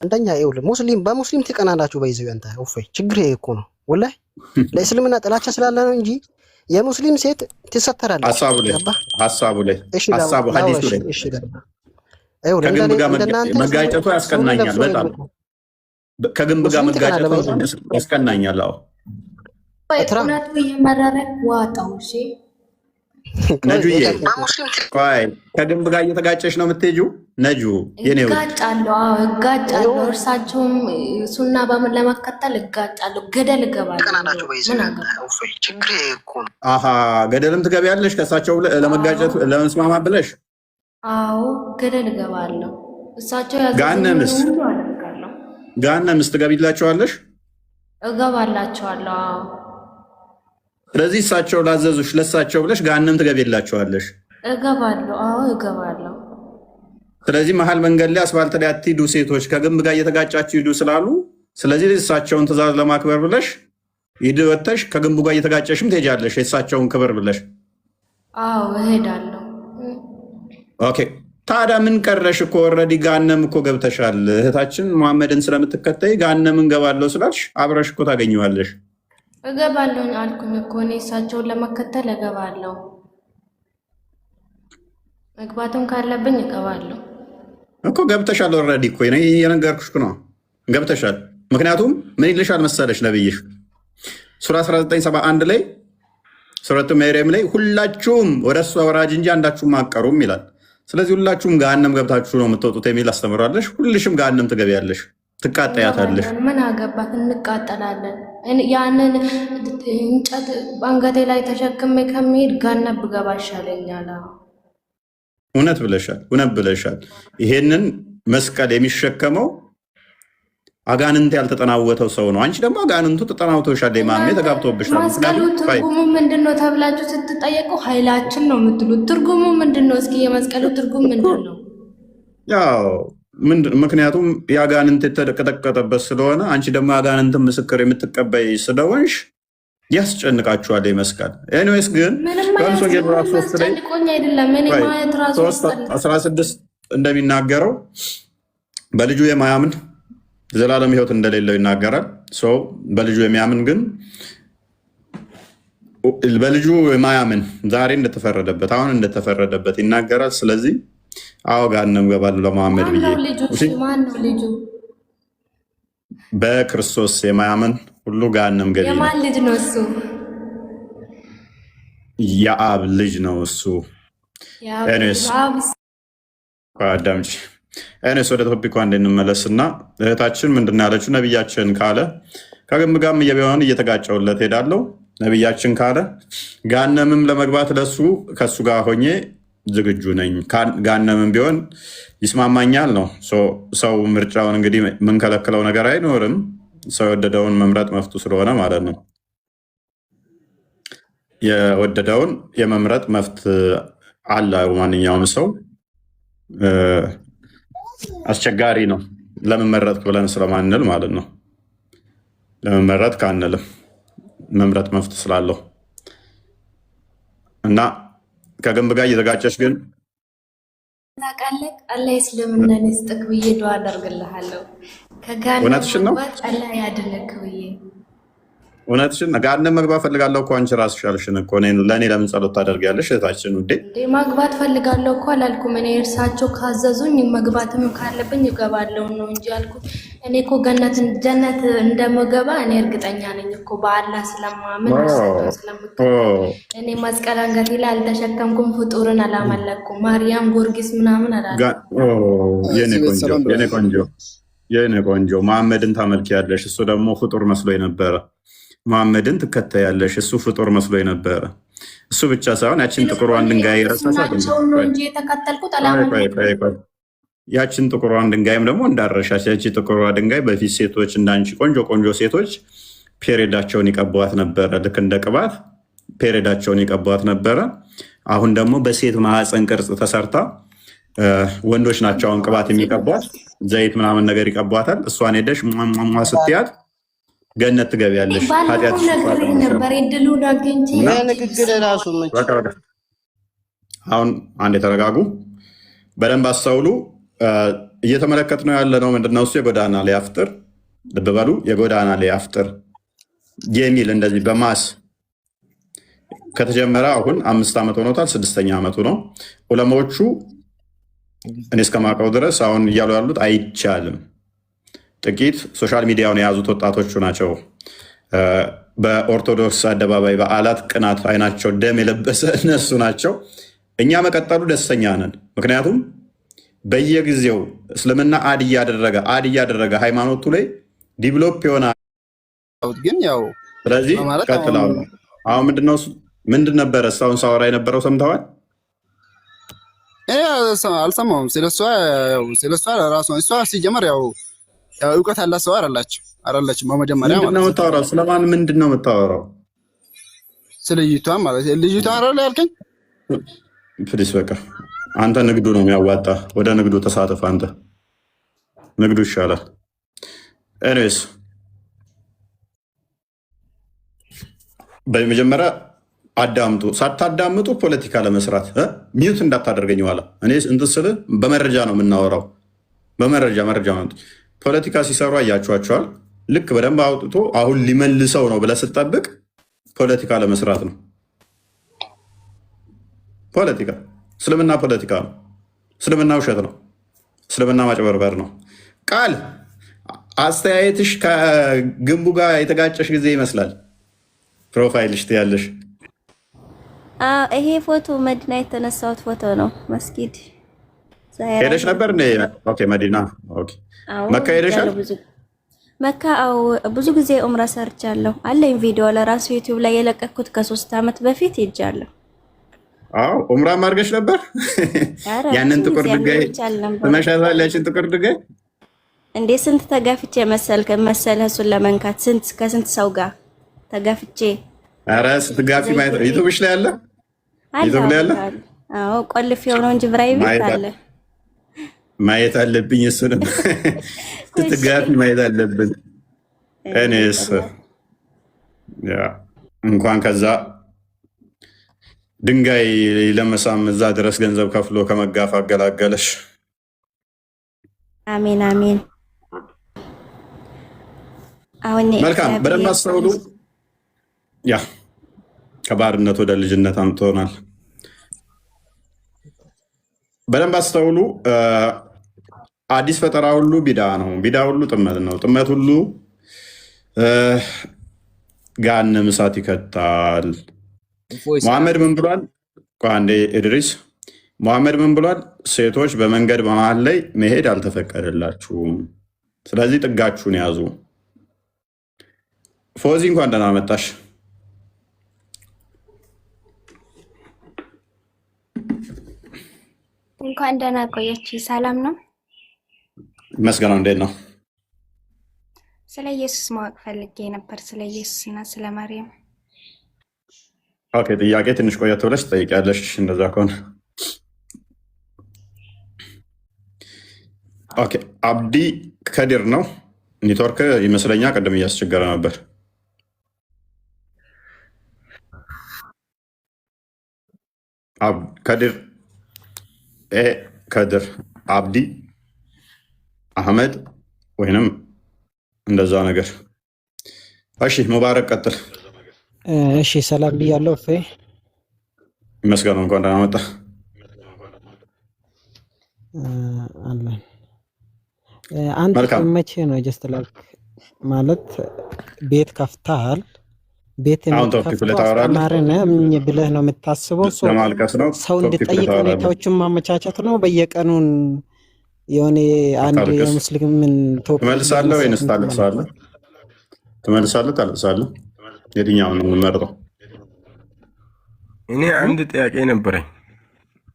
አንደኛ ይኸውልህ ሙስሊም በሙስሊም ትቀናላችሁ በይዘው አንተ ወፈይ ችግር ይሄ እኮ ነው ወላሂ ለእስልምና ጥላቻ ስላለ ነው እንጂ የሙስሊም ሴት ትሰተራለች ሀሳቡ ላይ ሐዲሱ ላይ እሺ ገባ ከግንብ ጋር መጋጨቱ ያስቀናኛል በጣም ከግንብ ጋር መጋጨቱ ያስቀናኛል አዎ እውነቱ እየመረረክ ዋጣው እሺ ነጁዬ ከግንብ ጋር እየተጋጨሽ ነው የምትሄጂው ነጁ የኔው እጋጫለሁ እርሳቸውም ሱና በምን ለመከተል እጋጫለሁ ገደል እገባለሁ ገደልም ትገቢያለሽ ከእሳቸው ለመጋጨት ለመስማማት ብለሽ አዎ ገደል እገባለሁ እሳቸው ገሃነምስ ትገቢላቸዋለሽ እገባላቸዋለሁ አዎ ስለዚህ እሳቸው ላዘዙሽ ለእሳቸው ብለሽ ገሃነም ትገቢላቸዋለሽ እገባለሁ አዎ እገባለሁ ስለዚህ መሀል መንገድ ላይ አስፋልት ላይ አትሂዱ ሴቶች ከግንብ ጋር እየተጋጫችሁ ሂዱ ስላሉ ስለዚህ እሳቸውን ትእዛዝ ለማክበር ብለሽ ሂድ ወተሽ ከግንቡ ጋር እየተጋጨሽም ትሄጃለሽ የእሳቸውን ክብር ብለሽ አዎ እሄዳለሁ ኦኬ ታዲያ ምን ቀረሽ እኮ ኦልሬዲ ገሃነም እኮ ገብተሻል እህታችን መሐመድን ስለምትከተይ ገሃነም እንገባለሁ ስላልሽ አብረሽ እኮ ታገኘዋለሽ እገባለሁ አልኩኝ እኮ እኔ እሳቸውን ለመከተል እገባለሁ መግባቱን ካለብኝ እገባለሁ እኮ ገብተሻል ኦልሬዲ እኮ እኔ እየነገርኩሽ ነው ገብተሻል ምክንያቱም ምን ይልሻል መሰለሽ ነብይሽ ሱራ 1971 ላይ ሱረቱ መርየም ላይ ሁላችሁም ወደሱ ወራጅ እንጂ አንዳችሁም አቀሩም ይላል ስለዚህ ሁላችሁም ገሃነም ገብታችሁ ነው የምትወጡት የሚል አስተምራለሽ ሁልሽም ገሃነም ትገቢያለሽ ትቃጠያታለሽ ምን አገባት እንቃጠላለን ያንን እንጨት አንገቴ ላይ ተሸክሜ ከመሄድ ገሃነም ብገባ ይሻለኛል እውነት ብለሻል ይሄንን መስቀል የሚሸከመው አጋንንት ያልተጠናወተው ሰው ነው አንቺ ደግሞ አጋንንቱ ተጠናውቶሻል ማሜ ተጋብቶብሻል መስቀሉ ትርጉሙ ምንድነው ተብላችሁ ስትጠየቁ ኃይላችን ነው የምትሉት ትርጉሙ ምንድነው እስኪ የመስቀሉ ትርጉም ምንድነው ያው ምክንያቱም የአጋንንት የተቀጠቀጠበት ስለሆነ አንቺ ደግሞ አጋንንት ምስክር የምትቀበይ ስለሆንሽ ያስጨንቃችኋል መስቀል ኤኒዌይስ ግን ዮሐንስ ወንጌል ምዕራፍ 3 ላይ 16 እንደሚናገረው በልጁ የማያምን ዘላለም ሕይወት እንደሌለው ይናገራል በልጁ የሚያምን ግን በልጁ የማያምን ዛሬ እንደተፈረደበት አሁን እንደተፈረደበት ይናገራል ስለዚህ አዎ ገሃነም ገባለሁ ለመሐመድ ብዬ በክርስቶስ የማያምን ሁሉ ገሃነም ገቢ ነው የማን ልጅ ነው እሱ የአብ ልጅ ነው እሱ አዳምጪ እኔስ ወደ ቶፒኩ አንዴ እንመለስና እህታችን ምንድን ነው ያለችው ነብያችን ካለ ከግንብ ጋርም እየቢሆን እየተጋጨውለት ሄዳለሁ ነብያችን ካለ ገሃነምም ለመግባት ለሱ ከሱ ጋር ሆኜ ዝግጁ ነኝ ገሃነምም ቢሆን ይስማማኛል ነው ሰው ምርጫውን እንግዲህ የምንከለክለው ነገር አይኖርም ሰው የወደደውን መምረጥ መፍቱ ስለሆነ ማለት ነው የወደደውን የመምረጥ መፍት አለ ማንኛውም ሰው አስቸጋሪ ነው ለምን መረጥክ ብለን ስለማንል ማለት ነው ለምን መረጥክ አንልም መምረጥ መፍት ስላለው እና ከግንብ ጋር እየተጋጨሽ ግን ታውቃለህ አላህ እስልምናን ይስጥክ ብዬ ዱዓ አደርግልሃለሁ እውነትሽን ነው አላህ ያድነክ ብዬ እውነትሽን ገሃነም መግባት ፈልጋለሁ እኮ አንቺ ራስሽ ያልሽን እኮ ለእኔ ለምን ጸሎት ታደርጊያለሽ እህታችን ውዴ ማግባት ፈልጋለሁ እኮ አላልኩም እኔ እርሳቸው ካዘዙኝ መግባትም ካለብኝ እገባለሁ ነው እንጂ አልኩት እኔ እኮ ጀነት እንደምገባ እኔ እርግጠኛ ነኝ እኮ በአላህ ስለማምን እኔ መስቀል አንገቴ ላይ አልተሸከምኩም ፍጡርን አላመለኩም ማርያም ጎርጊስ ምናምን የኔ ቆንጆ መሐመድን ታመልኪያለሽ እሱ ደግሞ ፍጡር መስሎ ነበረ መሐመድን ትከተያለሽ እሱ ፍጡር መስሎ ነበረ እሱ ብቻ ሳይሆን ያችን ጥቁሯን ድንጋይ ያችን ጥቁሯን ድንጋይም ደግሞ እንዳረሻሽ ያቺ ጥቁሯ ድንጋይ በፊት ሴቶች እንዳንቺ ቆንጆ ሴቶች ፔሬዳቸውን ይቀቧት ነበረ ልክ እንደ ቅባት ፔሬዳቸውን ይቀቧት ነበረ አሁን ደግሞ በሴት ማህፀን ቅርጽ ተሰርታ ወንዶች ናቸው አሁን ቅባት የሚቀቧት ዘይት ምናምን ነገር ይቀቧታል እሷን ሄደሽ ማማ ስትያት ገነት ትገቢያለሽ ኃጢአትሽ አሁን አንድ የተረጋጉ በደንብ አስተውሉ እየተመለከትነው ያለነው ምንድነው? እሱ የጎዳና ላይ አፍጥር፣ ልብ በሉ፣ የጎዳና ላይ አፍጥር የሚል እንደዚህ በማስ ከተጀመረ አሁን 5 ዓመት ሆኖታል። 6ኛ ዓመቱ ነው። ዑለማዎቹ እኔ እስከማውቀው ድረስ አሁን እያሉ ያሉት አይቻልም። ጥቂት ሶሻል ሚዲያውን የያዙት ወጣቶቹ ናቸው። በኦርቶዶክስ አደባባይ በዓላት ቅናት አይናቸው ደም የለበሰ እነሱ ናቸው። እኛ መቀጠሉ ደስተኛ ነን። ምክንያቱም በየጊዜው እስልምና አድ እያደረገ ሃይማኖቱ ላይ ዲቨሎፕ ይሆናል። ግን ያው ስለዚህ ቀጥላሉ። አሁን ምንድን ነበረ እስካሁን ሳወራ የነበረው ሰምተዋል? አልሰማሁም። ስለሷ ራሷ እሷ ሲጀመር ያው እውቀት ያላት ሰው አይደለችም። በመጀመሪያ ምንድን ነው የምታወራው? ስለማን ምንድን ነው የምታወራው? ስለ ልጅቷ ማለት ልጅቷ አይደል ያልከኝ? ፕሊስ በቃ አንተ ንግዱ ነው የሚያዋጣ። ወደ ንግዱ ተሳተፍ። አንተ ንግዱ ይሻላል። ኤኒዌይስ በመጀመሪያ አዳምጡ። ሳታዳምጡ ፖለቲካ ለመስራት ሚዩት እንዳታደርገኝ ኋላ። እኔ እንትን ስልህ በመረጃ ነው የምናወራው። በመረጃ ፖለቲካ ሲሰሩ አያችኋቸዋል። ልክ በደንብ አውጥቶ አሁን ሊመልሰው ነው ብለህ ስትጠብቅ ፖለቲካ ለመስራት ነው። ፖለቲካ እስልምና ፖለቲካ ነው። እስልምና ውሸት ነው። እስልምና ማጭበርበር ነው። ቃል አስተያየትሽ ከግንቡ ጋር የተጋጨሽ ጊዜ ይመስላል። ፕሮፋይልሽ ትያለሽ። ይሄ ፎቶ መዲና የተነሳሁት ፎቶ ነው። መስጊድ ሄደሽ ነበር? መዲና መካ ሄደሻል? መካ ብዙ ጊዜ ኡምራ ሰርቻለሁ። አለኝ ቪዲዮ ለራሱ ዩቲዩብ ላይ የለቀኩት ከ3 ዓመት በፊት ሄጃለሁ። ኡምራም አድርገሽ ነበር? ያንን ጥቁር ድንጋይ ትመሻታለችን? ጥቁር ድንጋይ እንዴ! ስንት ተጋፍቼ መሰልህ እሱን ለመንካት ከስንት ሰው ጋር ተጋፍቼ። ኧረ ስትጋፊ ዩቲዩብሽ ላይ አለ? ዩቲዩብ ላይ አለ? አዎ ቆልፌው ነው እንጂ ፕራይቬት አለ። ማየት አለብኝ። እሱንም ስትጋፊ ማየት አለብን። እኔስ እንኳን ከዛ ድንጋይ ለመሳም እዛ ድረስ ገንዘብ ከፍሎ ከመጋፍ አገላገለሽ። አሜን አሜን። መልካም። በደንብ አስተውሉ። ከባርነት ወደ ልጅነት አምጥቶናል። በደንብ አስተውሉ። አዲስ ፈጠራ ሁሉ ቢዳ ነው። ቢዳ ሁሉ ጥመት ነው። ጥመት ሁሉ ገሃነመ እሳት ይከታል። መሐመድ ምን ብሏል? አንዴ ኢድሪስ መሐመድ ምን ብሏል? ሴቶች በመንገድ በመሃል ላይ መሄድ አልተፈቀደላችሁም፣ ስለዚህ ጥጋችሁን ያዙ። ፎዚ እንኳን ደህና መጣሽ። እንኳን ደህና ቆየች። ሰላም ነው? መስገነው እንዴት ነው? ስለ ኢየሱስ ማወቅ ፈልጌ ነበር፣ ስለ ኢየሱስና ስለ ማርያም። ኦኬ፣ ጥያቄ ትንሽ ቆየት ብለሽ ትጠይቂያለሽ። እንደዛ ከሆነ ኦኬ። አብዲ ከዲር ነው። ኔትወርክ ይመስለኛል ቅድም እያስቸገረ ነበር። ከዲር ከድር አብዲ አህመድ ወይንም እንደዛ ነገር። እሺ ሙባረክ ቀጥል። እሺ ሰላም ብያለሁ። ይመስገነው። እንኳን ደህና መጣ። አለን አንተ መቼ ነው ጀስት ላይክ ማለት ቤት ከፍተሃል? ቤት የምትከፍተው ብለህ ነው የምታስበው? ሰው እንዲጠይቅ ሁኔታዎችን ማመቻቸት ነው? በየቀኑን የሆነ አንድ የሙስሊምን ትመልሳለህ ወይንስ ታለቅሳለህ? ትመልሳለህ ታለቅሳለህ? የትኛውን ነው የምመርጠው? እኔ አንድ ጥያቄ ነበረኝ።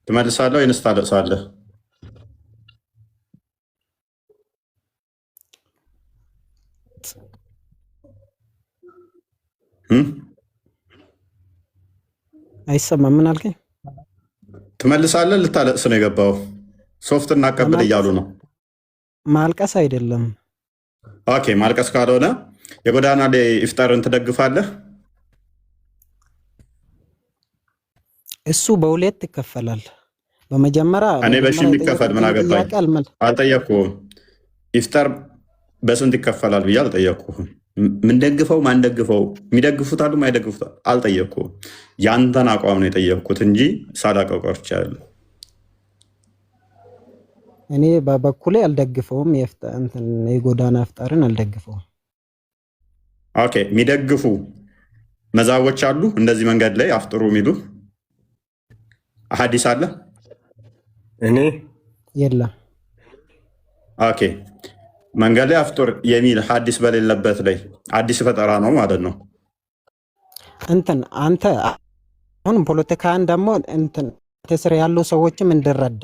ትመልሳለህ ወይንስ ታለቅሳለህ? አይሰማም። ምን አልከኝ? ትመልሳለህ? ልታለቅስ ነው የገባው? ሶፍት እናቀብል እያሉ ነው። ማልቀስ አይደለም። ኦኬ፣ ማልቀስ ካልሆነ የጎዳና ላይ ኢፍጣርን ትደግፋለህ? እሱ በሁለት ይከፈላል። በመጀመሪያ እኔ በሺ የሚከፈል ምን አገባኝ? አልጠየቅኩህም። ኢፍጣር በስንት ይከፈላል ብዬ አልጠየቅኩህም። ምንደግፈው ማንደግፈው የሚደግፉት አሉ ማይደግፉት አልጠየቅኩህም። ያንተን አቋም ነው የጠየቅኩት እንጂ ሳላውቀው ቀርቻለሁ። እኔ በበኩሌ አልደግፈውም። የጎዳና ኢፍጣርን አልደግፈውም። ኦኬ፣ የሚደግፉ መዛቦች አሉ እንደዚህ መንገድ ላይ አፍጥሩ የሚሉ ሐዲስ አለ? እኔ የለም። ኦኬ፣ መንገድ ላይ አፍጥር የሚል ሐዲስ በሌለበት ላይ አዲስ ፈጠራ ነው ማለት ነው። አንተ አሁን ፖለቲካን ደግሞ ስር ያሉ ሰዎችም እንድረዳ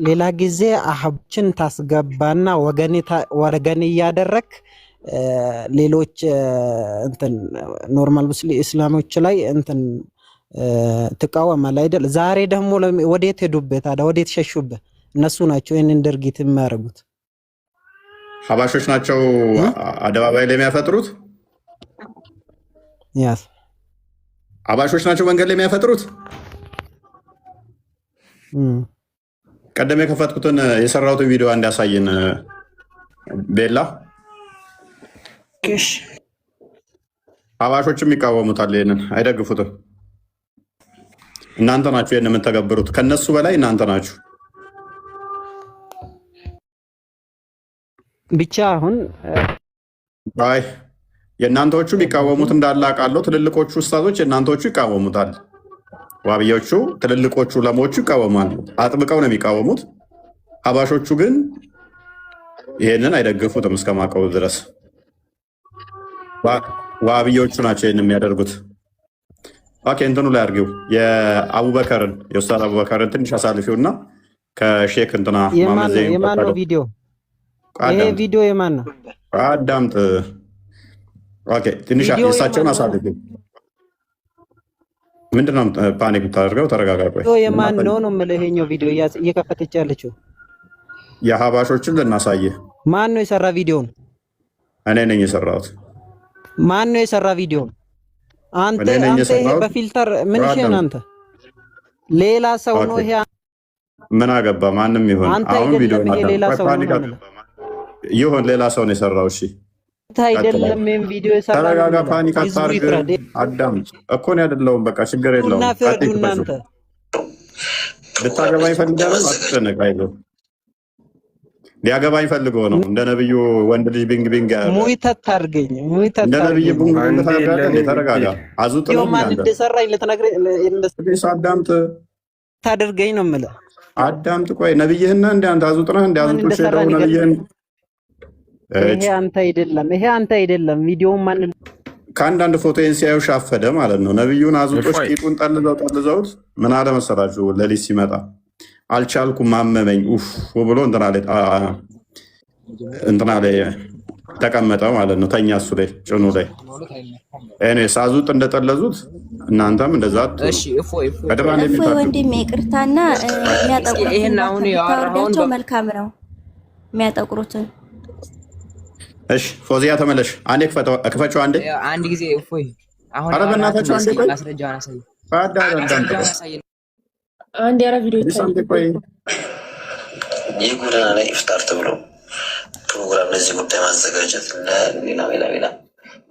ሌላ ጊዜ አህቦችን ታስገባና ወገን እያደረግ ሌሎች ኖርማል እስላሞች ላይ ትቃወማለህ አይደል? ዛሬ ደግሞ ወዴት ሄዱበት? ታዲያ ወዴት ሸሹበት? እነሱ ናቸው ይህንን ድርጊት የሚያደርጉት። ሀባሾች ናቸው አደባባይ ላይ የሚያፈጥሩት። ያስ ሀባሾች ናቸው መንገድ ላይ የሚያፈጥሩት። ቀደም የከፈትኩትን የሰራሁትን ቪዲዮ እንዲያሳይን ቤላ። ሀባሾችም ይቃወሙታል፣ ይህንን አይደግፉትም። እናንተ ናችሁ ይህን የምትተገብሩት፣ ከነሱ በላይ እናንተ ናችሁ። ብቻ አሁን አይ የእናንተዎቹ የሚቃወሙት እንዳለ አውቃለሁ። ትልልቆቹ ኡስታዞች የእናንተዎቹ ይቃወሙታል። ዋብዮቹ ትልልቆቹ ለሞቹ ይቃወማሉ፣ አጥብቀው ነው የሚቃወሙት። ሀባሾቹ ግን ይህንን አይደግፉትም እስከማውቀው ድረስ። ዋብዮቹ ናቸው ይህን የሚያደርጉት። ኦኬ፣ እንትኑ ላይ አድርጊው የአቡበከርን የኡስታዝ አቡበከርን ትንሽ አሳልፊው እና ከሼክ እንትና የማን ነው ቪዲዮ? ይሄ ቪዲዮ የማን ነው? አዳምጥ። ኦኬ፣ ትንሽ የእሳቸውን አሳልፊው። ምንድነው ፓኒክ የምታደርገው? ተረጋጋ። ቆይ የማን ነው ነው የምልህ። ይሄኛው ቪዲዮ እየከፈተች ያለችው የሀባሾችን ልናሳይህ። ማን ነው የሰራ ቪዲዮን? እኔ ነኝ የሰራሁት። ማን ነው የሰራ ቪዲዮን? አንተ በፊልተር ምን ይሄን አንተ ሌላ ሰው ነው ይሄ። ምን አገባ? ማንም ይሁን አሁን ቪዲዮ ሌላ ሰው ነው ይሁን ሌላ ሰው ነው የሰራው። እሺ አይደለም ይሄን ቪዲዮ የሰራው። ተረጋጋ፣ ፓኒክ አታርግ። አዳምጥ እኮ ነው አይደለውም። በቃ ችግር የለውም። እናንተ ልታገባኝ ፈልጋለህ? አትጨነቅ፣ አይዞህ። ሊያገባኝ ፈልጎ ነው እንደ ነብዩ ወንድ ልጅ ቢንግ ቢንግ ሙይተት አድርገኝ እንደ ነብዩ ቢንግ ቢንግ ታደርጋለህ። ተረጋጋ፣ አዙጥ ነው ማን እንደሰራኝ ልትነግረኝ አዳምጥ። ታደርገኝ ነው የምልህ። አዳምጥ። ቆይ ነብይህና እንደ አንተ አዙጥና እንደ አዙጦች ሄደው ነብይህን ይሄ አንተ አይደለም ቪዲዮውን ማን ከአንዳንድ ፎቶዬን ሲያዩ ሻፈደ ማለት ነው። ነብዩን አዙጦች ቂጡን ጠልዘውት ምን አለ መሰላችሁ? ለሊት ሲመጣ አልቻልኩም አመመኝ ብሎ እንትና ላይ ተቀመጠ ማለት ነው። ተኛ እሱ ላይ ጭኑ ላይ ሳዙጥ እንደጠለዙት እናንተም እንደዛ። ወንድሜ ይቅርታና የሚያጠቁሩትን መልካም ነው የሚያጠቁሩትን። እሺ ፎዚያ ተመለሽ። አንዴ ክፈችው። አንድ ጊዜ እፎይ። አሁን ኧረ በእናታችሁ አንዴ ቆይ። ማስረጃውን አሳይ። አንድ ያራ ቪዲዮ ይህ ጎዳና ላይ ኢፍጣር ተብሎ ፕሮግራም ለዚህ ጉዳይ ማዘጋጀት ሌላ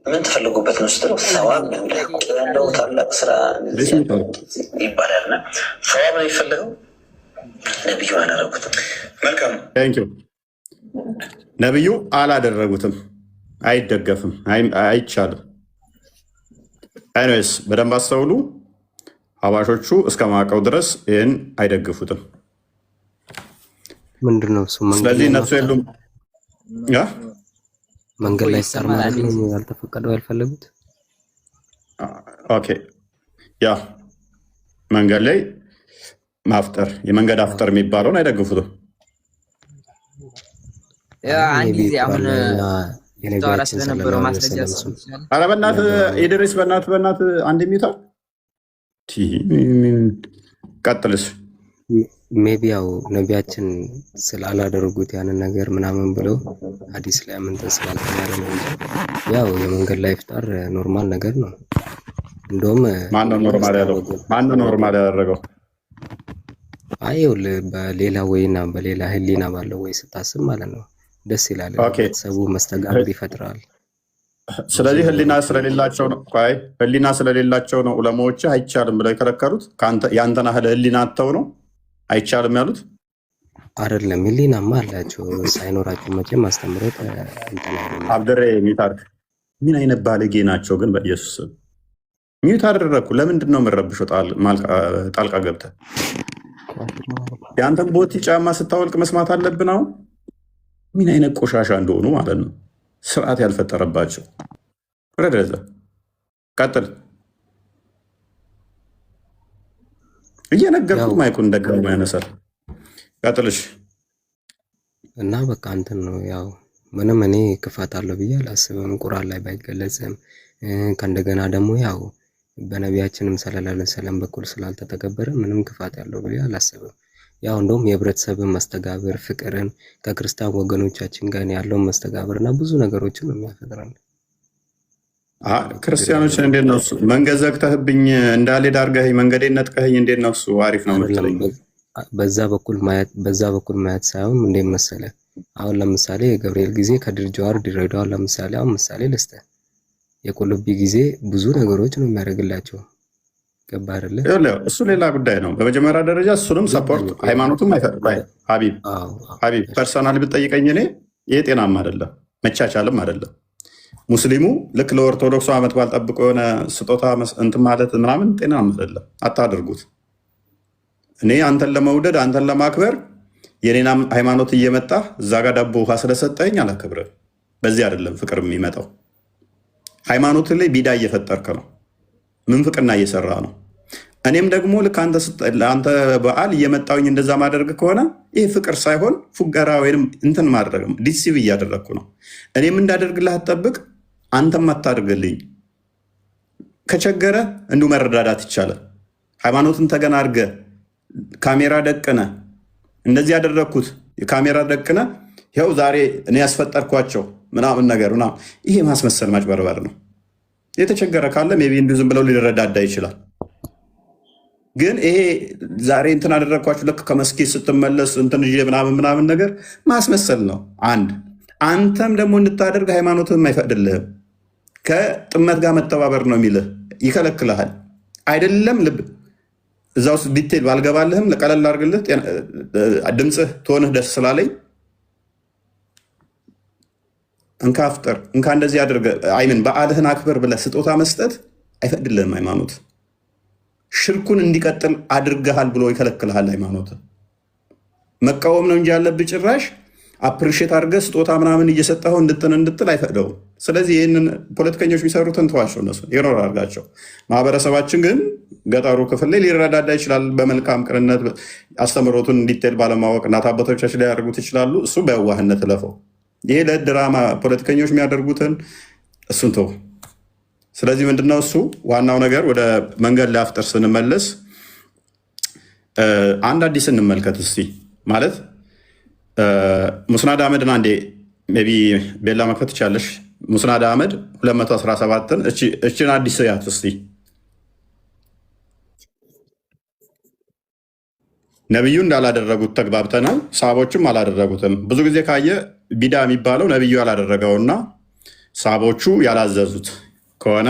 ምን ተፈልጉበት ነው ስትለው ሰዋብ ያለው ታላቅ ስራ ይባላል። እና ሰዋብ ነው የሚፈልገው፣ ነብዩ አላደረጉትም። መልካም ቴንኪው። ነብዩ አላደረጉትም፣ አይደገፍም፣ አይቻልም። አይኖስ በደንብ አስተውሉ። ሀባሾቹ እስከ ማዕቀው ድረስ ይህን አይደግፉትም። ምንድነው እሱ? ስለዚህ እነሱ የሉም። መንገድ ላይ ስታር ማለት ነው ያልተፈቀደው ያልፈለጉት። ኦኬ፣ ያ መንገድ ላይ ማፍጠር የመንገድ አፍጠር የሚባለውን አይደግፉትም። አንድ ጊዜ አሁን ተዋራ ስለነበረው ማስረጃ ኧረ በእናትህ ኢድሪስ በእናትህ አንድ ሚታ ቀጥልስ። ሜቢ ያው ነቢያችን ስላላደረጉት ያንን ነገር ምናምን ብለው ሐዲስ ላይ አምንተን ስላልተማረ ነው እንጂ ያው የመንገድ ላይ ኢፍጣር ኖርማል ነገር ነው። እንደውም ማነው ኖርማል ያደረገው? አይውል በሌላ ወይና በሌላ ህሊና ባለው ወይ ስታስብ ማለት ነው ደስ ይላል። ቤተሰቡ መስተጋብር ይፈጥራል። ስለዚህ ህሊና ስለሌላቸው ነው ዑለማዎች አይቻልም ብለው የከለከሉት። ያንተን ያህል ህሊና አጥተው ነው አይቻልም ያሉት አይደለም። ህሊናማ አላቸው። ሳይኖራቸው መቼም አስተምሮት አብደሬ ሚታርክ ምን አይነት ባለጌ ናቸው ግን! በኢየሱስ ሚዩት አደረግኩ። ለምንድን ነው የምረብሸው? ጣልቃ ገብተህ የአንተን ቦቲ ጫማ ስታወልቅ መስማት አለብን። አሁን ምን አይነት ቆሻሻ እንደሆኑ ማለት ነው። ስርዓት ያልፈጠረባቸው። ረደዘ ቀጥል። እየነገርኩህ ማይኩን እንደገና ያነሳል። ቀጥልሽ እና በቃ እንትን ነው ያው ምንም እኔ ክፋት አለው ብዬ አላስብም። ቁርአን ላይ ባይገለጽም ከእንደገና ደግሞ ያው በነቢያችንም ሰለላሁ ዐለይሂ ወሰለም በኩል ስላልተተገበረ ምንም ክፋት ያለው ብዬ አላስብም። ያው እንደውም የህብረተሰብን መስተጋብር ፍቅርን ከክርስቲያን ወገኖቻችን ጋር ያለውን መስተጋብርና ብዙ ነገሮችን ነው የሚያፈጥረን። ክርስቲያኖችን እንዴት ነው እሱ መንገድ ዘግተህብኝ እንዳልሄድ አድርገኸኝ መንገዴን ነጥቀኸኝ እንዴት ነው እሱ አሪፍ ነው የምትለኝ? በዛ በኩል ማየት ሳይሆን እንዴት መሰለህ አሁን ለምሳሌ የገብርኤል ጊዜ ከድር ጀዋር ድሬዳዋ ለምሳሌ አሁን ምሳሌ ልስጥህ። የቁልቢ ጊዜ ብዙ ነገሮች ነው የሚያደርግላቸው። ገባ አይደለ? እሱ ሌላ ጉዳይ ነው። በመጀመሪያ ደረጃ እሱንም ሰፖርት ሃይማኖቱም ሀቢብ ፐርሰናል ብትጠይቀኝ እኔ ይሄ ጤናም አይደለም መቻቻልም አይደለም። ሙስሊሙ ልክ ለኦርቶዶክሱ ዓመት በዓል ጠብቆ የሆነ ስጦታ እንትን ማለት ምናምን ጤናም አይደለም። አታድርጉት። እኔ አንተን ለመውደድ አንተን ለማክበር የኔና ሃይማኖት እየመጣ እዛ ጋር ዳቦ ውሃ ስለሰጠኝ አላከብርም። በዚህ አይደለም ፍቅር የሚመጣው። ሃይማኖት ላይ ቢዳ እየፈጠርክ ነው፣ ምንፍቅና እየሰራ ነው። እኔም ደግሞ ልክ አንተ በዓል እየመጣውኝ እንደዛ ማደርግ ከሆነ ይህ ፍቅር ሳይሆን ፉገራ ወይም እንትን ማድረግ ዲሲቭ እያደረግኩ ነው። እኔም እንዳደርግልህ አትጠብቅ፣ አንተም አታድርግልኝ። ከቸገረ እንዲሁ መረዳዳት ይቻላል። ሃይማኖትን ተገና አድርገ ካሜራ ደቅነ እንደዚህ ያደረግኩት የካሜራ ደቅነ ይኸው ዛሬ እኔ ያስፈጠርኳቸው ምናምን ነገር ምናምን፣ ይሄ ማስመሰል ማጭበርበር ነው። የተቸገረ ካለ ሜይ ቢ እንዲሁ ዝም ብለው ሊረዳዳ ይችላል። ግን ይሄ ዛሬ እንትን አደረግኳችሁ ልክ ከመስጊድ ስትመለስ እንትን ይዤ ምናምን ነገር ማስመሰል ነው። አንተም ደግሞ እንድታደርግ ሃይማኖትህም አይፈቅድልህም። ከጥመት ጋር መተባበር ነው የሚልህ፣ ይከለክልሃል። አይደለም ልብ እዛ ውስጥ ዲቴል ባልገባልህም ለቀለል አድርግልህ ድምፅህ ትሆንህ ደስ ስላለኝ እንካ አፍጥር እንካ እንደዚህ አድርገህ አይምን በዓልህን አክብር ብለህ ስጦታ መስጠት አይፈቅድልህም ሃይማኖት። ሽርኩን እንዲቀጥል አድርገሃል ብሎ ይከለክልሃል ሃይማኖት። መቃወም ነው እንጂ ያለብህ ጭራሽ አፕሪሼት አድርገህ ስጦታ ምናምን እየሰጠኸው እንድትል አይፈቅደውም። ስለዚህ ይህንን ፖለቲከኞች የሚሰሩትን ተዋቸው፣ እነሱ ይኖር አድርጋቸው። ማህበረሰባችን ግን ገጠሩ ክፍል ላይ ሊረዳዳ ይችላል። በመልካም ቅንነት አስተምሮቱን እንዲቴል ባለማወቅ እናት አባቶቻችን ላይ ያደርጉት ይችላሉ። እሱ በየዋህነት ለፈው። ይሄ ለድራማ ፖለቲከኞች የሚያደርጉትን እሱን ተው። ስለዚህ ምንድነው እሱ ዋናው ነገር። ወደ መንገድ ላይ አፍጠር ስንመለስ አንድ አዲስ እንመልከት እስቲ። ማለት ሙስናድ አህመድን አንዴ ሜይ ቢ ቤላ መክፈት ትቻለሽ። ሙስናድ አህመድ 217ን እችን አዲስ ያት እስቲ። ነቢዩ እንዳላደረጉት ተግባብተናል። ሰሃቦችም አላደረጉትም። ብዙ ጊዜ ካየ ቢዳ የሚባለው ነቢዩ ያላደረገውና ሰሃቦቹ ያላዘዙት ከሆነ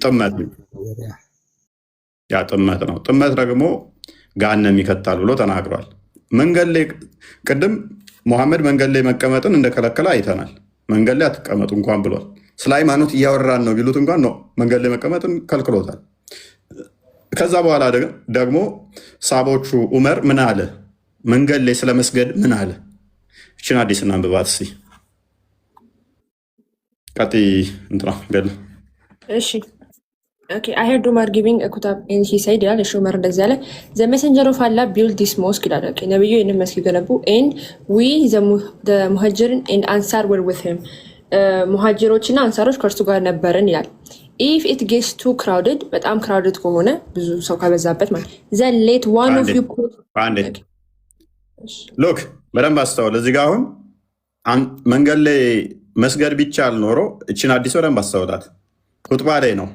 ጥመት ያ ጥመት ነው። ጥመት ደግሞ ገሃነም ይከታል ብሎ ተናግሯል። መንገድ ላይ ቅድም ሙሐመድ መንገድ ላይ መቀመጥን እንደከለከለ አይተናል። መንገድ ላይ አትቀመጡ እንኳን ብሏል። ስለ ሃይማኖት እያወራን ነው ቢሉት እንኳን ነው መንገድ ላይ መቀመጥን ከልክሎታል። ከዛ በኋላ ደግሞ ሰሃቦቹ ዑመር ምን አለ? መንገድ ላይ ስለመስገድ ምን አለ? እችን አዲስ እናንብባት እስኪ። ቀጥይ እንትና ገል እሺ ኦኬ I heard Umar giving a kutab and he said ይላል። እሺ ዑመር እንደዚህ አለ the messenger of Allah built this mosque ይላል። ኦኬ ነብዩ ይህንን መስጊድ ገነቡ and we the muhajirin and ansar were with him ሙሃጅሮችና አንሳሮች ከእርሱ ጋር ነበርን ይላል። if it gets too crowded በጣም crowded ከሆነ ብዙ ሰው ከበዛበት ማለት then let one of you ሎክ በደንብ አስተውል። እዚህ ጋር አሁን መንገድ ላይ መስገድ ቢቻል ኖሮ እችን አዲስ በደንብ አስተውላት። ሁጥባ ላይ ነው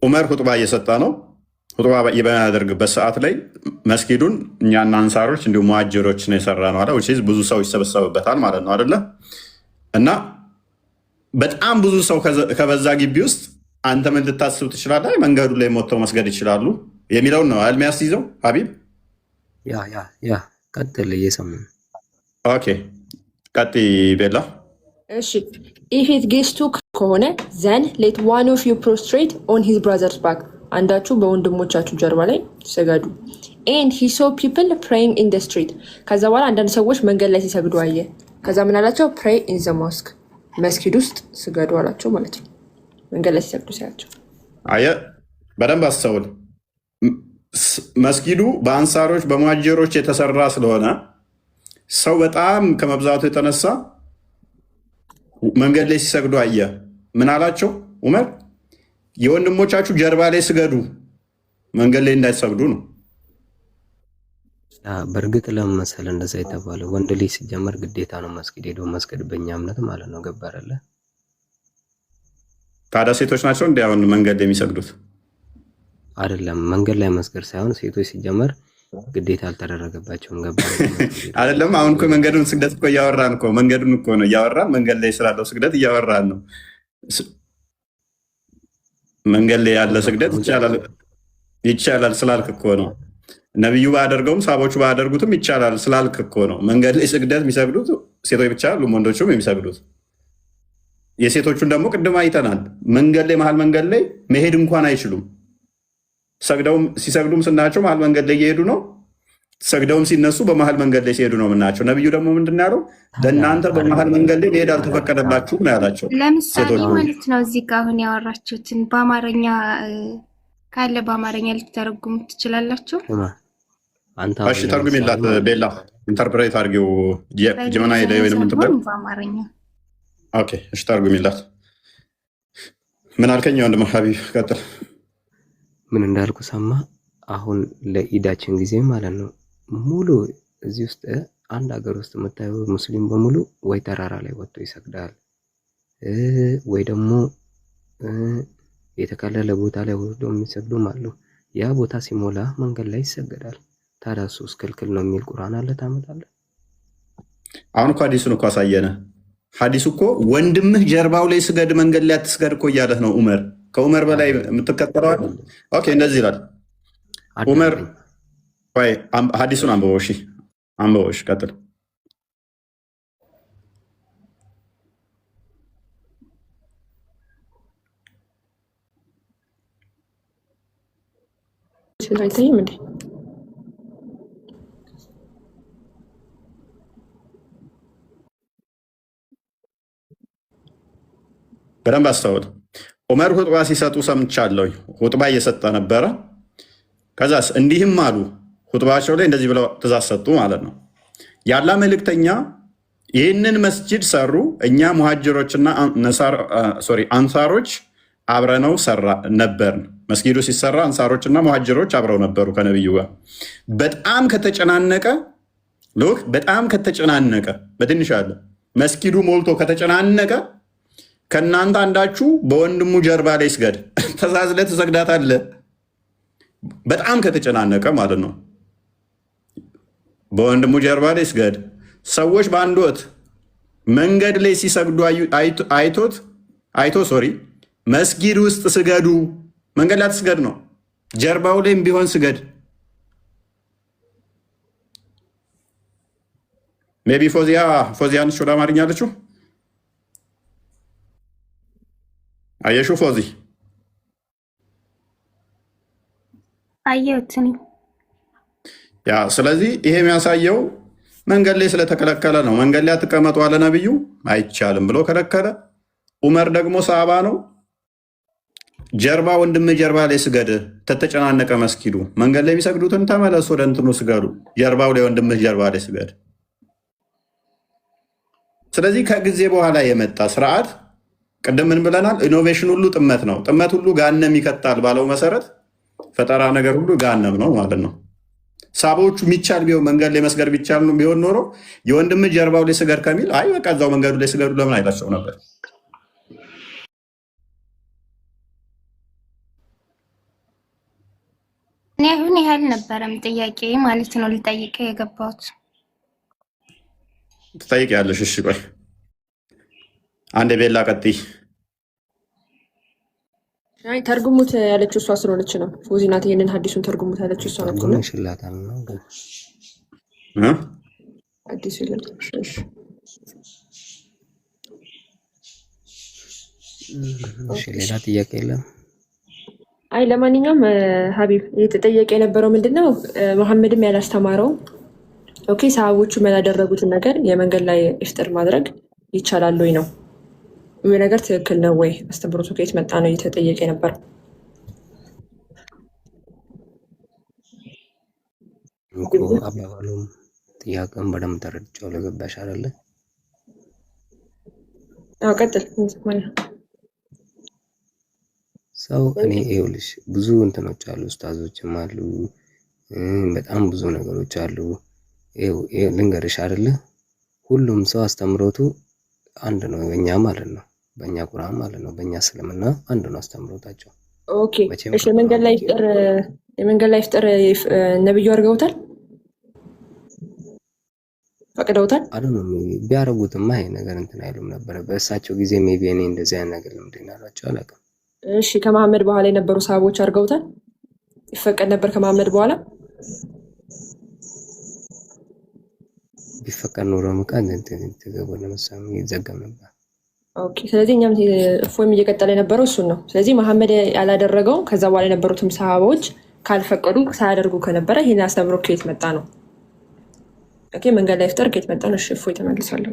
ዑመር ሁጥባ እየሰጠ ነው። ሁጥባ በሚያደርግበት ሰዓት ላይ መስጊዱን እኛና አንሳሮች እንዲሁም ሙሃጅሮች ነው የሰራ ነው አለ። ብዙ ሰው ይሰበሰብበታል ማለት ነው አይደለ? እና በጣም ብዙ ሰው ከበዛ ግቢ ውስጥ አንተ ምን ልታስብ ትችላለህ? መንገዱ ላይ ሞተው መስገድ ይችላሉ የሚለውን ነው አይደል የሚያስይዘው ሀቢብ? ያ ቀጥል፣ እየሰማሁ። ኦኬ ቀጥይ ቤላ። እሺ if it gets too ከሆነ then let one of you prostrate on his brother's back አንዳችሁ በወንድሞቻችሁ ጀርባ ላይ ሰገዱ። and he saw people praying in the street ከዛ በኋላ አንዳንድ ሰዎች መንገድ ላይ ሲሰግዱ አየ። ከዛ ምን አላቸው? pray in the mosque መስጊድ ውስጥ ስገዱ አላቸው ማለት ነው። መንገድ ላይ ሲሰግዱ ሲያቸው አየ። በደንብ አስተውል። መስጊዱ በአንሳሮች በሙሃጅሮች የተሰራ ስለሆነ ሰው በጣም ከመብዛቱ የተነሳ መንገድ ላይ ሲሰግዱ አየ። ምን አላቸው ዑመር? የወንድሞቻችሁ ጀርባ ላይ ስገዱ፣ መንገድ ላይ እንዳይሰግዱ ነው። በእርግጥ ለምን መሰለህ እንደዛ የተባለ? ወንድ ልጅ ሲጀመር ግዴታ ነው መስጊድ ሄዶ መስገድ በእኛ እምነት ማለት ነው። ገባረለ? ታዲያ ሴቶች ናቸው እንዲ አሁን መንገድ ላይ የሚሰግዱት? አይደለም፣ መንገድ ላይ መስገድ ሳይሆን ሴቶች ሲጀመር ግዴታ አልተደረገባቸውም። ገባ አይደለም? አሁን እኮ መንገዱን ስግደት እኮ እያወራን እኮ መንገዱን እኮ ነው እያወራን፣ መንገድ ላይ ስላለው ስግደት እያወራን ነው። መንገድ ላይ ያለ ስግደት ይቻላል ስላልክ እኮ ነው። ነቢዩ ባያደርገውም ሳቦቹ ባያደርጉትም ይቻላል ስላልክ እኮ ነው። መንገድ ላይ ስግደት የሚሰግዱት ሴቶች ብቻ አሉም ወንዶችም የሚሰግዱት። የሴቶቹን ደግሞ ቅድም አይተናል። መንገድ ላይ መሀል መንገድ ላይ መሄድ እንኳን አይችሉም። ሲሰግዱም ስናያቸው መሀል መንገድ ላይ እየሄዱ ነው። ሰግደውም ሲነሱ በመሀል መንገድ ላይ ሲሄዱ ነው የምናያቸው። ነቢዩ ደግሞ ምንድን ነው ያለው? ለእናንተ በመሀል መንገድ ላይ መሄድ አልተፈቀደላችሁም ነው ያላቸው። ለምሳሌ ማለት ነው እዚህ ጋር አሁን ያወራችሁትን በአማርኛ ካለ በአማርኛ ልትተረጉሙ ትችላላችሁ? እሺ ተርጉሚላት ቤላ፣ ኢንተርፕሬት አድርጊው ጀመና ሄደ ወይም በአማርኛ። ኦኬ እሺ ተርጉሚላት። ምን አልከኝ ወንድም ሀቢብ? ቀጥል። ምን እንዳልኩ ሰማ? አሁን ለኢዳችን ጊዜ ማለት ነው ሙሉ እዚህ ውስጥ አንድ ሀገር ውስጥ የምታየው ሙስሊም በሙሉ ወይ ተራራ ላይ ወጥቶ ይሰግዳል፣ ወይ ደግሞ የተከለለ ቦታ ላይ ወጥቶ የሚሰግዱም አሉ። ያ ቦታ ሲሞላ መንገድ ላይ ይሰገዳል። ታዲያ እሱስ ክልክል ነው የሚል ቁርአን አለ ታመጣለህ? አሁን እኮ ሀዲሱን እኮ አሳየነ። ሀዲሱ እኮ ወንድምህ ጀርባው ላይ ስገድ መንገድ ላይ አትስገድ እኮ እያለህ ነው ዑመር። ከዑመር በላይ የምትከተለዋል? ኦኬ እንደዚህ ይላል ዑመር። ሀዲሱን አንብበው። እሺ አንብበው። እሺ ቀጥል። አይታይም እንዴ? በደንብ አስተውል። ዑመር ሁጥባ ሲሰጡ ሰምቻለሁ። ሁጥባ እየሰጠ ነበረ። ከዛስ እንዲህም አሉ። ሁጥባቸው ላይ እንደዚህ ብለው ትእዛዝ ሰጡ ማለት ነው። ያላ መልእክተኛ ይህንን መስጂድ ሰሩ፣ እኛ ሙሃጅሮችና አንሳሮች አብረነው ነበርን። መስጊዱ ሲሰራ አንሳሮችና ሙሃጅሮች አብረው ነበሩ ከነቢዩ ጋር። በጣም ከተጨናነቀ በትንሽ አለ መስጊዱ ሞልቶ ከተጨናነቀ ከእናንተ አንዳችሁ በወንድሙ ጀርባ ላይ ስገድ፣ ተዛዝለህ ትሰግዳታለህ። በጣም ከተጨናነቀ ማለት ነው። በወንድሙ ጀርባ ላይ ስገድ። ሰዎች በአንድ ወቅት መንገድ ላይ ሲሰግዱ አይቶ መስጊድ ውስጥ ስገዱ። መንገድ ላይ አትስገድ ነው፣ ጀርባው ላይም ቢሆን ስገድ። ሜቢ ፎዚያንሽ ወደ አማርኛ አለችው። አየሹ ፎዚ አየሁት። ያ ስለዚህ ይሄ የሚያሳየው መንገድ ላይ ስለተከለከለ ነው። መንገድ ላይ አትቀመጡ አለ ነብዩ፣ አይቻልም ብሎ ከለከለ። ዑመር ደግሞ ሰሃባ ነው። ወንድም ጀርባ ላይ ስገድ፣ ተተጨናነቀ መስጊዱ። መንገድ ላይ የሚሰግዱትን ተመለሱ፣ ወደ እንትኑ ስገዱ፣ ጀርባው ላይ ወንድም ጀርባ ላይ ስገድ። ስለዚህ ከጊዜ በኋላ የመጣ ስርዓት፣ ቅድም ምን ብለናል? ኢኖቬሽን ሁሉ ጥመት ነው። ጥመት ሁሉ ጋነም ይከታል ባለው መሰረት ፈጠራ ነገር ሁሉ ጋነም ነው ማለት ነው። ሳቦቹ የሚቻል ቢሆን መንገድ ላይ መስገድ ቢቻል ቢሆን ኖሮ የወንድም ጀርባው ላይ ስገድ ከሚል አይ በቃ እዛው መንገዱ ላይ ስገዱ ለምን አይላቸው ነበር? እኔ አሁን ያህል ነበረም ጥያቄ ማለት ነው ልጠይቀው የገባሁት። ትጠይቂያለሽ? እሺ ቆይ አንዴ ቤላ ቀጥይ። አይ ተርጉሙት ያለችው እሷ ስለሆነች ነው። ፎዚ ናት ይሄንን ሐዲሱን ተርጉሙት ያለችው እሷ ናት። ትርጉም ይሽላታል ነው ሐዲሱ ይላል። እሺ ሌላ ጥያቄ የለም? አይ ለማንኛውም ሀቢብ የተጠየቀ የነበረው ምንድነው መሐመድም ያላስተማረው ኦኬ ሰሃቦቹ ያላደረጉትን ነገር የመንገድ ላይ ኢፍጥር ማድረግ ይቻላል ወይ ነው። ይሄ ነገር ትክክል ነው ወይ? አስተምሮቱ ከየት መጣ ነው እየተጠየቀ ነበር። እኮ አባባሉም ጥያቄም በደንብ ተረድቼው ለገባሽ አይደለ? አዎ ቀጥል። ሰው እኔ ይኸውልሽ ብዙ እንትኖች አሉ፣ ኡስታዞችም አሉ፣ በጣም ብዙ ነገሮች አሉ። ይኸው ልንገርሽ አይደለ? ሁሉም ሰው አስተምሮቱ አንድ ነው፣ በእኛ ማለት ነው፣ በእኛ ቁርአን ማለት ነው፣ በእኛ እስልምና አንድ ነው አስተምሮታቸው። ኦኬ እሺ። የመንገድ ላይ ኢፍጥር ነብዩ አድርገውታል? ፈቅደውታል? አይደለም ቢያረጉትማ ይሄ ነገር እንትን አይሉም ነበር። በእሳቸው ጊዜ ሜቢ እኔ እንደዚህ አይነት ነገር ለምንድን ይናራቸው አላውቅም። እሺ ከመሐመድ በኋላ የነበሩ ሰሃቦች አድርገውታል? ይፈቀድ ነበር ከመሐመድ በኋላ? ቢፈቀድ ኖሮ መቃን ተገበ ለምሳሌ ይዘገም ነበር። ኦኬ ስለዚህ እኛም እፎይም እየቀጠለ የነበረው እሱን ነው። ስለዚህ መሐመድ ያላደረገው ከዛ በኋላ የነበሩትም ሰሃቦች ካልፈቀዱ ሳያደርጉ ከነበረ ይሄን አስተምሮ ከየት መጣ ነው? ኦኬ መንገድ ላይ ኢፍጣር ከየት መጣ ነው? እሺ እፎይ ተመልሷል።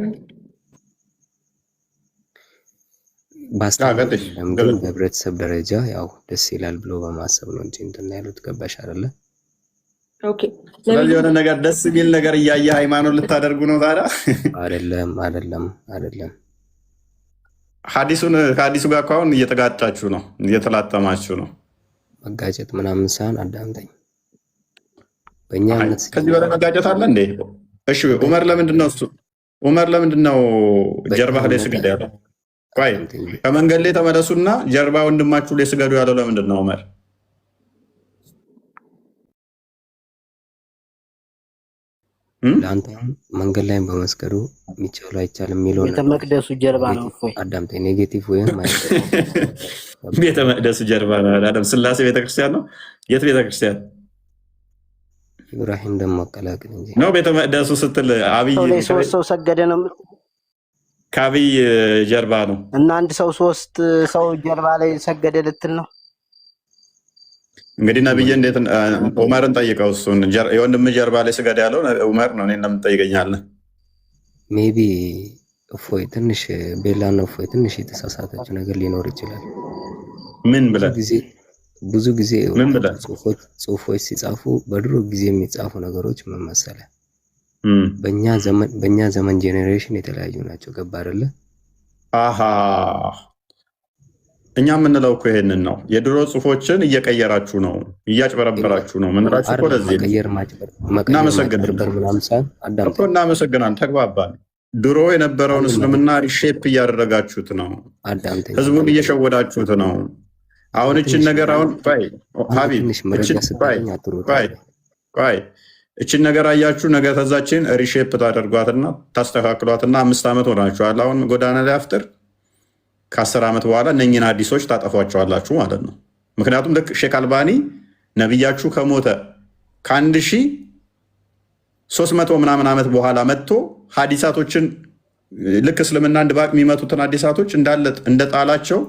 በህብረተሰብ ደረጃ ያው ደስ ይላል ብሎ በማሰብ ነው እንጂ እንትን ያሉት ገባሽ አይደለ? ኦኬ ስለዚህ የሆነ ነገር ደስ የሚል ነገር እያየ ሃይማኖት ልታደርጉ ነው ታዲያ? አይደለም። ከሐዲሱ ጋር እኮ አሁን እየተጋጫችሁ ነው፣ እየተላጠማችሁ ነው። መጋጨት ምናምን ሳይሆን አዳምጠኝ። በእኛ እምነት ከዚህ በላይ መጋጨት አለ እንዴ? እሺ ዑመር ለምንድን ነው ጀርባህ ላይ ስገድ ያለው? ቆይ ከመንገድ ላይ ተመለሱና ጀርባ ወንድማችሁ ላይ ስገዱ ያለው ለምንድን ነው ዑመር? ለአንተ መንገድ ላይ በመስገዱ የሚቻሉ አይቻልም የሚለው ቤተ መቅደሱ ጀርባ ነው። አዳምጠኝ። ኔጌቲቭ ወይም ቤተ መቅደሱ ጀርባ ነው። አዳም ስላሴ ቤተክርስቲያን ነው። የት ቤተክርስቲያን? ኢብራሂም ደግሞ አቀላቅል እንጂ ነው። ቤተ መቅደሱ ስትል አብይ ሶስት ሰው ሰገደ ነው። ከአብይ ጀርባ ነው እና አንድ ሰው ሶስት ሰው ጀርባ ላይ ሰገደ ልትል ነው። እንግዲህ ነብዬ እንዴት ዑመርን ጠይቀው። እሱን የወንድም ጀርባ ላይ ስገድ ያለው ዑመር ነው። እኔን ለምን ትጠይቀኛለህ? ሜቢ እፎይ ትንሽ ቤላና እፎይ ትንሽ የተሳሳተችው ነገር ሊኖር ይችላል። ምን ብለህ ብዙ ጊዜ ጽሁፎች ሲጻፉ በድሮ ጊዜ የሚጻፉ ነገሮች ምን መሰለህ፣ በእኛ ዘመን ጄኔሬሽን የተለያዩ ናቸው። ገባ አይደለ? አሃ እኛ የምንለው እኮ ይሄንን ነው። የድሮ ጽሁፎችን እየቀየራችሁ ነው፣ እያጭበረበራችሁ ነው። ምንላችሁ እኮ ለዚህ እናመሰግናለን። ተግባባን። ድሮ የነበረውን እስልምና ሪሼፕ እያደረጋችሁት ነው። ህዝቡን እየሸወዳችሁት ነው። አሁን እችን ነገር ሀቢብ እችን ነገር አያችሁ፣ ነገ ተዛችን ሪሼፕ ታደርጓትና ታስተካክሏትና 5 ዓመት ሆናችኋል። አሁን ጎዳና ላይ አፍጥር ከ10 ዓመት በኋላ እነኝን ሐዲሶች ታጠፏቸዋላችሁ ማለት ነው። ምክንያቱም ልክ ሼክ አልባኒ ነቢያችሁ ከሞተ ከ1300 ምናምን ዓመት በኋላ መጥቶ ሐዲሳቶችን ልክ እስልምና እንድባቅ የሚመቱትን ሐዲሳቶች እንዳለ እንደጣላቸው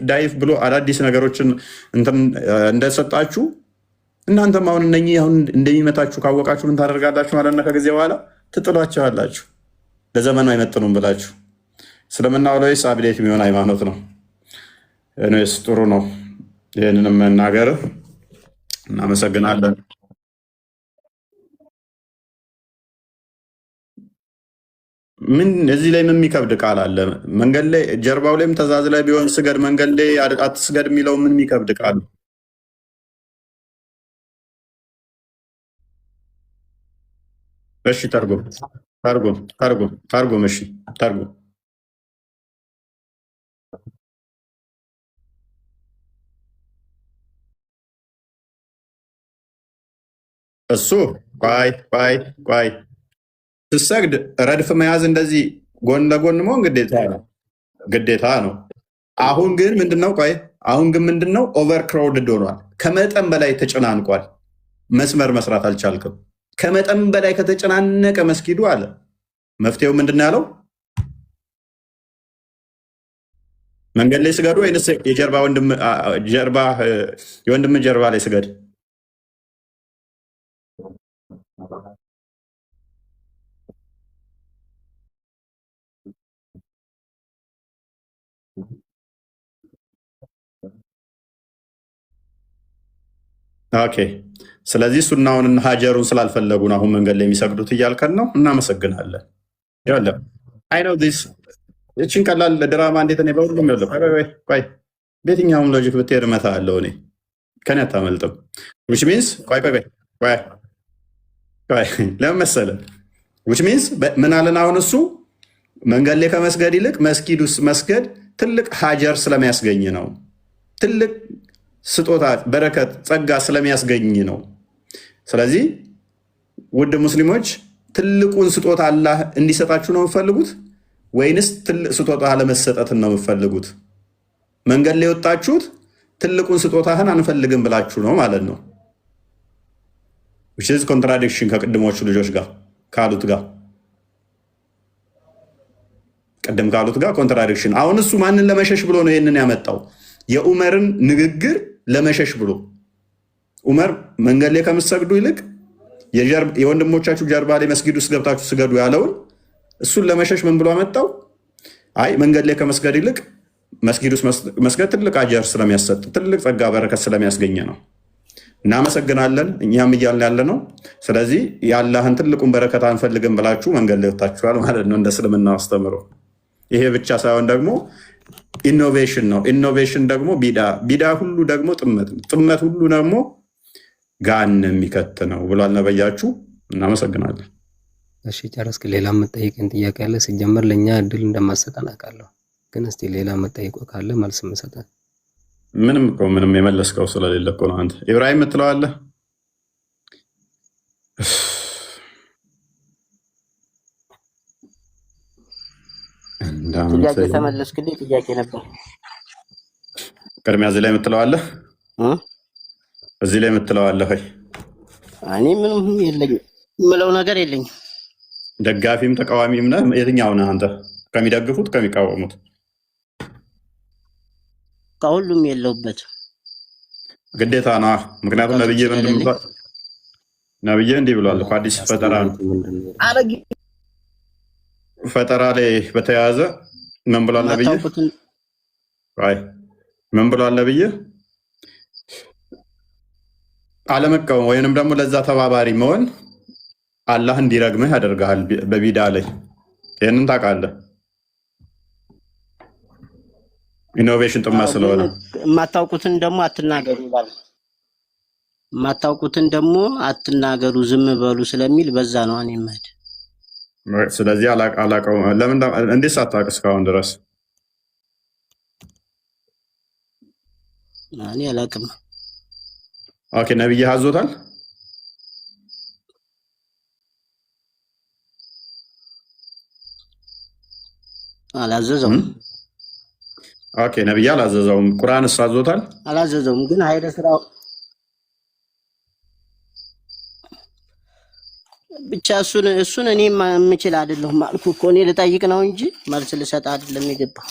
ዳይፍ ብሎ አዳዲስ ነገሮችን እንደሰጣችሁ እናንተም አሁን እነኚህ አሁን እንደሚመታችሁ ካወቃችሁ ምን ታደርጋላችሁ ማለት ነው? ከጊዜ በኋላ ትጥሏቸዋላችሁ። ለዘመኑ አይመጥኑም ብላችሁ እስልምናው ላይስ አብዴት የሚሆን ሃይማኖት ነው። እኔስ ጥሩ ነው ይህንንም መናገር። እናመሰግናለን። ምን እዚህ ላይ ምን የሚከብድ ቃል አለ? መንገድ ላይ ጀርባው ላይም ተዛዝ ላይ ቢሆን ስገድ፣ መንገድ ላይ አትስገድ የሚለው ምን የሚከብድ ቃል? እሺ ተርጉም። እሺ ተርጉም። እሱ ቆይ ስትሰግድ ረድፍ መያዝ እንደዚህ ጎን ለጎን መሆን ግዴታ ነው። አሁን ግን ምንድነው ኦቨርክራውድድ ሆኗል። ከመጠን በላይ ተጨናንቋል። መስመር መስራት አልቻልክም። ከመጠን በላይ ከተጨናነቀ መስጊዱ አለ መፍትሄው ምንድነው ያለው? መንገድ ላይ ስገዱ ወይንስ የወንድም ጀርባ ላይ ስገድ? ኦኬ። ስለዚህ ሱናውን ሀጀሩን ስላልፈለጉ ነው አሁን መንገድ ላይ የሚሰግዱት እያልከን ነው። እናመሰግናለን። ይችን ቀላል ድራማ እንዴት እኔ በሁሉም ቆይ በየትኛውም ሎጂክ ብትሄድ መታ አለው እኔ ከኔ አታመልጥም። ዊች ሚንስ ለምን መሰለህ? ዊች ሚንስ ምን አለን አሁን እሱ መንገድ ላይ ከመስገድ ይልቅ መስጊድ ውስጥ መስገድ ትልቅ ሀጀር ስለሚያስገኝ ነው። ትልቅ ስጦታ፣ በረከት፣ ጸጋ ስለሚያስገኝ ነው። ስለዚህ ውድ ሙስሊሞች ትልቁን ስጦታ አላህ እንዲሰጣችሁ ነው የምትፈልጉት ወይንስ ትልቅ ስጦታ ለመሰጠትን ነው የምትፈልጉት? መንገድ ላይ የወጣችሁት ትልቁን ስጦታህን አንፈልግም ብላችሁ ነው ማለት ነው። ኮንትራዲክሽን ከቅድሞቹ ልጆች ጋር ካሉት ጋር ቅድም ካሉት ጋር ኮንትራዲክሽን። አሁን እሱ ማንን ለመሸሽ ብሎ ነው ይህንን ያመጣው? የኡመርን ንግግር ለመሸሽ ብሎ ኡመር መንገድ ላይ ከምትሰግዱ ይልቅ የወንድሞቻችሁ ጀርባ ላይ መስጊድ ውስጥ ገብታችሁ ስገዱ ያለውን እሱን ለመሸሽ ምን ብሎ አመጣው? አይ መንገድ ላይ ከመስገድ ይልቅ መስጊድ ውስጥ መስገድ ትልቅ አጀር ስለሚያሰጥ ትልቅ ጸጋ በረከት ስለሚያስገኘ ነው። እናመሰግናለን። እኛም እያልን ያለ ነው። ስለዚህ የአላህን ትልቁን በረከት አንፈልግም ብላችሁ መንገድ ላይ ወጥታችኋል ማለት ነው እንደ እስልምና አስተምሮ። ይሄ ብቻ ሳይሆን ደግሞ ኢኖቬሽን ነው። ኢኖቬሽን ደግሞ ቢዳ ሁሉ ደግሞ ጥመት ሁሉ ደግሞ ጋን የሚከት ነው ብሏል ነብያችሁ። እናመሰግናለን። እሺ ጨረስክ? ሌላ የምጠይቅን ጥያቄ አለ? ሲጀመር ለእኛ እድል እንደማሰጠን አውቃለሁ፣ ግን እስቲ ሌላ የምጠይቀው ካለ መልስ የምሰጠን። ምንም የመለስከው ስለሌለ እኮ ነው። አንተ ኢብራሂም የምትለዋለህ? ጥያቄ ተመለስክልኝ። ጥያቄ ነበር ቅድሚያ እዚህ ላይ የምትለዋለህ? እዚህ ላይ የምትለዋለህ ወይ? እኔ ምንም የለኝም፣ የምለው ነገር የለኝም። ደጋፊም ተቃዋሚም ነህ? የትኛው ነህ አንተ? ከሚደግፉት ከሚቃወሙት? ከሁሉም የለውበት ግዴታ ነዋ። ምክንያቱም ነብዬ እንዲህ ብሏል። አዲስ ፈጠራ ነው። ፈጠራ ላይ በተያያዘ ምን ብሏል ነብዬ? ምን ብሏል ነብዬ? አለመቃወም ወይንም ደግሞ ለዛ ተባባሪ መሆን አላህ እንዲረግምህ ያደርግሃል በቢዳ ላይ። ይህንን ታውቃለህ። ኢኖቬሽን ጥማ ስለሆነ የማታውቁትን ደግሞ አትናገሩ ይላል። የማታውቁትን ደግሞ አትናገሩ ዝም በሉ ስለሚል በዛ ነው እኔ የምሄድ። ስለዚህ አላውቀውም። ለምን እንዴት ሳታውቅ እስካሁን ድረስ? እኔ አላውቅም። ኦኬ ነብይ አዞታል? አላዘዘውም። ኦኬ ነብይ አላዘዘውም። ቁርአንስ አዞታል? አላዘዘውም። ግን ኃይለ ስራው ብቻ እሱን እኔ የምችል አይደለሁም አልኩ እኮ። እኔ ልጠይቅ ነው እንጂ መልስ ልሰጥ አይደለም የገባው።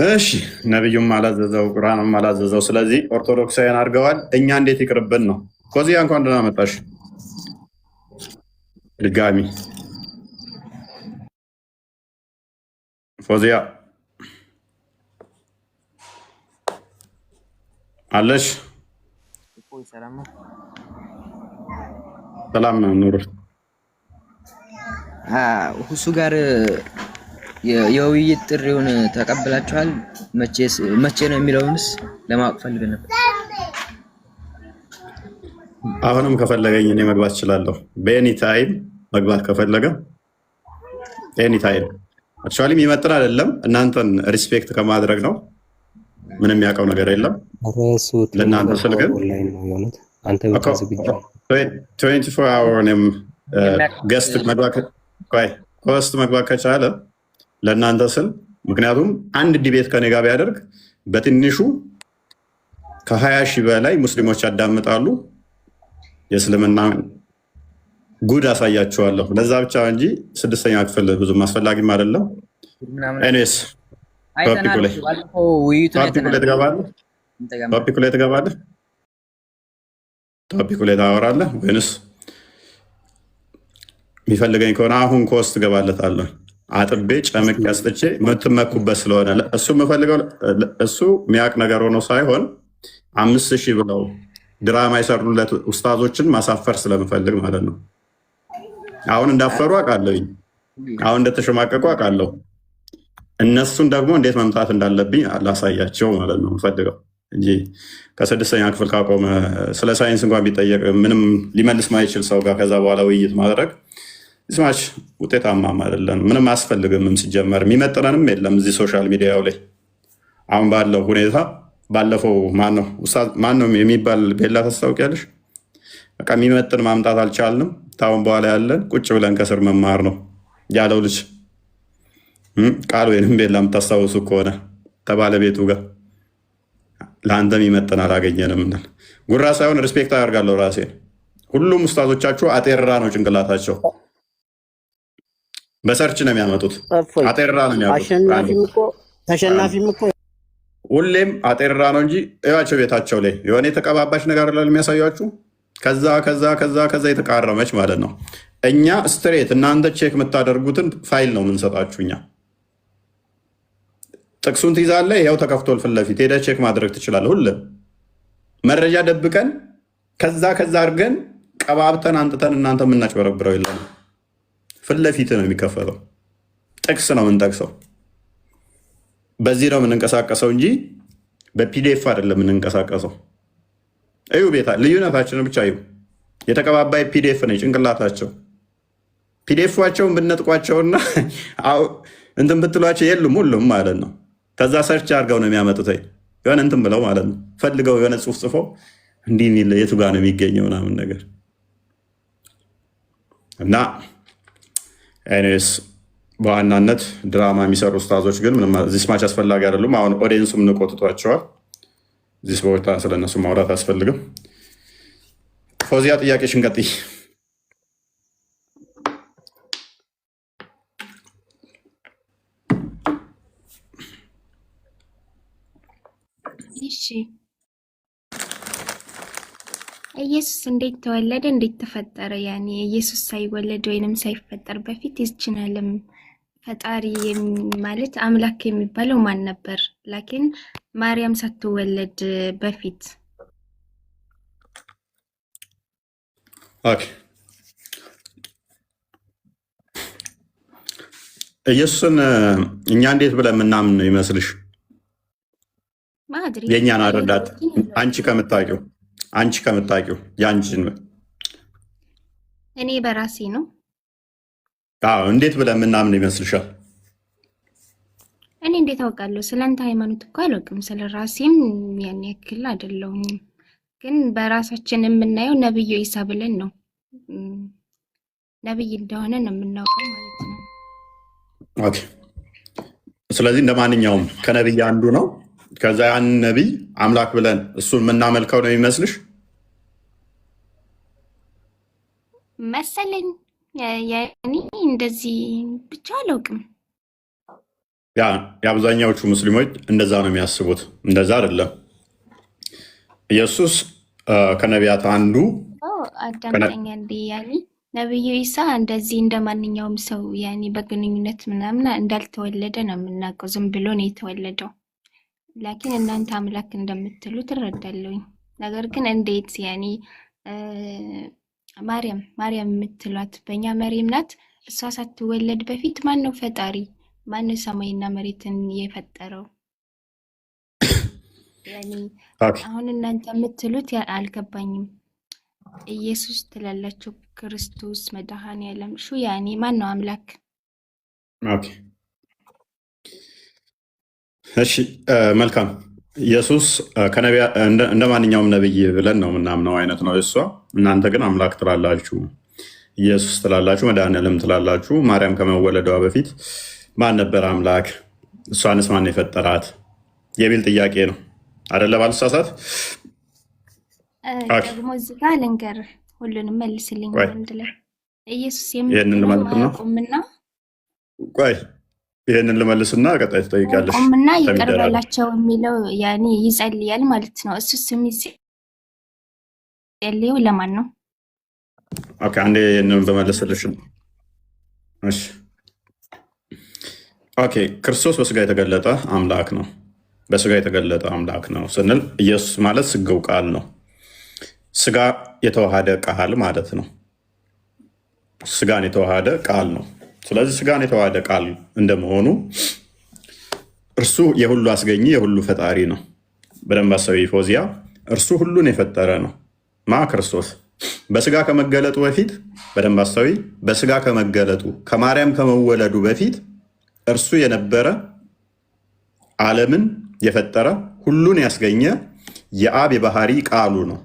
እሺ ነብዩም አላዘዘው ቁርአንም አላዘዘው። ስለዚህ ኦርቶዶክሳውያን አድርገዋል። እኛ እንዴት ይቅርብን ነው። ኮዚያ እንኳን ደህና መጣሽ ድጋሚ። ፎዚያ አለሽ? ሰላም ነው ኑር። ሁሱ ጋር የውይይት ጥሪውን ተቀብላችኋል? መቼ ነው የሚለውንስ ለማወቅ ፈልገን ነበር። አሁንም ከፈለገኝ እኔ መግባት እችላለሁ። በኤኒ ታይም መግባት ከፈለገ ኤኒ ታይም። አክቹዋሊ የሚመጥን አይደለም። እናንተን ሪስፔክት ከማድረግ ነው። ምንም ያውቀው ነገር የለም። ለእናንተ ስል ግን አንተ ብቻ ዝግጁ 24 hour እኔም ገስት መግባት ከቻለ ለእናንተ ስል ምክንያቱም አንድ ዲቤት ከኔ ጋር ቢያደርግ በትንሹ ከ20 ሺህ በላይ ሙስሊሞች ያዳምጣሉ። የእስልምና ጉድ አሳያችኋለሁ። ለዛ ብቻ እንጂ 6ኛ ክፍል ብዙም አስፈላጊም አይደለም። ኤኒዌይስ ቶፒኩ ላይ ትገባለህ? ቶፒኩ ላይ ታወራለህ ወይንስ የሚፈልገኝ ከሆነ አሁን ኮስት ትገባለታለህ? አጥቤ ጨምቅ ያስጥቼ የምትመኩበት ስለሆነ እሱ የምፈልገው እሱ የሚያውቅ ነገር ሆኖ ሳይሆን 5000 ብለው ድራማ የሰሩለት ኡስታዞችን ማሳፈር ስለምፈልግ ማለት ነው። አሁን እንዳፈሩ አውቃለሁኝ፣ አሁን እንደተሸማቀቁ አውቃለሁ። እነሱን ደግሞ እንዴት መምታት እንዳለብኝ ላሳያቸው ማለት ነው የምፈልገው እንጂ ከ6ኛ ክፍል ካቆመ ስለ ሳይንስ እንኳን ቢጠየቅ ምንም ሊመልስ ማይችል ሰው ጋር ከዛ በኋላ ውይይት ማድረግ ስማች ውጤታማም አይደለም። ምንም አያስፈልግም። ሲጀመር የሚመጥነንም የለም እዚህ ሶሻል ሚዲያው ላይ አሁን ባለው ሁኔታ። ባለፈው ማነው የሚባል ቤላ ታስታውቂያለሽ? በቃ የሚመጥን ማምጣት አልቻልንም። ታሁን በኋላ ያለን ቁጭ ብለን ከስር መማር ነው ያለው ልጅ ቃል ወይንም ቤላ የምታስታውሱ ከሆነ ከባለቤቱ ጋር ለአንተም ይመጥን አላገኘንም እናል። ጉራ ሳይሆን ሪስፔክት አደርጋለሁ ራሴን። ሁሉም ኡስታዞቻችሁ አጤራ ነው ጭንቅላታቸው። በሰርች ነው የሚያመጡት። አጤራ ነው የሚያመጡት። ተሸናፊም እኮ ሁሌም አጤራ ነው እንጂ እያቸው ቤታቸው ላይ የሆነ የተቀባባሽ ነገር ላይ የሚያሳያችሁ ከዛ ከዛ ከዛ ከዛ የተቃረመች ማለት ነው። እኛ ስትሬት እናንተ ቼክ የምታደርጉትን ፋይል ነው የምንሰጣችሁ። እኛ ጥቅሱን ትይዛለህ፣ ይኸው ተከፍቶል ፊት ለፊት ሄደህ ቼክ ማድረግ ትችላለህ። ሁሉም መረጃ ደብቀን ከዛ ከዛ አድርገን ቀባብተን አንጥተን እናንተ የምናጭበረብረው የለም። ፊት ለፊት ነው የሚከፈለው። ጥቅስ ነው የምንጠቅሰው። በዚህ ነው የምንንቀሳቀሰው እንጂ በፒዲኤፍ አይደለም የምንንቀሳቀሰው። እዩ ቤታ ልዩነታችንን ብቻ እዩ። የተቀባባይ ፒዲኤፍ ነው ጭንቅላታቸው። ፒዲኤፋቸውን ብነጥቋቸውና እንትን ብትሏቸው የሉም ሁሉም ማለት ነው። ከዛ ሰርች አድርገው ነው የሚያመጡት የሆነ እንትን ብለው ማለት ነው። ፈልገው የሆነ ጽሁፍ ጽፎ እንዲህ የሚል የቱ ጋር ነው የሚገኘው ምናምን ነገር እና ኤኒዌይስ በዋናነት ድራማ የሚሰሩ ኡስታዞች ግን ምንም እዚህ ስማች አስፈላጊ አይደሉም። አሁን ኦዲየንሱም ንቆ ትቷቸዋል። እዚህ ቦታ ስለነሱ ማውራት አያስፈልግም። ፎዚያ ጥያቄሽን ቀጥይ። እሺ ኢየሱስ እንዴት ተወለደ? እንዴት ተፈጠረ? ያኔ ኢየሱስ ሳይወለድ ወይንም ሳይፈጠር በፊት ይህችን ዓለም ፈጣሪ ማለት አምላክ የሚባለው ማን ነበር? ላኪን ማርያም ሳትወለድ በፊት ኢየሱስን እኛ እንዴት ብለን የምናምን ነው ይመስልሽ? የእኛን አረዳት አንቺ ከምታውቂው የአንቺን እኔ በራሴ ነው። እንዴት ብለን የምናምን ይመስልሻል? እኔ እንዴት አውቃለሁ? ስለአንተ ሃይማኖት እኮ አላውቅም። ስለ ራሴም ያን ያክል አይደለሁም። ግን በራሳችን የምናየው ነብዩ ኢሳ ብለን ነው። ነብይ እንደሆነ ነው የምናውቀው ማለት ነው። ኦኬ። ስለዚህ እንደማንኛውም ከነብይ አንዱ ነው። ከዛ ያን ነብይ አምላክ ብለን እሱን የምናመልከው ነው የሚመስልሽ? መሰለኝ ያኔ እንደዚህ ብቻ አላውቅም። የአብዛኛዎቹ ሙስሊሞች እንደዛ ነው የሚያስቡት። እንደዛ አይደለም። ኢየሱስ ከነቢያት አንዱ አዳምጠኛ እንዲ ያኔ ነብዩ ኢሳ እንደዚህ እንደ ማንኛውም ሰው ያኔ በግንኙነት ምናምን እንዳልተወለደ ነው የምናውቀው። ዝም ብሎ ነው የተወለደው። ላኪን እናንተ አምላክ እንደምትሉ ትረዳለሁኝ። ነገር ግን እንዴት ያኔ ማርያም የምትሏት በእኛ መሪም ናት። እሷ ሳትወለድ በፊት ማን ነው ፈጣሪ? ማን ነው ሰማይና መሬትን የፈጠረው? ያኔ አሁን እናንተ የምትሉት አልገባኝም። ኢየሱስ ትላላችሁ፣ ክርስቶስ መድኃኔዓለም ሹ ያኔ ማን ነው አምላክ? እሺ መልካም። ኢየሱስ እንደ ማንኛውም ነብይ ብለን ነው ምናምነው አይነት ነው እሷ። እናንተ ግን አምላክ ትላላችሁ፣ ኢየሱስ ትላላችሁ፣ መድኃኒዓለም ትላላችሁ። ማርያም ከመወለዷ በፊት ማን ነበር አምላክ? እሷንስ ማን የፈጠራት የሚል ጥያቄ ነው አይደለ? ባልሳሳት ደግሞ እዚህ ጋር ልንገርህ፣ ሁሉንም መልስልኝ አንድ ላይ ኢየሱስ ይህንን ልመልስ ነው። ቆይ ይህንን ልመልስና ቀጣይ ትጠይቃለሽ። ቆምና ይቅር በላቸው የሚለው ያኔ ይጸልያል ማለት ነው። እሱ ስም ይጸልየው ለማን ነው? ኦኬ አንዴ ይህንን በመለስልሽ። እሺ ኦኬ ክርስቶስ በስጋ የተገለጠ አምላክ ነው። በስጋ የተገለጠ አምላክ ነው ስንል ኢየሱስ ማለት ስጋው ቃል ነው። ስጋ የተዋሃደ ቃል ማለት ነው። ስጋን የተዋሃደ ቃል ነው። ስለዚህ ስጋን የተዋሃደ ቃል እንደመሆኑ እርሱ የሁሉ አስገኚ የሁሉ ፈጣሪ ነው። በደንብ አሰቢ ፎዚያ፣ እርሱ ሁሉን የፈጠረ ነው። ማ ክርስቶስ በስጋ ከመገለጡ በፊት በደንብ አሰቢ፣ በስጋ ከመገለጡ ከማርያም ከመወለዱ በፊት እርሱ የነበረ ዓለምን የፈጠረ ሁሉን ያስገኘ የአብ የባህሪ ቃሉ ነው።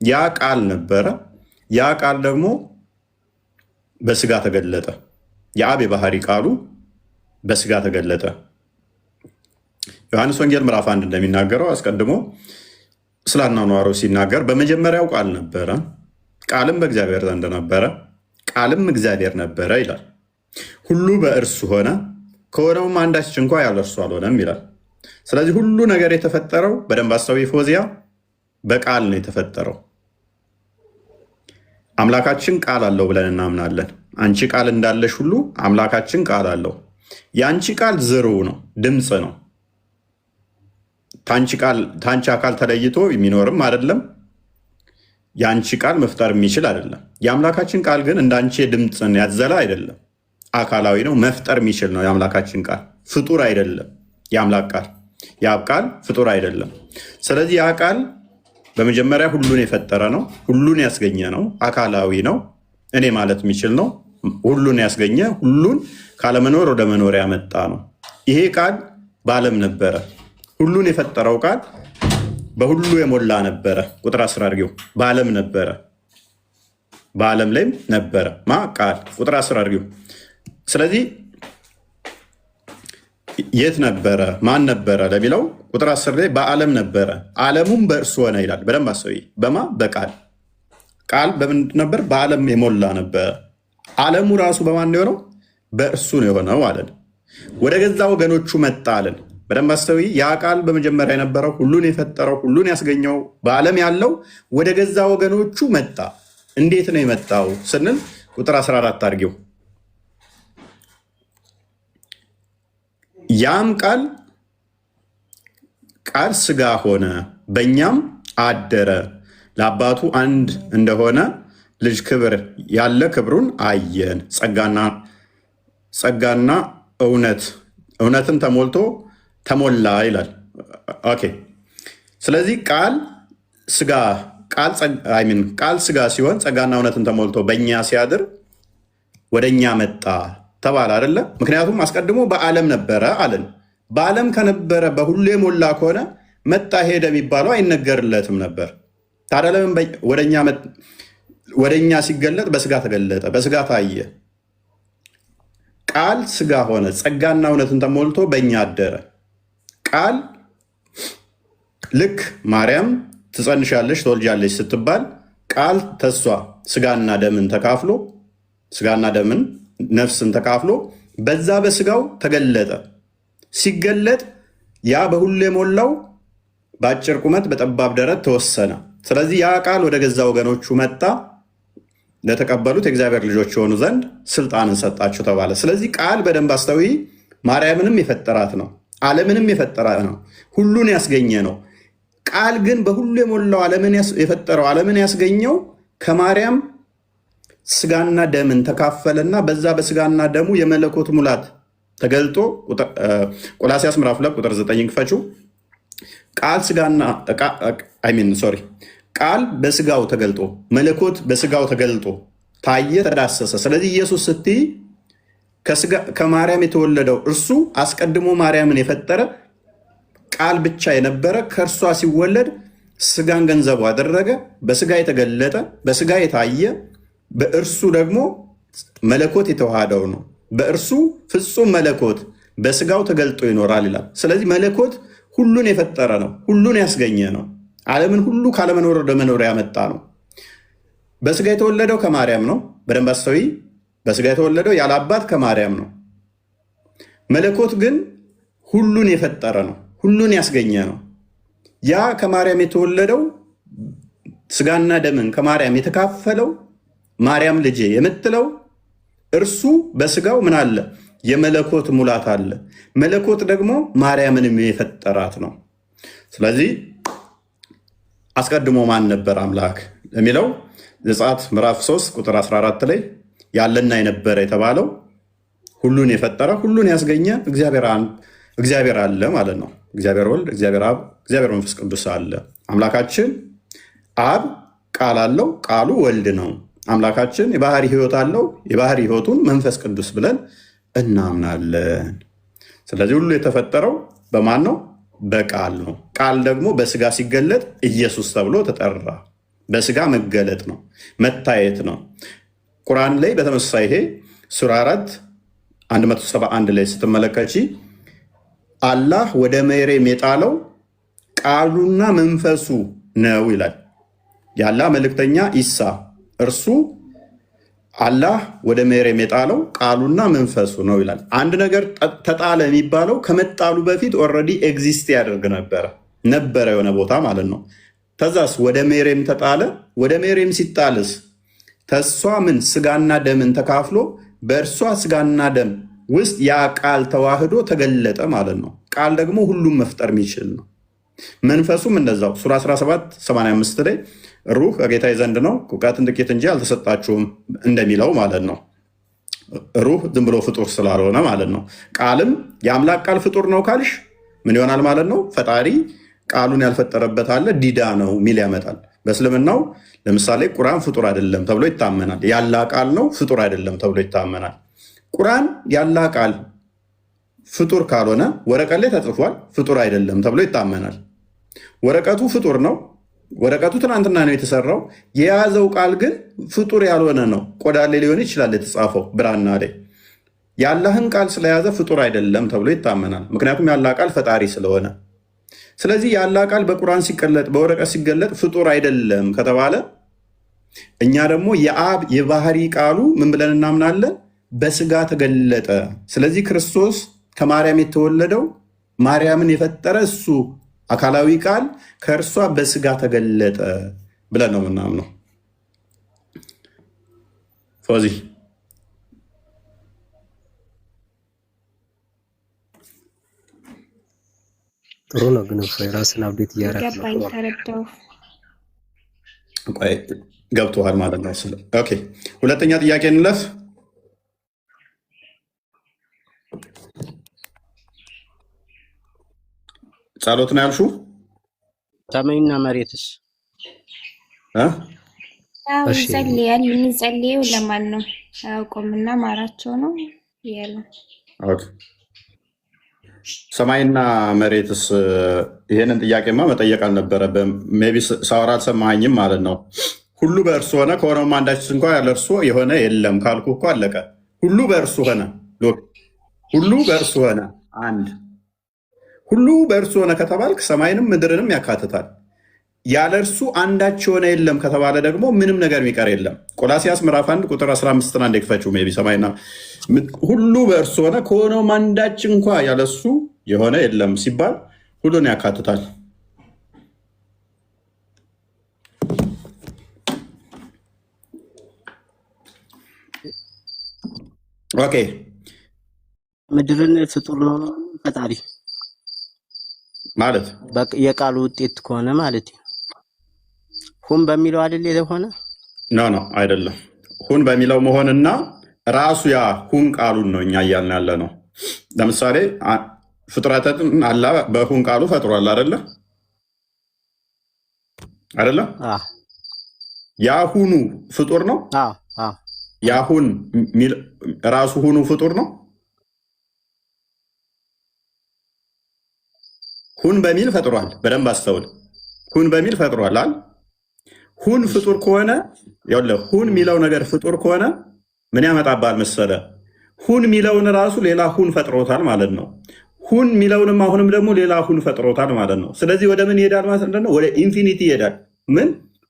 ያ ቃል ነበረ። ያ ቃል ደግሞ በስጋ ተገለጠ። የአብ የባህሪ ቃሉ በስጋ ተገለጠ። ዮሐንስ ወንጌል ምዕራፍ 1 እንደሚናገረው አስቀድሞ ስለ አኗኗሩ ሲናገር በመጀመሪያው ቃል ነበረ፣ ቃልም በእግዚአብሔር ዘንድ ነበረ፣ ቃልም እግዚአብሔር ነበረ ይላል። ሁሉ በእርሱ ሆነ፣ ከሆነውም አንዳች እንኳ ያለ እርሱ አልሆነም ይላል። ስለዚህ ሁሉ ነገር የተፈጠረው በደንብ አስተውይ ፎዚያ፣ በቃል ነው የተፈጠረው። አምላካችን ቃል አለው ብለን እናምናለን። አንቺ ቃል እንዳለሽ ሁሉ አምላካችን ቃል አለው። የአንቺ ቃል ዝርው ነው፣ ድምፅ ነው። ታንቺ አካል ተለይቶ የሚኖርም አይደለም። የአንቺ ቃል መፍጠር የሚችል አይደለም። የአምላካችን ቃል ግን እንዳንቺ ድምፅን ያዘለ አይደለም፣ አካላዊ ነው። መፍጠር የሚችል ነው የአምላካችን ቃል፣ ፍጡር አይደለም። የአምላክ ቃል የአብ ቃል ፍጡር አይደለም። ስለዚህ ያ ቃል በመጀመሪያ ሁሉን የፈጠረ ነው፣ ሁሉን ያስገኘ ነው፣ አካላዊ ነው፣ እኔ ማለት የሚችል ነው። ሁሉን ያስገኘ፣ ሁሉን ካለመኖር ወደ መኖር ያመጣ ነው። ይሄ ቃል በዓለም ነበረ። ሁሉን የፈጠረው ቃል በሁሉ የሞላ ነበረ። ቁጥር 10 አድርጌው፣ በዓለም ነበረ፣ በዓለም ላይም ነበረ ማ ቃል። ቁጥር 10 አድርጌው። ስለዚህ የት ነበረ? ማን ነበረ ለሚለው ቁጥር 10 ላይ በዓለም ነበረ፣ ዓለሙም በእርሱ ሆነ ይላል። በደንብ አስበይ። በማ በቃል ቃል በምንድን ነበር? በዓለም የሞላ ነበረ። ዓለሙ ራሱ በማን የሆነው? በእርሱ ነው የሆነው አለን። ወደ ገዛ ወገኖቹ መጣ አለን። በደንብ አስተውይ። ያ ቃል በመጀመሪያ የነበረው ሁሉን የፈጠረው ሁሉን ያስገኘው በዓለም ያለው ወደ ገዛ ወገኖቹ መጣ። እንዴት ነው የመጣው ስንል ቁጥር 14 አድርጌው። ያም ቃል ስጋ ሆነ፣ በእኛም አደረ፣ ለአባቱ አንድ እንደሆነ ልጅ ክብር ያለ ክብሩን አየን። ጸጋና እውነትን ተሞላ ይላል። ኦኬ። ስለዚህ ቃል ስጋ ሲሆን ጸጋና እውነትን ተሞልቶ በእኛ ሲያድር ወደ እኛ መጣ ተባለ አይደለ? ምክንያቱም አስቀድሞ በዓለም ነበረ አለን። በዓለም ከነበረ በሁሉ የሞላ ከሆነ መጣ ሄደ የሚባለው አይነገርለትም ነበር። ታዲያ ለምን ወደ እኛ ሲገለጥ በስጋ ተገለጠ፣ በስጋ ታየ። ቃል ስጋ ሆነ፣ ጸጋና እውነትን ተሞልቶ በእኛ አደረ። ቃል ልክ ማርያም ትጸንሻለሽ ትወልጃለሽ ስትባል ቃል ተሷ ስጋና ደምን ነፍስን ተካፍሎ በዛ በስጋው ተገለጠ። ሲገለጥ ያ በሁሉ የሞላው በአጭር ቁመት በጠባብ ደረት ተወሰነ። ስለዚህ ያ ቃል ወደ ገዛ ወገኖቹ መጣ፣ ለተቀበሉት የእግዚአብሔር ልጆች የሆኑ ዘንድ ስልጣንን ሰጣቸው ተባለ። ስለዚህ ቃል በደንብ አስተውይ፣ ማርያምንም የፈጠራት ነው፣ ዓለምንም የፈጠራት ነው፣ ሁሉን ያስገኘ ነው። ቃል ግን በሁሉ የሞላው ዓለምን የፈጠረው ዓለምን ያስገኘው ከማርያም ስጋና ደምን ተካፈለና በዛ በስጋና ደሙ የመለኮት ሙላት ተገልጦ ቆላሲያስ ምዕራፍ 2 ቁጥር 9 ክፈችው። ቃል በስጋው ተገልጦ መለኮት በስጋው ተገልጦ ታየ፣ ተዳሰሰ። ስለዚህ ኢየሱስ ስትይ ከማርያም የተወለደው እርሱ አስቀድሞ ማርያምን የፈጠረ ቃል ብቻ የነበረ ከእርሷ ሲወለድ ስጋን ገንዘቡ አደረገ። በስጋ የተገለጠ በስጋ የታየ በእርሱ ደግሞ መለኮት የተዋሃደው ነው። በእርሱ ፍጹም መለኮት በስጋው ተገልጦ ይኖራል ይላል። ስለዚህ መለኮት ሁሉን የፈጠረ ነው፣ ሁሉን ያስገኘ ነው። ዓለምን ሁሉ ካለመኖር ወደ መኖር ያመጣ ነው። በስጋ የተወለደው ከማርያም ነው። በደንብ አስተዊ። በስጋ የተወለደው ያለ አባት ከማርያም ነው። መለኮት ግን ሁሉን የፈጠረ ነው፣ ሁሉን ያስገኘ ነው። ያ ከማርያም የተወለደው ስጋና ደምን ከማርያም የተካፈለው ማርያም ልጄ የምትለው እርሱ በስጋው ምን አለ? የመለኮት ሙላት አለ። መለኮት ደግሞ ማርያምንም የፈጠራት ነው። ስለዚህ አስቀድሞ ማን ነበር አምላክ የሚለው ዘጸአት ምዕራፍ 3 ቁጥር 14 ላይ ያለና የነበረ የተባለው ሁሉን የፈጠረ ሁሉን ያስገኘ እግዚአብሔር አለ ማለት ነው። እግዚአብሔር ወልድ፣ እግዚአብሔር አብ፣ እግዚአብሔር መንፈስ ቅዱስ አለ። አምላካችን አብ ቃል አለው፣ ቃሉ ወልድ ነው። አምላካችን የባህሪ ህይወት አለው፣ የባህሪ ህይወቱን መንፈስ ቅዱስ ብለን እናምናለን። ስለዚህ ሁሉ የተፈጠረው በማን ነው? በቃል ነው። ቃል ደግሞ በስጋ ሲገለጥ ኢየሱስ ተብሎ ተጠራ። በስጋ መገለጥ ነው፣ መታየት ነው። ቁርአን ላይ በተመሳሳይ ይሄ ሱራ 4 171 ላይ ስትመለከቺ አላህ ወደ መሬም የጣለው ቃሉና መንፈሱ ነው ይላል። የአላህ መልእክተኛ ኢሳ እርሱ አላህ ወደ መሬም የጣለው ቃሉና መንፈሱ ነው ይላል። አንድ ነገር ተጣለ የሚባለው ከመጣሉ በፊት ኦልሬዲ ኤግዚስት ያደርግ ነበረ የሆነ ቦታ ማለት ነው። ተዛስ ወደ መሬም ተጣለ። ወደ መሬም ሲጣልስ ተሷ ምን ስጋና ደምን ተካፍሎ በእርሷ ስጋና ደም ውስጥ ያ ቃል ተዋህዶ ተገለጠ ማለት ነው። ቃል ደግሞ ሁሉም መፍጠር የሚችል ነው። መንፈሱም እንደዛው ሱራ 17:85 ላይ ሩህ ከጌታዬ ዘንድ ነው እውቀትን ጥቂት እንጂ አልተሰጣችሁም እንደሚለው ማለት ነው። ሩህ ዝም ብሎ ፍጡር ስላልሆነ ማለት ነው። ቃልም የአምላክ ቃል ፍጡር ነው ካልሽ ምን ይሆናል ማለት ነው? ፈጣሪ ቃሉን ያልፈጠረበት አለ ዲዳ ነው ሚል ያመጣል። በእስልምናው ለምሳሌ ቁርአን ፍጡር አይደለም ተብሎ ይታመናል። ያላ ቃል ነው ፍጡር አይደለም ተብሎ ይታመናል። ቁርአን ያላ ቃል ፍጡር ካልሆነ ወረቀት ላይ ተጽፏል ፍጡር አይደለም ተብሎ ይታመናል። ወረቀቱ ፍጡር ነው። ወረቀቱ ትናንትና ነው የተሰራው። የያዘው ቃል ግን ፍጡር ያልሆነ ነው። ቆዳ ላይ ሊሆን ይችላል የተጻፈው ብራና ላይ። የአላህን ቃል ስለያዘ ፍጡር አይደለም ተብሎ ይታመናል። ምክንያቱም ያላ ቃል ፈጣሪ ስለሆነ። ስለዚህ ያላ ቃል በቁርአን ሲገለጥ በወረቀት ሲገለጥ ፍጡር አይደለም ከተባለ እኛ ደግሞ የአብ የባህሪ ቃሉ ምን ብለን እናምናለን? በስጋ ተገለጠ። ስለዚህ ክርስቶስ ከማርያም የተወለደው ማርያምን የፈጠረ እሱ አካላዊ ቃል ከእርሷ በስጋ ተገለጠ ብለን ነው ምናምነው። ፎዚ ጥሩ ነው ግን የራስን አብዴት እያደረግ ተረዳው ገብቶሃል ማለት ነው። ኦኬ ሁለተኛ ጥያቄ እንለፍ። ጸሎት ነው ያልሽው? ሰማይና መሬትስ ይጸልያል። የሚጸልየው ለማን ነው? አያውቁምና ማራቸው ነው ያለ። ሰማይና መሬትስ ይሄንን ጥያቄማ መጠየቅ አልነበረብህም። ሜይ ቢ ሳወራ አልሰማኸኝም ማለት ነው። ሁሉ በእርሱ ሆነ ከሆነውም አንዳች እንኳ ያለ እርሱ የሆነ የለም ካልኩ እኮ አለቀ። ሁሉ በእርሱ ሆነ፣ ሁሉ በእርሱ ሆነ። አንድ ሁሉ በእርሱ ሆነ ከተባልክ ሰማይንም ምድርንም ያካትታል። ያለ እርሱ አንዳች የሆነ የለም ከተባለ ደግሞ ምንም ነገር የሚቀር የለም። ቆላሲያስ ምዕራፍ 1 ቁጥር 15 አንድ ክፈችው። ሜይ ቢ ሰማይና ሁሉ በእርሱ ሆነ ከሆነውም አንዳች እንኳ ያለ እሱ የሆነ የለም ሲባል ሁሉን ያካትታል። ኦኬ ምድርን ፍጡር ነው ፈጣሪ ማለት የቃሉ ውጤት ከሆነ ማለት ሁን በሚለው አይደል የሆነ ኖ አይደለም። ሁን በሚለው መሆንና ራሱ ያ ሁን ቃሉን ነው እኛ እያልን ያለ ነው። ለምሳሌ ፍጥረትን አላ በሁን ቃሉ ፈጥሯል አይደለ? ያ ሁኑ ፍጡር ነው። ያ ሁን ራሱ ሁኑ ፍጡር ነው። ሁን በሚል ፈጥሯል። በደንብ አስተውል። ሁን በሚል ፈጥሯል አይደል? ሁን ፍጡር ከሆነ ይኸውልህ፣ ሁን የሚለው ነገር ፍጡር ከሆነ ምን ያመጣባል መሰለ? ሁን የሚለውን ራሱ ሌላ ሁን ፈጥሮታል ማለት ነው። ሁን የሚለውንም አሁንም ደግሞ ሌላ ሁን ፈጥሮታል ማለት ነው። ስለዚህ ወደ ምን ይሄዳል ማለት ነው? ወደ ኢንፊኒቲ ይሄዳል። ምን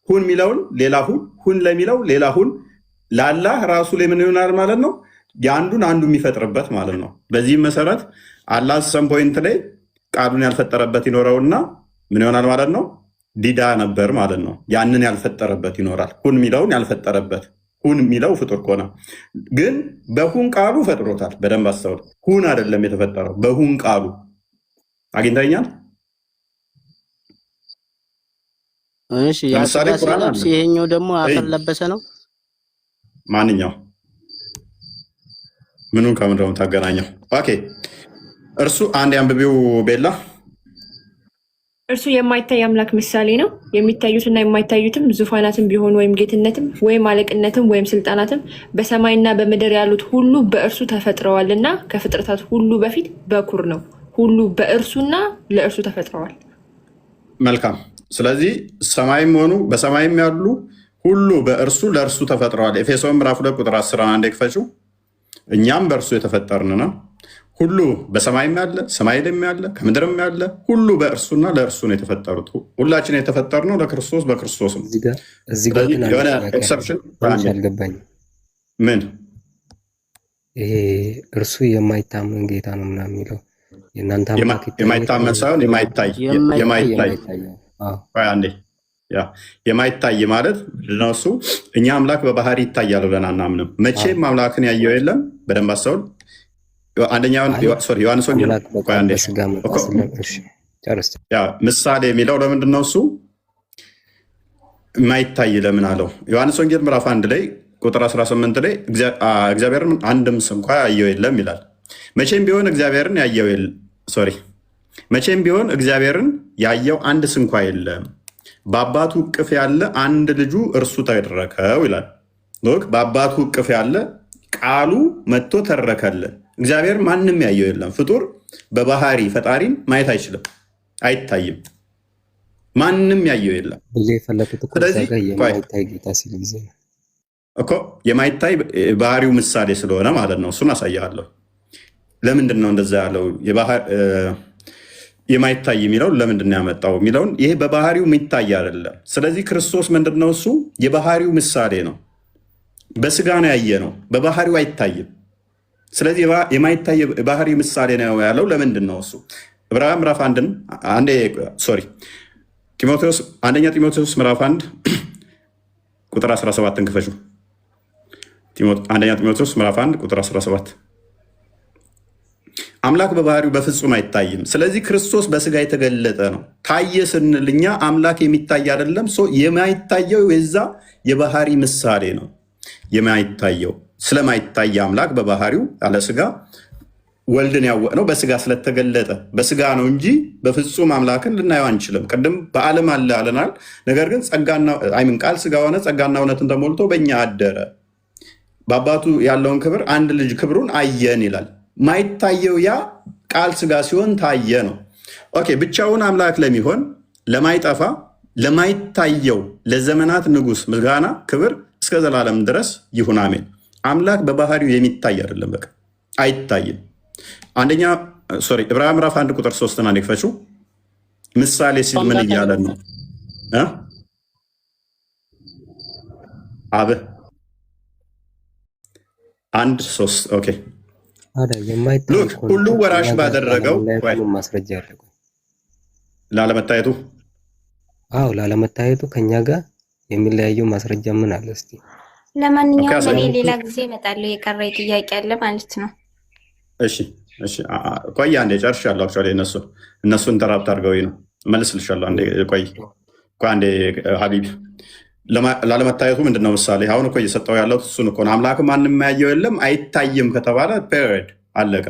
ሁን የሚለውን ሌላ ሁን ለሚለው ሌላ ሁን፣ ለአላህ ራሱ ላይ ምን ይሆናል ማለት ነው? የአንዱን አንዱ የሚፈጥርበት ማለት ነው። በዚህም መሰረት አላህ ሰም ፖይንት ላይ ቃሉን ያልፈጠረበት ይኖረውና ምን ይሆናል ማለት ነው? ዲዳ ነበር ማለት ነው። ያንን ያልፈጠረበት ይኖራል። ሁን የሚለውን ያልፈጠረበት፣ ሁን የሚለው ፍጡር ከሆነ ግን በሁን ቃሉ ፈጥሮታል። በደንብ አስተውል። ሁን አይደለም የተፈጠረው፣ በሁን ቃሉ አግኝተኛል። እሺ ለምሳሌ ሲለብስ ይሄኛው ደግሞ አፈር ለበሰ ነው። ማንኛው ምኑን ከምን ነው ታገናኘው? ኦኬ እርሱ አንድ አንብቤው ቤላ እርሱ የማይታይ አምላክ ምሳሌ ነው። የሚታዩትና የማይታዩትም ዙፋናትም ቢሆን ወይም ጌትነትም ወይም አለቅነትም ወይም ስልጣናትም በሰማይና በምድር ያሉት ሁሉ በእርሱ ተፈጥረዋልና ከፍጥረታት ሁሉ በፊት በኩር ነው። ሁሉ በእርሱና ለእርሱ ተፈጥረዋል። መልካም። ስለዚህ ሰማይም ሆኑ በሰማይም ያሉ ሁሉ በእርሱ ለእርሱ ተፈጥረዋል። ኤፌሶን ምዕራፍ 2 ቁጥር 10 አንዴ ክፈችው። እኛም በእርሱ የተፈጠርን ነው። ሁሉ በሰማይም ያለ ሰማይ ላይም ያለ ከምድርም ያለ ሁሉ በእርሱና ለእርሱ ነው የተፈጠሩት። ሁላችን የተፈጠርነው ለክርስቶስ በክርስቶስ ነው። እዚህ ጋር ግን የሆነ ኤክሰፕሽን አልገባኝም። ምን ይሄ እርሱ የማይታመን ጌታ ነው ምናምን የሚለው የእናንተ አምላክ የማይታመን ሳይሆን የማይታይ አንዴ የማይታይ ማለት ምንድነው? እሱ እኛ አምላክ በባህሪ ይታያል ብለን አናምንም። መቼም አምላክን ያየው የለም። በደንብ አስተውል። ዮሐንስ ወንጌል ምሳሌ የሚለው ለምንድን ነው? እሱ የማይታይ ለምን አለው? ዮሐንስ ወንጌል ምዕራፍ 1 ላይ ቁጥር 18 ላይ እግዚአብሔርን አንድም እንኳ ያየው የለም ይላል። መቼም ቢሆን እግዚአብሔርን ያየው አንድ ስንኳ የለም፣ በአባቱ እቅፍ ያለ አንድ ልጁ እርሱ ተረከው ይላል። በአባቱ እቅፍ ያለ ቃሉ መጥቶ ተረከልን። እግዚአብሔር ማንም ያየው የለም። ፍጡር በባህሪ ፈጣሪን ማየት አይችልም፣ አይታይም። ማንም ያየው የለም። የማይታይ ባህሪው ምሳሌ ስለሆነ ማለት ነው። እሱን አሳያለሁ። ለምንድን ነው እንደዛ ያለው? የማይታይ የሚለውን ለምንድን ነው ያመጣው የሚለውን፣ ይሄ በባህሪው የሚታይ አይደለም። ስለዚህ ክርስቶስ ምንድን ነው? እሱ የባህሪው ምሳሌ ነው። በስጋ ነው ያየ ነው፣ በባህሪው አይታይም። ስለዚህ የማይታይ ባህሪ ምሳሌ ነው ያለው። ለምንድን ነው እሱ? ዕብራውያን ምዕራፍ 1 አንደኛ ጢሞቴዎስ ምዕራፍ 1 ቁጥር 17 ክፈሹ። አንደኛ ጢሞቴዎስ ምዕራፍ 1 ቁጥር 17 አምላክ በባህሪው በፍጹም አይታይም። ስለዚህ ክርስቶስ በስጋ የተገለጠ ነው። ታየ ስንል እኛ አምላክ የሚታይ አይደለም። የማይታየው የዛ የባህሪ ምሳሌ ነው። የማይታየው ስለማይታይ አምላክ በባህሪው ያለ ስጋ ወልድን ያወቅነው በስጋ ስለተገለጠ በስጋ ነው እንጂ በፍጹም አምላክን ልናየው አንችልም። ቅድም በዓለም አለ አለናል። ነገር ግን ቃል ስጋ ሆነ፣ ጸጋና እውነትን ተሞልቶ በእኛ አደረ። በአባቱ ያለውን ክብር አንድ ልጅ ክብሩን አየን ይላል። ማይታየው ያ ቃል ስጋ ሲሆን ታየ ነው። ኦኬ ብቻውን አምላክ ለሚሆን ለማይጠፋ ለማይታየው ለዘመናት ንጉሥ ምስጋና ክብር እስከ ዘላለም ድረስ ይሁን አሜን። አምላክ በባህሪው የሚታይ አይደለም፣ በቃ አይታይም። ዕብራውያን ምዕራፍ 1 ቁጥር 3 አንዴ ክፈችው። ምሳሌ ሲል ምን እያለን ነው? አብ 1:3 ኦኬ። ሁሉ ወራሽ ባደረገው ማስረጃ ያደረገው ላለመታየቱ ላለመታየቱ ከኛ ጋር የሚለያየው ማስረጃ ምን አለ እስቲ? ለማንኛውም እኔ ሌላ ጊዜ እመጣለሁ። የቀረ ጥያቄ አለ ማለት ነው። እሺ ቆይ አንዴ ጨርሻለሁ። አክቹዋሊ እነሱን ተራብት አድርገውኝ ነው። መልስልሻለሁ። አንዴ ቆይ አንዴ ሀቢብ ላለመታየቱ ምንድነው ምሳሌ? አሁን እኮ እየሰጠው ያለው እሱን እኮ ነው። አምላክ ማንም ያየው የለም አይታይም ከተባለ ፔሪድ አለቀ።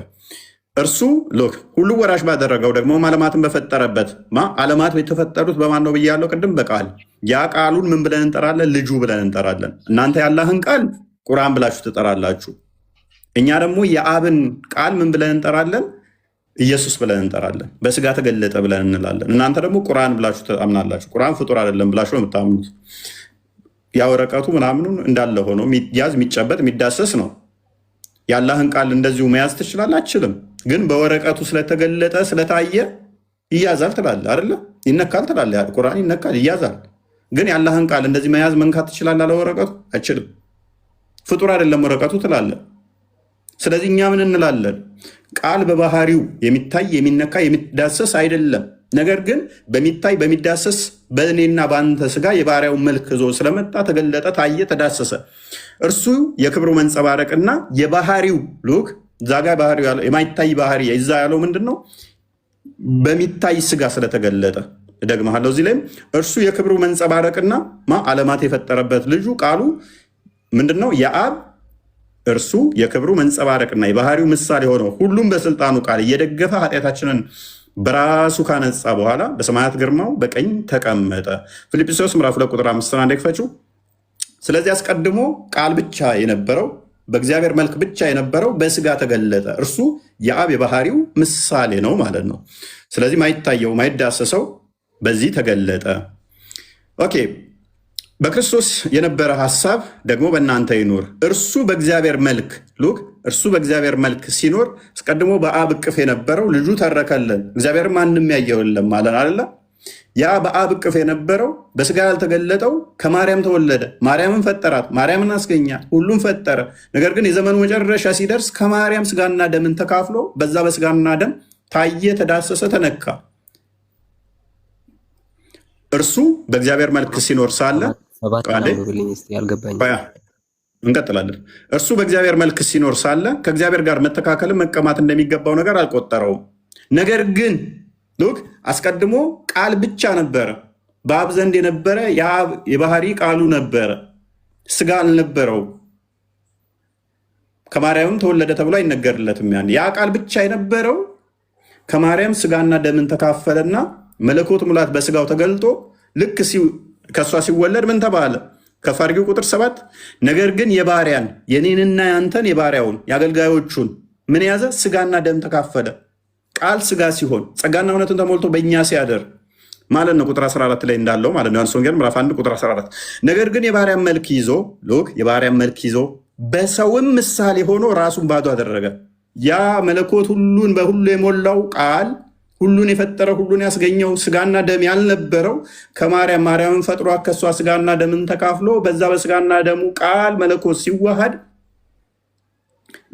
እርሱ ሁሉ ወራሽ ባደረገው ደግሞ ዓለማትን በፈጠረበት ዓለማት የተፈጠሩት በማን ነው ብያለሁ ቅድም በቃል። ያ ቃሉን ምን ብለን እንጠራለን? ልጁ ብለን እንጠራለን። እናንተ ያላህን ቃል ቁርአን ብላችሁ ትጠራላችሁ። እኛ ደግሞ የአብን ቃል ምን ብለን እንጠራለን? ኢየሱስ ብለን እንጠራለን። በስጋ ተገለጠ ብለን እንላለን። እናንተ ደግሞ ቁርአን ብላችሁ ታምናላችሁ። ቁርአን ፍጡር አይደለም ብላችሁ ነው የምታምኑት። ያ ወረቀቱ ምናምኑን እንዳለ ሆኖ የሚያዝ የሚጨበጥ የሚዳሰስ ነው። የአላህን ቃል እንደዚሁ መያዝ ትችላለህ? አችልም። ግን በወረቀቱ ስለተገለጠ ስለታየ ይያዛል ትላለህ አይደለ? ይነካል ትላለህ። ቁርአን ይነካል፣ ይያዛል። ግን የአላህን ቃል እንደዚህ መያዝ መንካት ትችላለህ? አለ ወረቀቱ አይችልም። ፍጡር አይደለም ወረቀቱ ትላለህ። ስለዚህ እኛ ምን እንላለን? ቃል በባህሪው የሚታይ የሚነካ የሚዳሰስ አይደለም። ነገር ግን በሚታይ በሚዳሰስ በእኔና በአንተ ስጋ የባህሪያውን መልክ ይዞ ስለመጣ ተገለጠ፣ ታየ፣ ተዳሰሰ። እርሱ የክብሩ መንጸባረቅና የባህሪው ሉክ ዛጋ ባህሪው ያለው የማይታይ ባህሪ ይዛ ያለው ምንድን ነው? በሚታይ ስጋ ስለተገለጠ ደግመሃለሁ። እዚህ ላይም እርሱ የክብሩ መንጸባረቅና ዓለማት የፈጠረበት ልጁ ቃሉ ምንድን ነው? የአብ እርሱ የክብሩ መንጸባረቅና የባህሪው ምሳሌ ሆነው ሁሉም በስልጣኑ ቃል እየደገፈ ኃጢአታችንን በራሱ ካነጻ በኋላ በሰማያት ግርማው በቀኝ ተቀመጠ። ፊልጵስዩስ ምዕራፍ 2 ቁጥር 5 እንደክፈችው። ስለዚህ አስቀድሞ ቃል ብቻ የነበረው በእግዚአብሔር መልክ ብቻ የነበረው በስጋ ተገለጠ። እርሱ የአብ የባህሪው ምሳሌ ነው ማለት ነው። ስለዚህ ማይታየው ማይዳሰሰው በዚህ ተገለጠ። ኦኬ። በክርስቶስ የነበረ ሐሳብ ደግሞ በእናንተ ይኑር። እርሱ በእግዚአብሔር መልክ ሉክ እርሱ በእግዚአብሔር መልክ ሲኖር አስቀድሞ በአብ እቅፍ የነበረው ልጁ ተረከልን። እግዚአብሔር ማንም ያየው የለም ማለት አይደለ? ያ በአብ እቅፍ የነበረው በስጋ ያልተገለጠው ከማርያም ተወለደ። ማርያምን ፈጠራት፣ ማርያምን አስገኛት፣ ሁሉም ፈጠረ። ነገር ግን የዘመኑ መጨረሻ ሲደርስ ከማርያም ስጋና ደምን ተካፍሎ በዛ በስጋና ደም ታየ፣ ተዳሰሰ፣ ተነካ። እርሱ በእግዚአብሔር መልክ ሲኖር ሳለ እንቀጥላለን። እርሱ በእግዚአብሔር መልክ ሲኖር ሳለ ከእግዚአብሔር ጋር መተካከልን መቀማት እንደሚገባው ነገር አልቆጠረውም። ነገር ግን ሉክ አስቀድሞ ቃል ብቻ ነበረ። በአብ ዘንድ የነበረ የባህሪ ቃሉ ነበረ፣ ስጋ አልነበረው። ከማርያምም ተወለደ ተብሎ አይነገርለትም። ያ ቃል ብቻ የነበረው ከማርያም ስጋና ደምን ተካፈለና መለኮት ሙላት በስጋው ተገልጦ ልክ ከእሷ ሲወለድ ምን ተባለ? ከፋርጊው ቁጥር 7 ነገር ግን የባሪያን የኔንና ያንተን የባሪያውን የአገልጋዮቹን ምን ያዘ? ስጋና ደም ተካፈለ። ቃል ስጋ ሲሆን ጸጋና እውነትን ተሞልቶ በእኛ ሲያደር ማለት ነው። ቁጥር 14 ላይ እንዳለው ማለት ነው። ዮሐንስ ወንጌል ምዕራፍ 1 ቁጥር 14 ነገር ግን የባሪያን መልክ ይዞ ሉክ የባሪያን መልክ ይዞ በሰውም ምሳሌ ሆኖ ራሱን ባዶ አደረገ። ያ መለኮት ሁሉን በሁሉ የሞላው ቃል ሁሉን የፈጠረ ሁሉን ያስገኘው ስጋና ደም ያልነበረው ማርያምን ፈጥሮ ከሷ ስጋና ደምን ተካፍሎ በዛ በስጋና ደሙ ቃል መለኮት ሲዋሃድ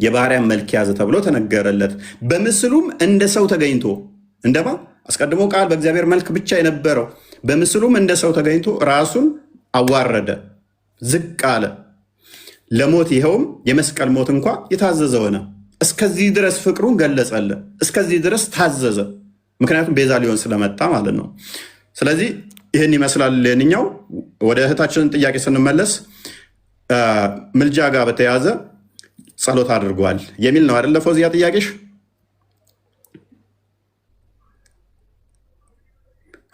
የባሪያን መልክ ያዘ ተብሎ ተነገረለት። በምስሉም እንደ ሰው ተገኝቶ እንደማ አስቀድሞ ቃል በእግዚአብሔር መልክ ብቻ የነበረው በምስሉም እንደ ሰው ተገኝቶ ራሱን አዋረደ፣ ዝቅ አለ ለሞት፣ ይኸውም የመስቀል ሞት እንኳ የታዘዘ ሆነ። እስከዚህ ድረስ ፍቅሩን ገለጸለ፣ እስከዚህ ድረስ ታዘዘ። ምክንያቱም ቤዛ ሊሆን ስለመጣ ማለት ነው። ስለዚህ ይህን ይመስላል። ሌላኛው ወደ እህታችንን ጥያቄ ስንመለስ ምልጃ ጋር በተያያዘ ጸሎት አድርጓል የሚል ነው አይደለ? ፎዚያ ጥያቄሽ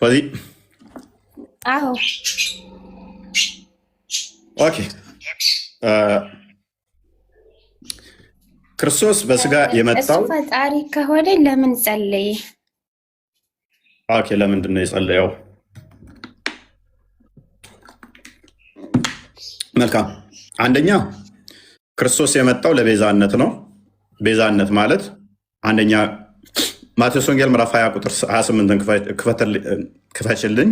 ፎዚ? አዎ። ኦኬ። ክርስቶስ በስጋ የመጣው እሱ ፈጣሪ ከሆነ ለምን ጸለየ? ኦኬ። ለምንድን ነው የጸለየው? መልካም። አንደኛ ክርስቶስ የመጣው ለቤዛነት ነው። ቤዛነት ማለት አንደኛ ማቴዎስ ወንጌል ምዕራፍ 20 ቁጥር 28 ክፈችልኝ።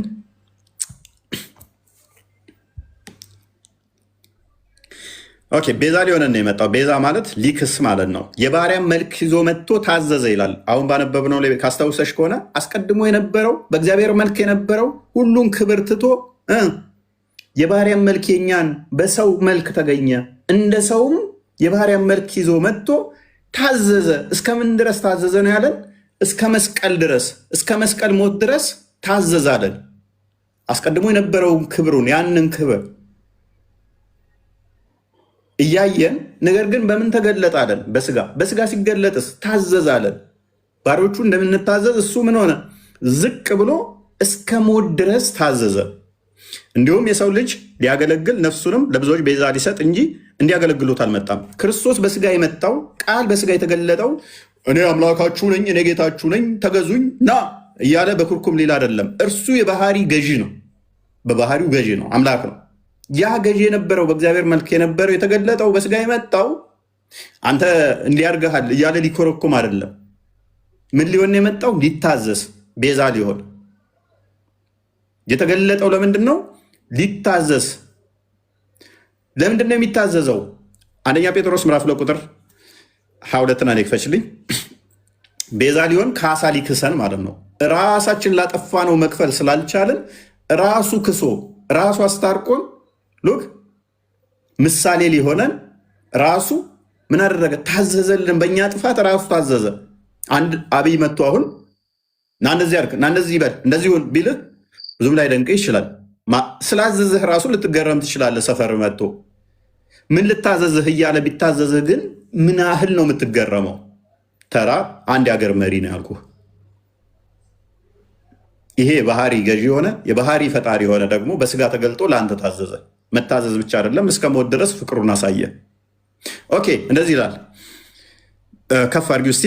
ኦኬ። ቤዛ ሊሆነን ነው የመጣው። ቤዛ ማለት ሊክስ ማለት ነው። የባሪያን መልክ ይዞ መጥቶ ታዘዘ ይላል። አሁን ባነበብነው ላይ ካስታውሰሽ ከሆነ አስቀድሞ የነበረው በእግዚአብሔር መልክ የነበረው ሁሉን ክብር ትቶ የባሪያን መልክ የኛን በሰው መልክ ተገኘ። እንደ ሰውም የባሪያን መልክ ይዞ መጥቶ ታዘዘ። እስከምን ድረስ ታዘዘ ነው ያለን? እስከ መስቀል ድረስ፣ እስከ መስቀል ሞት ድረስ ታዘዘ አለን። አስቀድሞ የነበረውን ክብሩን ያንን ክብር እያየን ነገር ግን በምን ተገለጠ አለን? በስጋ። በስጋ ሲገለጥስ ታዘዘ አለን። ባሮቹ እንደምንታዘዝ እሱ ምን ሆነ? ዝቅ ብሎ እስከ ሞት ድረስ ታዘዘ። እንዲሁም የሰው ልጅ ሊያገለግል ነፍሱንም ለብዙዎች ቤዛ ሊሰጥ እንጂ እንዲያገለግሉት አልመጣም። ክርስቶስ በስጋ የመጣው ቃል በስጋ የተገለጠው እኔ አምላካችሁ ነኝ፣ እኔ ጌታችሁ ነኝ፣ ተገዙኝ ና እያለ በኩርኩም ሌላ አይደለም። እርሱ የባህሪ ገዢ ነው። በባህሪው ገዢ ነው፣ አምላክ ነው። ያ ገዢ የነበረው በእግዚአብሔር መልክ የነበረው የተገለጠው በስጋ የመጣው አንተ እንዲያርገሃል እያለ ሊኮረኩም አይደለም። ምን ሊሆን የመጣው? ሊታዘዝ፣ ቤዛ ሊሆን የተገለጠው። ለምንድን ነው ሊታዘዝ? ለምንድን ነው የሚታዘዘው? አንደኛ ጴጥሮስ ምዕራፍ 2 ቁጥር 22 ና ክፈችልኝ። ቤዛ ሊሆን ካሳ ሊክሰን ማለት ነው። ራሳችን ላጠፋ ነው መክፈል ስላልቻልን ራሱ ክሶ ራሱ አስታርቆን ሉክ ምሳሌ ሊሆነን ራሱ ምን አደረገ? ታዘዘልን። በእኛ ጥፋት ራሱ ታዘዘ። አንድ አብይ መጥቶ አሁን ና እንደዚህ አድርግ፣ ና እንደዚህ ይበል፣ እንደዚህ ሁን ቢልህ ብዙም ላይ ደንቅ ይችላል። ስላዘዝህ ራሱ ልትገረም ትችላለህ። ሰፈር መጥቶ ምን ልታዘዝህ እያለ ቢታዘዝህ ግን ምን ያህል ነው የምትገረመው? ተራ አንድ የሀገር መሪ ነው ያልኩህ። ይሄ የባህሪ ገዢ የሆነ የባህሪ ፈጣሪ የሆነ ደግሞ በስጋ ተገልጦ ለአንተ ታዘዘ። መታዘዝ ብቻ አይደለም፣ እስከ ሞት ድረስ ፍቅሩን አሳየ። ኦኬ፣ እንደዚህ ይላል። ከፍ አድርጊው እስቲ።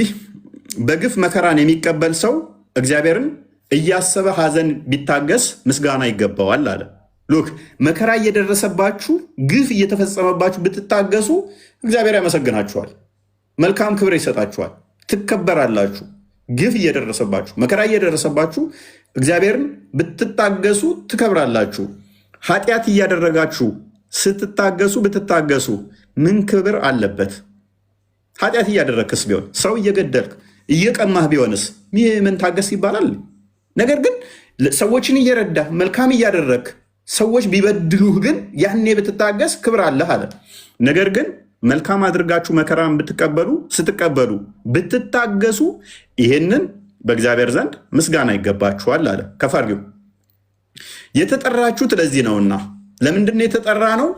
በግፍ መከራን የሚቀበል ሰው እግዚአብሔርን እያሰበ ሐዘን ቢታገስ ምስጋና ይገባዋል አለ። ሉክ መከራ እየደረሰባችሁ ግፍ እየተፈጸመባችሁ ብትታገሱ እግዚአብሔር ያመሰግናችኋል፣ መልካም ክብር ይሰጣችኋል፣ ትከበራላችሁ። ግፍ እየደረሰባችሁ መከራ እየደረሰባችሁ እግዚአብሔርን ብትታገሱ ትከብራላችሁ። ኃጢአት እያደረጋችሁ ስትታገሱ ብትታገሱ ምን ክብር አለበት? ኃጢአት እያደረግክስ ቢሆን ሰው እየገደልክ እየቀማህ ቢሆንስ ምን ታገስ ይባላል? ነገር ግን ሰዎችን እየረዳህ መልካም እያደረግክ ሰዎች ቢበድሉህ ግን ያኔ ብትታገስ ክብር አለህ አለ። ነገር ግን መልካም አድርጋችሁ መከራን ስትቀበሉ ብትታገሱ ይሄንን በእግዚአብሔር ዘንድ ምስጋና ይገባችኋል አለ። ከፍ አድርጊው። የተጠራችሁት ለዚህ ነውና። ለምንድን ነው የተጠራ ነው?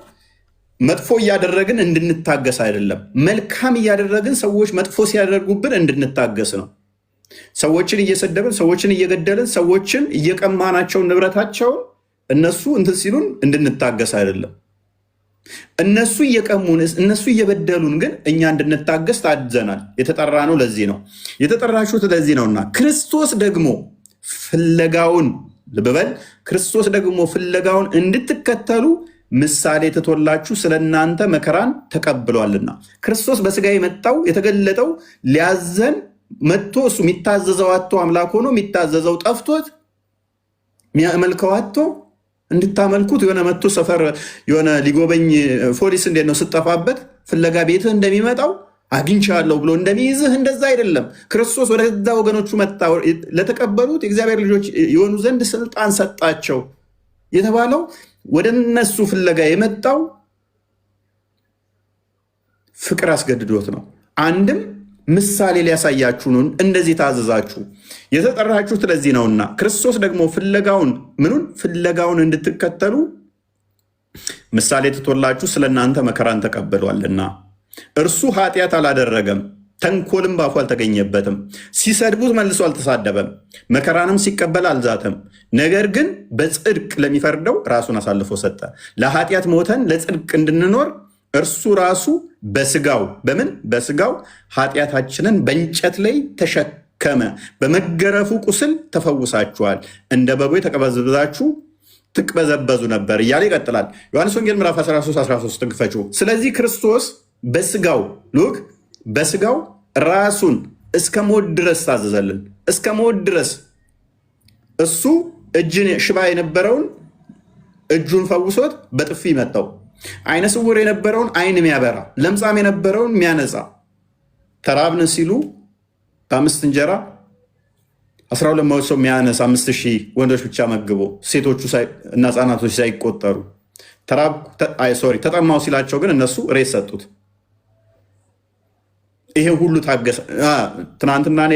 መጥፎ እያደረግን እንድንታገስ አይደለም። መልካም እያደረግን ሰዎች መጥፎ ሲያደርጉብን እንድንታገስ ነው። ሰዎችን እየሰደብን፣ ሰዎችን እየገደልን፣ ሰዎችን እየቀማናቸውን ንብረታቸውን እነሱ እንትን ሲሉን እንድንታገስ አይደለም። እነሱ እየቀሙን፣ እነሱ እየበደሉን ግን እኛ እንድንታገስ ታድዘናል። የተጠራ ነው ለዚህ ነው። የተጠራችሁት ለዚህ ነውና ክርስቶስ ደግሞ ፍለጋውን ልበል፣ ክርስቶስ ደግሞ ፍለጋውን እንድትከተሉ ምሳሌ ትቶላችሁ ስለ እናንተ መከራን ተቀብሏልና። ክርስቶስ በስጋ የመጣው የተገለጠው ሊያዘን መጥቶ እሱ የሚታዘዘው አጥቶ አምላክ ሆኖ የሚታዘዘው ጠፍቶት የሚያመልከው አጥቶ እንድታመልኩት የሆነ መጥቶ ሰፈር የሆነ ሊጎበኝ ፖሊስ እንዴት ነው ስጠፋበት ፍለጋ ቤትህ እንደሚመጣው አግኝቻለሁ ብሎ እንደሚይዝህ እንደዛ አይደለም። ክርስቶስ ወደዛ ወገኖቹ መጣ። ለተቀበሉት የእግዚአብሔር ልጆች የሆኑ ዘንድ ስልጣን ሰጣቸው የተባለው ወደ እነሱ ፍለጋ የመጣው ፍቅር አስገድዶት ነው። አንድም ምሳሌ ሊያሳያችሁ ነው። እንደዚህ ታዘዛችሁ። የተጠራችሁት ለዚህ ነውና ክርስቶስ ደግሞ ፍለጋውን እንድትከተሉ ምሳሌ ትቶላችሁ ስለ እናንተ መከራን ተቀብሏልና። እርሱ ኃጢአት አላደረገም፣ ተንኮልም ባፉ አልተገኘበትም። ሲሰድቡት መልሶ አልተሳደበም፣ መከራንም ሲቀበል አልዛተም። ነገር ግን በጽድቅ ለሚፈርደው ራሱን አሳልፎ ሰጠ። ለኃጢአት ሞተን ለጽድቅ እንድንኖር እርሱ ራሱ በስጋው ኃጢአታችንን በእንጨት ላይ ተሸከመ። በመገረፉ ቁስል ተፈውሳችኋል። እንደ በጎ ተቀበዝብዛችሁ ትቅበዘበዙ ነበር እያለ ይቀጥላል። ዮሐንስ ወንጌል ምዕራፍ 13 ትግፈችው። ስለዚህ ክርስቶስ በስጋው ራሱን እስከ ሞት ድረስ ታዘዘልን። እስከ ሞት ድረስ እሱ እጅን ሽባ የነበረውን እጁን ፈውሶት በጥፊ መታው። አይነ ስውር የነበረውን አይን የሚያበራ፣ ለምጻም የነበረውን የሚያነጻ፣ ተራብን ሲሉ በ5 እንጀራ 12 መቶ ሰው የሚያነሳ 5000 ወንዶች ብቻ መግቦ ሴቶቹ እና ህፃናቶች ሳይቆጠሩ ተጠማው ሲላቸው ግን እነሱ ሬት ሰጡት። ይሄ ሁሉ ታገሰ። ትናንትና እኔ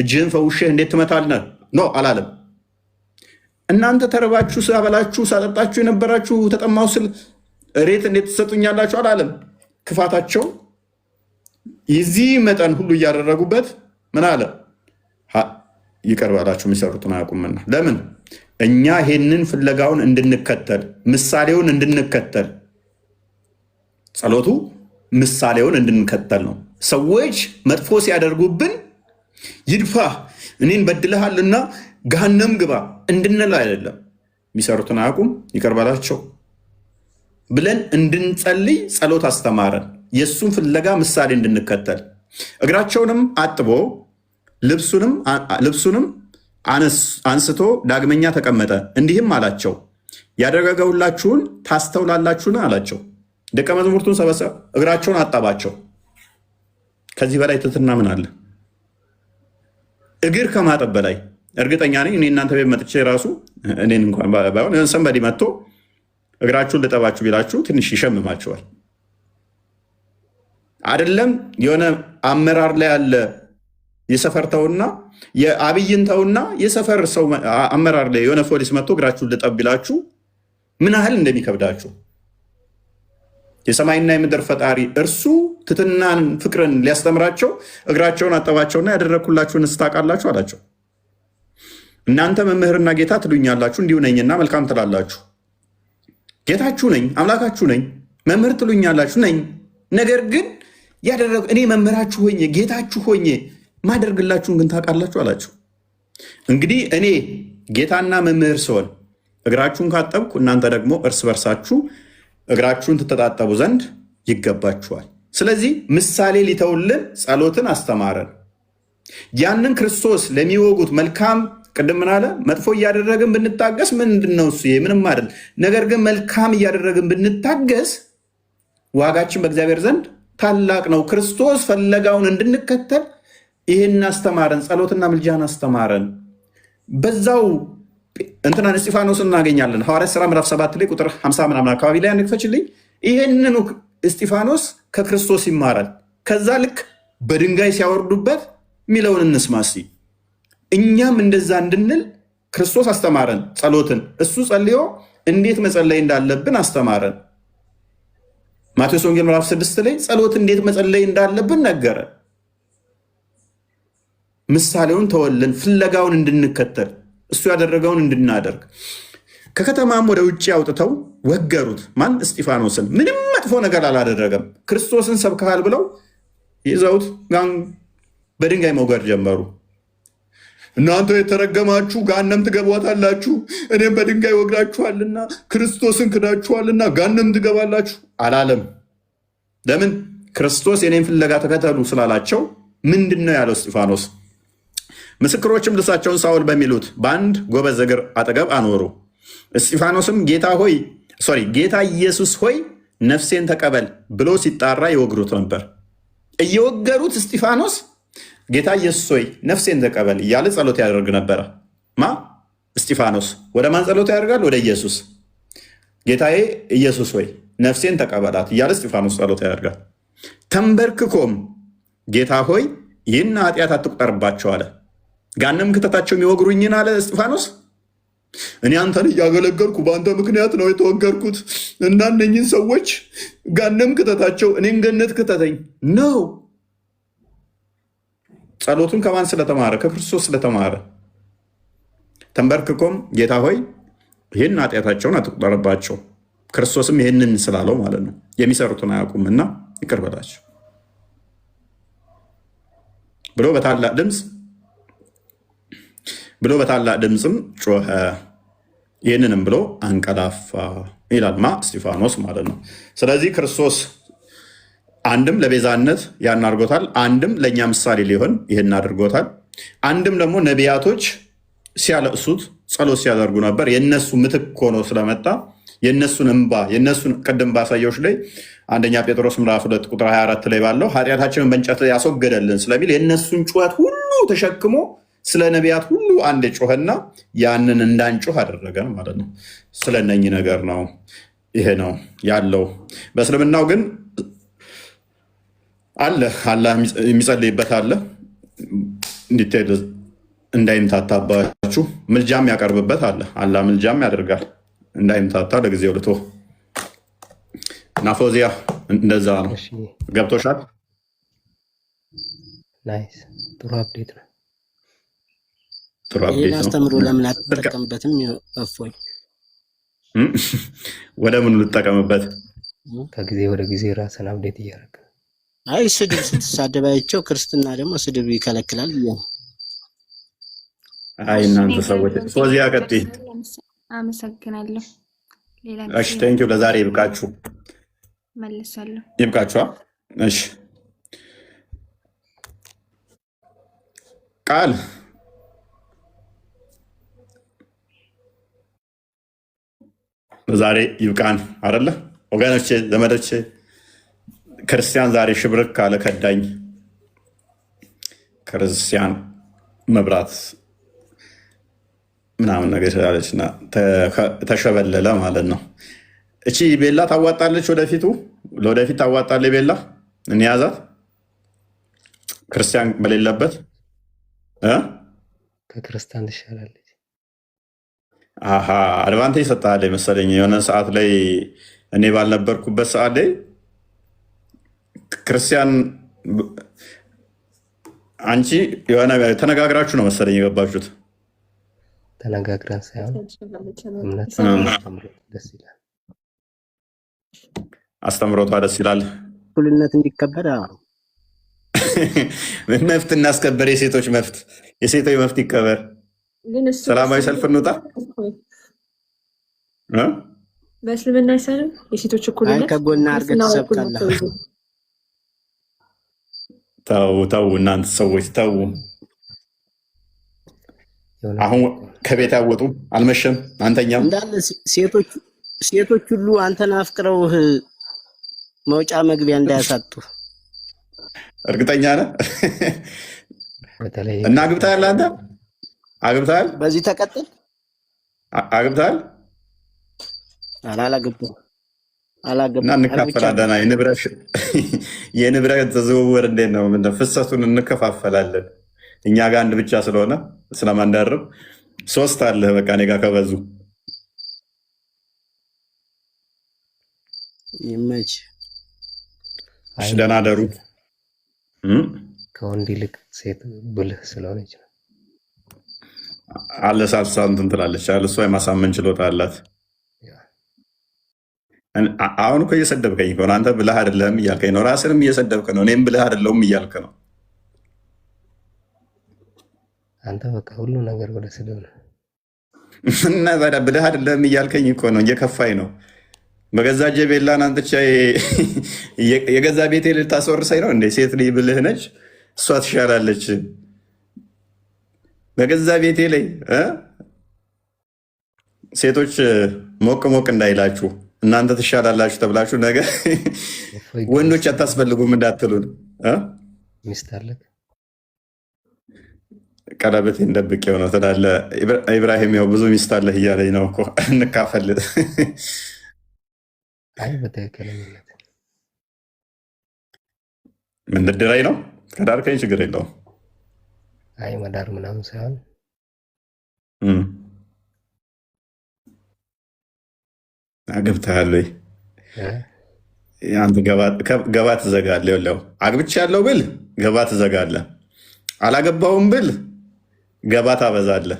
እጅህን ፈውሼህ እንዴት ትመታለህ ነው አላለም። እናንተ ተርባችሁ ሳበላችሁ ሳጠጣችሁ የነበራችሁ ተጠማው ስል ሬት እንዴት ትሰጡኛላችሁ አላለም። ክፋታቸው የዚህ መጠን ሁሉ እያደረጉበት ምን አለ? ይቅር በላችሁ የሚሰሩትን አያውቁምና። ለምን? እኛ ይሄንን ፍለጋውን እንድንከተል ምሳሌውን እንድንከተል ጸሎቱ ምሳሌውን እንድንከተል ነው። ሰዎች መጥፎ ሲያደርጉብን ይድፋ እኔን በድለሃልና ገሃነም ግባ እንድንል አይደለም። የሚሰሩትን አያውቁም ይቅር በላቸው ብለን እንድንጸልይ ጸሎት አስተማረን። የእሱን ፍለጋ ምሳሌ እንድንከተል እግራቸውንም አጥቦ ልብሱንም አንስቶ ዳግመኛ ተቀመጠ። እንዲህም አላቸው ያደረገውላችሁን ታስተውላላችሁን አላቸው። ደቀ መዛሙርቱን ሰበሰበ፣ እግራቸውን አጠባቸው። ከዚህ በላይ ትህትና ምን አለ? እግር ከማጠብ በላይ እርግጠኛ ነኝ እኔ እናንተ ቤት መጥቼ ራሱ እኔን እንኳን ባይሆን ሰንበዲ መጥቶ እግራችሁን ልጠባችሁ ቢላችሁ ትንሽ ይሸምማችኋል። አይደለም የሆነ አመራር ላይ ያለ የሰፈር ተውና የአብይን ተውና የሰፈር ሰው አመራር ላይ የሆነ ፖሊስ መጥቶ እግራችሁን ልጠብ ቢላችሁ ምን ያህል እንደሚከብዳችሁ የሰማይና የምድር ፈጣሪ እርሱ ትትናን ፍቅርን ሊያስተምራቸው እግራቸውን አጠባቸውና ያደረግኩላችሁን እስታውቃላችሁ አላቸው። እናንተ መምህርና ጌታ ትሉኛላችሁ፣ እንዲሁ ነኝና መልካም ትላላችሁ። ጌታችሁ ነኝ፣ አምላካችሁ ነኝ፣ መምህር ትሉኛላችሁ ነኝ። ነገር ግን እኔ መምህራችሁ ሆኜ ጌታችሁ ሆኜ ማደርግላችሁን ግን ታውቃላችሁ አላቸው። እንግዲህ እኔ ጌታና መምህር ስሆን እግራችሁን ካጠብኩ እናንተ ደግሞ እርስ በርሳችሁ እግራችሁን ትተጣጠቡ ዘንድ ይገባችኋል። ስለዚህ ምሳሌ ሊተውልን ጸሎትን አስተማረን። ያንን ክርስቶስ ለሚወጉት መልካም ቅድም ምን አለ? መጥፎ እያደረግን ብንታገስ ምንድን ነው እሱ? ምንም አይደል። ነገር ግን መልካም እያደረግን ብንታገስ ዋጋችን በእግዚአብሔር ዘንድ ታላቅ ነው። ክርስቶስ ፈለጋውን እንድንከተል ይህን አስተማረን። ጸሎትና ምልጃን አስተማረን። በዛው እንትናን እስጢፋኖስ እናገኛለን። ሐዋርያት ሥራ ምዕራፍ 7 ላይ ቁጥር 50 ምናምን አካባቢ ላይ አንክፈችልኝ። ይህንኑ እስጢፋኖስ ከክርስቶስ ይማራል። ከዛ ልክ በድንጋይ ሲያወርዱበት የሚለውን እንስማ እስኪ። እኛም እንደዛ እንድንል ክርስቶስ አስተማረን ጸሎትን። እሱ ጸልዮ እንዴት መጸለይ እንዳለብን አስተማረን። ማቴዎስ ወንጌል ምዕራፍ 6 ላይ ጸሎት እንዴት መጸለይ እንዳለብን ነገረ። ምሳሌውን ተወልን፣ ፍለጋውን እንድንከተል እሱ ያደረገውን እንድናደርግ። ከከተማም ወደ ውጭ አውጥተው ወገሩት። ማን? እስጢፋኖስን። ምንም መጥፎ ነገር አላደረገም። ክርስቶስን ሰብከሃል ብለው ይዘውት በድንጋይ መውገር ጀመሩ። እናንተ የተረገማችሁ ገሃነም ትገቧታላችሁ፣ እኔም በድንጋይ ወግራችኋልና ክርስቶስን ክዳችኋልና ገሃነም ትገባላችሁ አላለም። ለምን? ክርስቶስ የኔን ፍለጋ ተከተሉ ስላላቸው። ምንድን ነው ያለው እስጢፋኖስ? ምስክሮችም ልብሳቸውን ሳውል በሚሉት በአንድ ጎበዝ እግር አጠገብ አኖሩ። እስጢፋኖስም ጌታ ኢየሱስ ሆይ ነፍሴን ተቀበል ብሎ ሲጣራ ይወግሩት ነበር። እየወገሩት እስጢፋኖስ ጌታ ኢየሱስ ሆይ ነፍሴን ተቀበል እያለ ጸሎት ያደርግ ነበረ። እስጢፋኖስ ወደ ማን ጸሎት ያደርጋል? ወደ ኢየሱስ። ጌታዬ ኢየሱስ ሆይ ነፍሴን ተቀበላት እያለ እስጢፋኖስ ጸሎት ያደርጋል። ተንበርክኮም ጌታ ሆይ ይህን ኃጢአት አትቁጠርባቸው አለ። ገሃነም ክተታቸው የሚወግሩኝን አለ እስጢፋኖስ፣ እኔ አንተን እያገለገልኩ በአንተ ምክንያት ነው የተወገርኩት እና እነኝን ሰዎች ገሃነም ክተታቸው፣ እኔን ገነት ክተተኝ ነው። ጸሎቱን ከማን ስለተማረ? ከክርስቶስ ስለተማረ። ተንበርክኮም ጌታ ሆይ ይህን ኃጢአታቸውን አትቁጠርባቸው፣ ክርስቶስም ይህንን ስላለው ማለት ነው። የሚሰሩትን አያውቁምና ይቅር በላቸው ብሎ በታላቅ ድምፅም ጮኸ። ይህንንም ብሎ አንቀላፋ ይላል እስጢፋኖስ ማለት ነው። ስለዚህ ክርስቶስ አንድም ለቤዛነት ያን አድርጎታል፣ አንድም ለእኛ ምሳሌ ሊሆን ይህን አድርጎታል። አንድም ደግሞ ነቢያቶች ሲያለቅሱት ጸሎት ሲያደርጉ ነበር። የእነሱ ምትክ ሆኖ ስለመጣ የእነሱን እንባ የእነሱን ቅድም ባሳየዎች ላይ አንደኛ ጴጥሮስ ምዕራፍ 2 ቁጥር 24 ላይ ባለው ኃጢአታችንን በእንጨት ላይ ያስወገደልን ስለሚል የእነሱን ጩኸት ሁሉ ተሸክሞ ስለ ነቢያት ሁሉ አንድ ጮኸና ያንን እንዳንጮህ አደረገን ማለት ነው። ስለነኝ ነገር ነው ይሄ ነው ያለው። በእስልምናው ግን አለ አላህ የሚጸልይበት አለ። እንዲትሄድ እንዳይምታታባችሁ ምልጃም ያቀርብበት አለ። አላህ ምልጃም ያደርጋል እንዳይምታታ ለጊዜው ልቶ ናፎዚያ እንደዛ ነው። ገብቶሻል? ናይስ። ጥሩ አፕዴት ነው። ጥሩ አፕዴት ነው። አስተምሮ ለምን አትጠቀምበትም? እፎይ ወደ ምን ልጠቀምበት? ከጊዜ ወደ ጊዜ ራስን አፕዴት እያደረግ አይ ስድብ ስትሳደባቸው ክርስትና ደግሞ ስድብ ይከለክላል ብዬ ነው። አይ እናንተ ሰዎች ሶዚያ ቀጥይ። አመሰግናለሁ። ሌላ እሺ ቴንኪው። ለዛሬ ይብቃችሁ። መልሳለሁ። ይብቃችኋ። እሺ ቃል ዛሬ ይብቃን አይደለ ወገኖቼ፣ ዘመዶቼ። ክርስቲያን ዛሬ ሽብርክ ካለ ከዳኝ። ክርስቲያን መብራት ምናምን ነገር ስላለችና ተሸበለለ ማለት ነው። እቺ ቤላ ታዋጣለች፣ ለወደፊት ታዋጣለች። ቤላ እንያዛት ክርስቲያን በሌለበት ከክርስቲያን ትሻላለች። አድቫንቴጅ ሰጥታለች መሰለኝ የሆነ ሰዓት ላይ እኔ ባልነበርኩበት ሰዓት ላይ ክርስቲያን አንቺ የሆነ ተነጋግራችሁ ነው መሰለኝ የገባችሁት። ተነጋግረን ሳይሆን እምነት ደስ ይላል። አስተምሮቷ ደስ ይላል። እኩልነት እንዲከበር መፍት እናስከበር። የሴቶች መፍት ይከበር። ሰላማዊ ሰልፍ እንውጣ። በእስልምና አይሰልም የሴቶች እኩልነት ከጎና አድርገህ ትሰብካለህ። ተው እናንተ ሰዎች ተው። አሁን ከቤት ያወጡ አልመሸም። አንተኛም እንዳለ ሴቶች ሁሉ አንተን አፍቅረውህ መውጫ መግቢያ እንዳያሳጡ እርግጠኛ ነህ? እና አግብተሃል? አንተ አግብተሃል? በዚህ ተቀጥል። አግብተሃል? አላገባሁም። እና እንካፈላለን። የንብረት ዝውውር እንዴት ነው? ፍሰቱን እንከፋፈላለን። እኛ ጋር አንድ ብቻ ስለሆነ ስለማንደርብ 3 አለህ። በቃ እኔ ጋር ከበዙ ይመች። ደህና ደሩ። ከወንድ ይልቅ ሴት ብልህ ስለሆነች ነው። አለሳልሳ እንትን ትላለች። እሷ የማሳመን ችሎታ አላት። አሁን እኮ እየሰደብከኝ ከሆነ አንተ ብልህ አይደለህም እያልከኝ ነው። ራስንም እየሰደብክ ነው። እኔም ብልህ አይደለሁም እያልክ ነው። አንተ በቃ ሁሉ ነገር ወደ ስድብ ነው። እና ታዲያ ብልህ አይደለህም እያልከኝ እኮ ነው። እየከፋኝ ነው። በገዛ ጀቤላን አንጥቻ የገዛ ቤቴ ልታስወርሰኝ ነው እንዴ? ሴት ልጅ ብልህ ነች፣ እሷ ትሻላለች። በገዛ ቤቴ ላይ ሴቶች ሞቅ ሞቅ እንዳይላችሁ እናንተ ትሻላላችሁ ተብላችሁ ነገር ወንዶች አታስፈልጉም እንዳትሉን። ሚስት አለህ? ቀለበቴን ደብቄው ነው ትላለህ። ኢብራሂም ያው ብዙ ሚስት አለህ እያለኝ ነው እኮ እንካፈል። አይ በትክክለኝነት ምን ድራይ ነው? ከዳርከኝ ችግር የለውም። አይ መዳር ምናምን ሳይሆን አግብተሃል ወይ? አንተ ገባ ትዘጋለህ። ይኸውልህ አግብቻለሁ ብል ገባ ትዘጋለህ። አላገባውም ብል ገባ ታበዛለህ።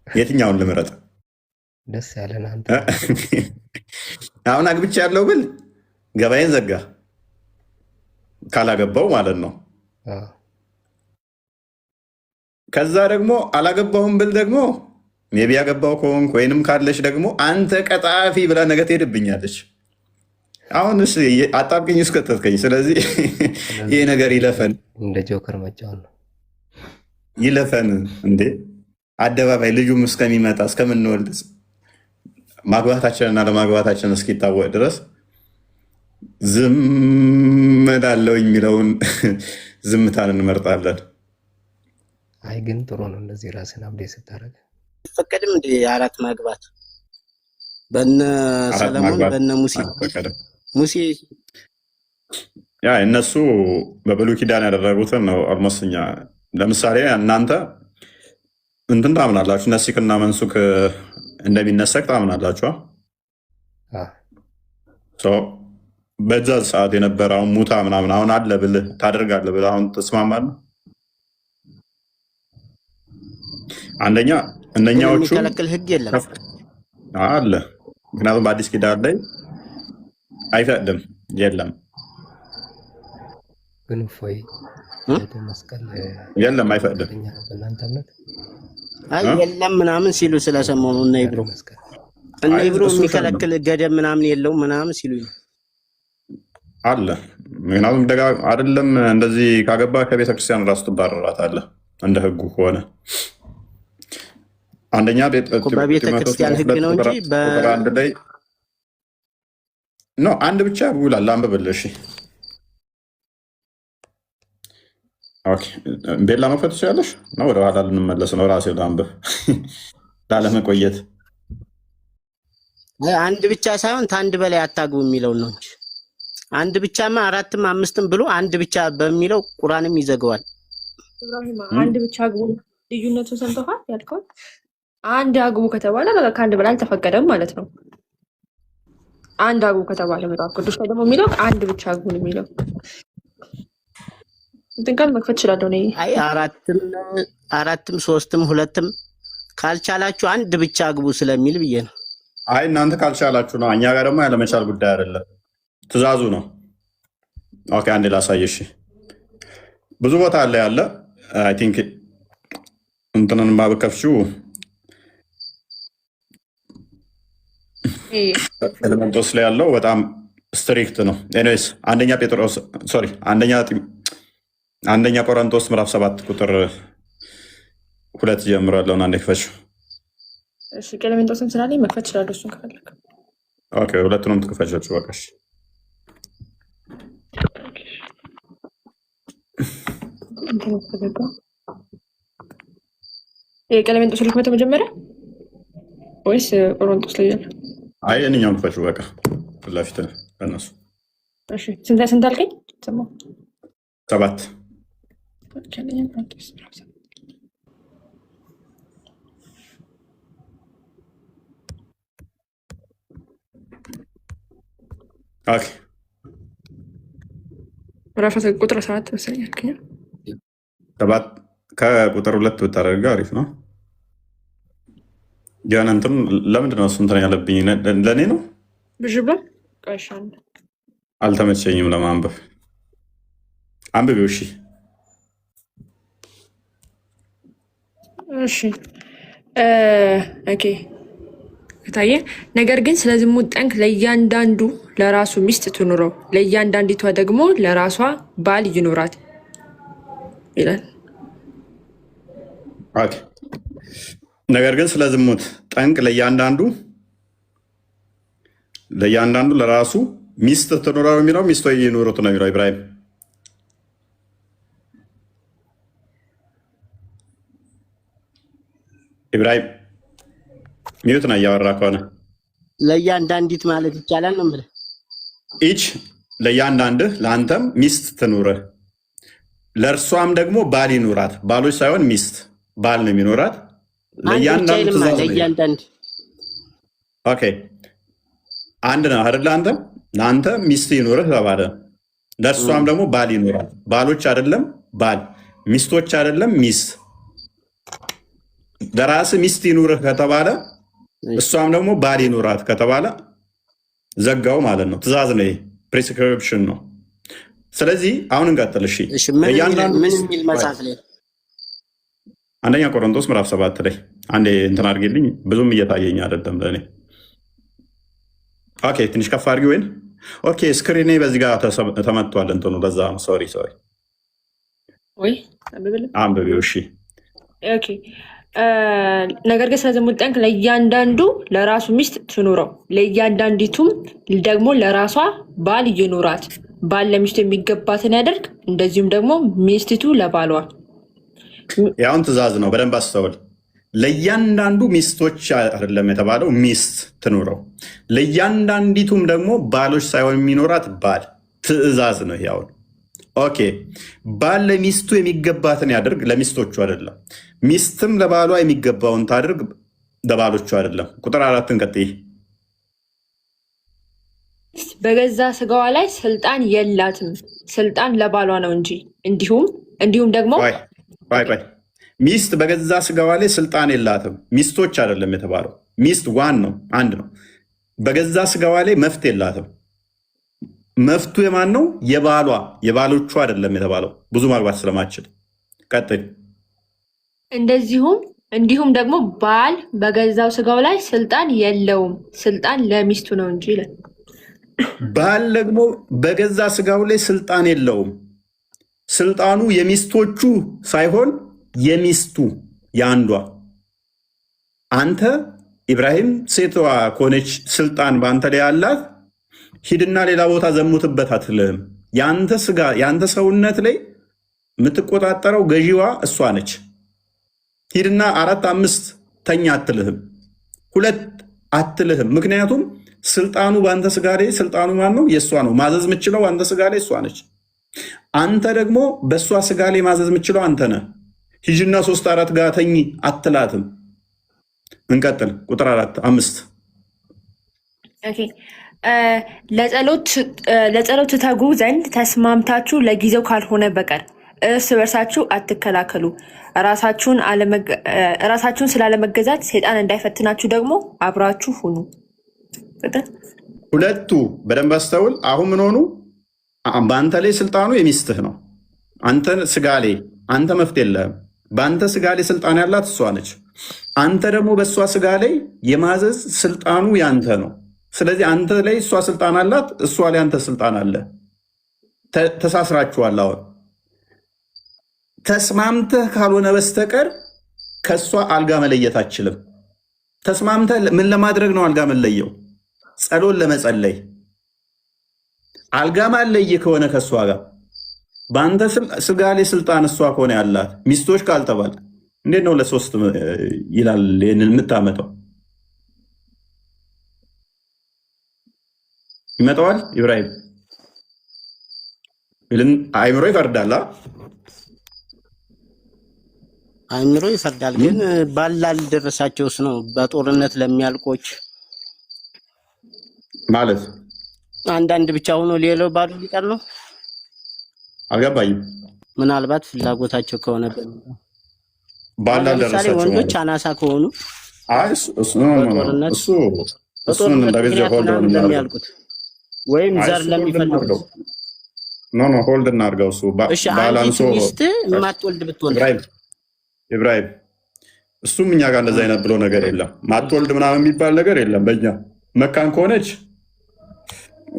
የትኛውን ልምረጥ? ደስ ያለን አንተ። አሁን አግብቻለሁ ብል ገባዬን ዘጋ፣ ካላገባው ማለት ነው። ከዛ ደግሞ አላገባውም ብል ደግሞ ሜቢ ያገባው ከሆንክ ወይንም ካለች ደግሞ አንተ ቀጣፊ ብላ ነገ ትሄድብኛለች። አሁን አጣብቅኝ ውስጥ ከተትከኝ። ስለዚህ ይሄ ነገር ይለፈን፣ እንደ ጆከር መጫወት ነው። ይለፈን እንዴ አደባባይ ልጁም እስከሚመጣ እስከምንወልድ ማግባታችንና ለማግባታችን እስኪታወቅ ድረስ ዝም እላለሁ የሚለውን ዝምታን እንመርጣለን። አይ ግን ጥሩ ነው እንደዚህ ራስን አብዴት ስታደርግ። ፈቀድም እንደ 4 ማግባት በነ ሰለሞን በነ ሙሴ ያ እነሱ በብሉይ ኪዳን ያደረጉትን ነው። ኦልሞስት እኛ ለምሳሌ እናንተ እንትን ታምናላችሁ፣ ነሲክና መንሱክ እንደሚነሰክ ታምናላችሁ። በዛ ሰዓት የነበረውን ሙታ ምናምን አሁን አለ ብልህ ታደርጋለህ ብለህ አሁን ትስማማለህ? አንደኛ እነኛዎቹ የሚከለክል ህግ የለም አለ። ምክንያቱም በአዲስ ኪዳን ላይ አይፈቅድም። የለም ግን እፎይ መስቀል የለም አይፈቅድም። በእናንተ እምነት አይ የለም ምናምን ሲሉ ስለሰማሁ ነው። እና ይብሩ የሚከለክል ገደብ ምናምን የለውም ምናምን ሲሉ አለ። ምክንያቱም አይደለም እንደዚህ ካገባ ከቤተክርስቲያን ራሱ ትባረራታለህ እንደ ህጉ ከሆነ። አንደኛ በቤተክርስቲያን ህግ ነው እንጂ በአንድ ላይ ነው አንድ ብቻ ይውላል። አንብብልህ። እሺ ኦኬ ቤላ መክፈት ትችላለሽ ነው። ወደ ኋላ ልንመለስ ነው። ራሴ ላንብብ ላለመቆየት። አንድ ብቻ ሳይሆን ከአንድ በላይ አታግቡ የሚለው ነው እንጂ አንድ ብቻማ አራትም አምስትም ብሎ አንድ ብቻ በሚለው ቁርአንም ይዘገዋል። ኢብራሂም አንድ ብቻ አግቡ ልዩነቱን ሰምተሃል ያልከው? አንድ አግቡ ከተባለ በቃ ከአንድ በላይ አልተፈቀደም ማለት ነው። አንድ አግቡ ከተባለ መጽሐፍ ቅዱስ ላይ ደግሞ የሚለው አንድ ብቻ አግቡ ነው የሚለው። እንትን መክፈት እችላለሁ እኔ። አይ አራትም ሶስትም ሁለትም ካልቻላችሁ አንድ ብቻ አግቡ ስለሚል ብዬ ነው። አይ እናንተ ካልቻላችሁ ነው። እኛ ጋር ደግሞ ያለመቻል ጉዳይ አይደለም፣ ትእዛዙ ነው። ኦኬ አንዴ ላሳየሽ። ብዙ ቦታ አለ ያለ አይ ቲንክ እንትንን ማበከፍሽው ኤሌመንቶስ ላይ ያለው በጣም ስትሪክት ነው። ኤኒዌይስ አንደኛ ቆሮንቶስ ምዕራፍ 7 ቁጥር 2 ጀምሮ ያለውን አንዴ ክፈችው። እሺ ኤሌመንቶስም ስላለኝ መክፈት እችላለሁ እሱን ከፈለክ። ኦኬ ሁለቱንም ትክፈቻችሁ በቃሽ። ኤሌመንቶስ ልክፈተው መጀመሪያ ወይስ ቆሮንቶስ ላይ ያለው? አይ እኛውን ክፈችው በቃ ለፊት ለነሱ። እሺ ስንት አልከኝ? 7 ኦኬ ምዕራፍ ቁጥር 7 መሰለኝ አልከኝ። 7 ከቁጥር 2 ብታደርገው አሪፍ ነው። ያን እንትን ለምንድን ነው እንትን ያለብኝ? ለእኔ ነው ብዥ ብላ ቀሻን አልተመቸኝም ለማንበብ። አንብቤው። እሺ እሺ ኦኬ ከታየ ነገር ግን ስለ ዝሙት ጠንቅ ለእያንዳንዱ ለራሱ ሚስት ትኑረው፣ ለእያንዳንዲቷ ደግሞ ለራሷ ባል ይኑራት ይላል። ኦኬ ነገር ግን ስለ ዝሙት ጠንቅ ለእያንዳንዱ ለራሱ ሚስት ትኑረው የሚለው ሚስቶ ይኑሩት ነው የሚለው ኢብራሂም። ሚዩት ነው እያወራ ከሆነ ለእያንዳንዲት ማለት ይቻላል ነው የምልህ። ኢች ለእያንዳንድህ ለአንተም ሚስት ትኑርህ፣ ለእርሷም ደግሞ ባል ይኑራት። ባሎች ሳይሆን ሚስት ባል ነው የሚኖራት። ለእያንዳንድ ኦኬ አንድ ነው አይደለ? ለአንተ ሚስት ይኑርህ ተባለ። ለእርሷም ደግሞ ባል ይኑራት። ባሎች አይደለም ባል፣ ሚስቶች አይደለም ሚስት። ለራስህ ሚስት ይኑርህ ከተባለ እሷም ደግሞ ባል ይኑራት ከተባለ ዘጋው ማለት ነው። ትእዛዝ ነው፣ ፕሪስክሪፕሽን ነው። ስለዚህ አሁን እንቀጥል። እሺ አንደኛ ቆሮንቶስ ምዕራፍ 7 ላይ አንዴ እንትን አድርጌልኝ፣ ብዙም እየታየኝ አይደለም ለእኔ። ኦኬ ትንሽ ከፍ አድርጊ ወይን። ኦኬ ስክሪኔ በዚህ ጋር ተመቷል እንትኑ፣ ለዛ ነው። ሶሪ አንብቤው። እሺ ኦኬ ነገር ግን ስለ ዝሙት ጠንቅ ለእያንዳንዱ ለራሱ ሚስት ትኑረው፣ ለእያንዳንዲቱም ደግሞ ለራሷ ባል ይኑራት። ባል ለሚስቱ የሚገባትን ያደርግ፣ እንደዚሁም ደግሞ ሚስቲቱ ለባሏ። ያውን ትእዛዝ ነው፣ በደንብ አስተውል። ለእያንዳንዱ ሚስቶች አይደለም የተባለው፣ ሚስት ትኑረው። ለእያንዳንዲቱም ደግሞ ባሎች ሳይሆን የሚኖራት ባል። ትእዛዝ ነው ያውን። ኦኬ ባል ለሚስቱ የሚገባትን ያደርግ፣ ለሚስቶቹ አይደለም። ሚስትም ለባሏ የሚገባውን ታድርግ፣ ለባሎቹ አይደለም። ቁጥር 4 ቀጥይ። በገዛ ስጋዋ ላይ ስልጣን የላትም፣ ስልጣን ለባሏ ነው እንጂ። እንዲሁም ደግሞ ሚስት በገዛ ስጋዋ ላይ ስልጣን የላትም። ሚስቶች አይደለም የተባለው፣ ሚስት ዋን ነው፣ አንድ ነው። በገዛ ስጋዋ ላይ መፍት የላትም። መፍቱ የማን ነው? የባሏ የባሎቹ አይደለም የተባለው ብዙ ማግባት ስለማችል። ቀጥል። እንዲሁም ደግሞ ባል በገዛው ስጋው ላይ ስልጣን የለውም፣ ስልጣን ለሚስቱ ነው እንጂ ይላል። ባል ደግሞ በገዛ ስጋው ላይ ስልጣን የለውም። ስልጣኑ የሚስቶቹ ሳይሆን የሚስቱ የአንዷ። አንተ ኢብራሂም ሴቷ ከሆነች ስልጣን በአንተ ላይ ያላት ሂድና ሌላ ቦታ ዘሙትበት አትልህም። የአንተ ስጋ የአንተ ሰውነት ላይ የምትቆጣጠረው ገዢዋ እሷ ነች። ሂድና 4 5 ተኛ አትልህም፣ 2 አትልህም። ምክንያቱም ስልጣኑ በአንተ ስጋ ላይ ስልጣኑ ማን ነው? የእሷ ነው። ማዘዝ የምችለው አንተ ስጋ ላይ እሷ ነች። አንተ ደግሞ በእሷ ስጋ ላይ ማዘዝ የምችለው አንተ ነህ። ሂጅና 3 4 ጋር ተኝ አትላትም። እንቀጥል። ቁጥር 4 5 ለጸሎት ትተጉ ዘንድ ተስማምታችሁ ለጊዜው ካልሆነ በቀር እርስ በርሳችሁ አትከላከሉ። ራሳችሁን ስላለመገዛት ሰይጣን እንዳይፈትናችሁ ደግሞ አብራችሁ ሁኑ። ሁለቱ በደንብ አስተውል። አሁን ምን ሆኑ? በአንተ ላይ ስልጣኑ የሚስትህ ነው። አንተ ስጋ ላይ አንተ መፍት የለህም። በአንተ ስጋ ላይ ስልጣን ያላት እሷ ነች። አንተ ደግሞ በእሷ ስጋ ላይ የማዘዝ ስልጣኑ ያንተ ነው። ስለዚህ አንተ ላይ እሷ ስልጣን አላት፣ እሷ ላይ አንተ ስልጣን አለ። ተሳስራችኋል። አሁን ተስማምተህ ካልሆነ በስተቀር ከእሷ አልጋ መለየት አችልም። ተስማምተህ ምን ለማድረግ ነው አልጋ መለየው? ጸሎት ለመጸለይ። አልጋ ማለየ ከሆነ ከእሷ ጋር በአንተ ስጋ ላይ ስልጣን እሷ ከሆነ ያላት ሚስቶች ካልተባል እንዴት ነው ለሶስት ይላል ይህንን የምታመጣው? ይመጣዋል። ኢብራሂም አይምሮ ይፈርዳል። አይምሮ ይፈርዳል። ግን ባላል ደረሳቸውስ ነው በጦርነት ለሚያልቆች ማለት አንዳንድ ብቻ ሆኖ ሌላው ባዶ ሊቀር ነው። አልገባኝም። ምናልባት ፍላጎታቸው ከሆነ ባላል ደረሳቸው ወንዶች አናሳ ከሆኑ እሱን እንደዚህ ለሚያልቁት ወይም ዘር ለሚፈልጉት ሆልድ እናድርገው። እሱ ባላንሶ ሚስት ማትወልድ ብትወልድ ኢብራሂም እሱም እኛ ጋር እንደዛ አይነት ብሎ ነገር የለም። ማትወልድ ምናምን የሚባል ነገር የለም። በእኛ መካን ከሆነች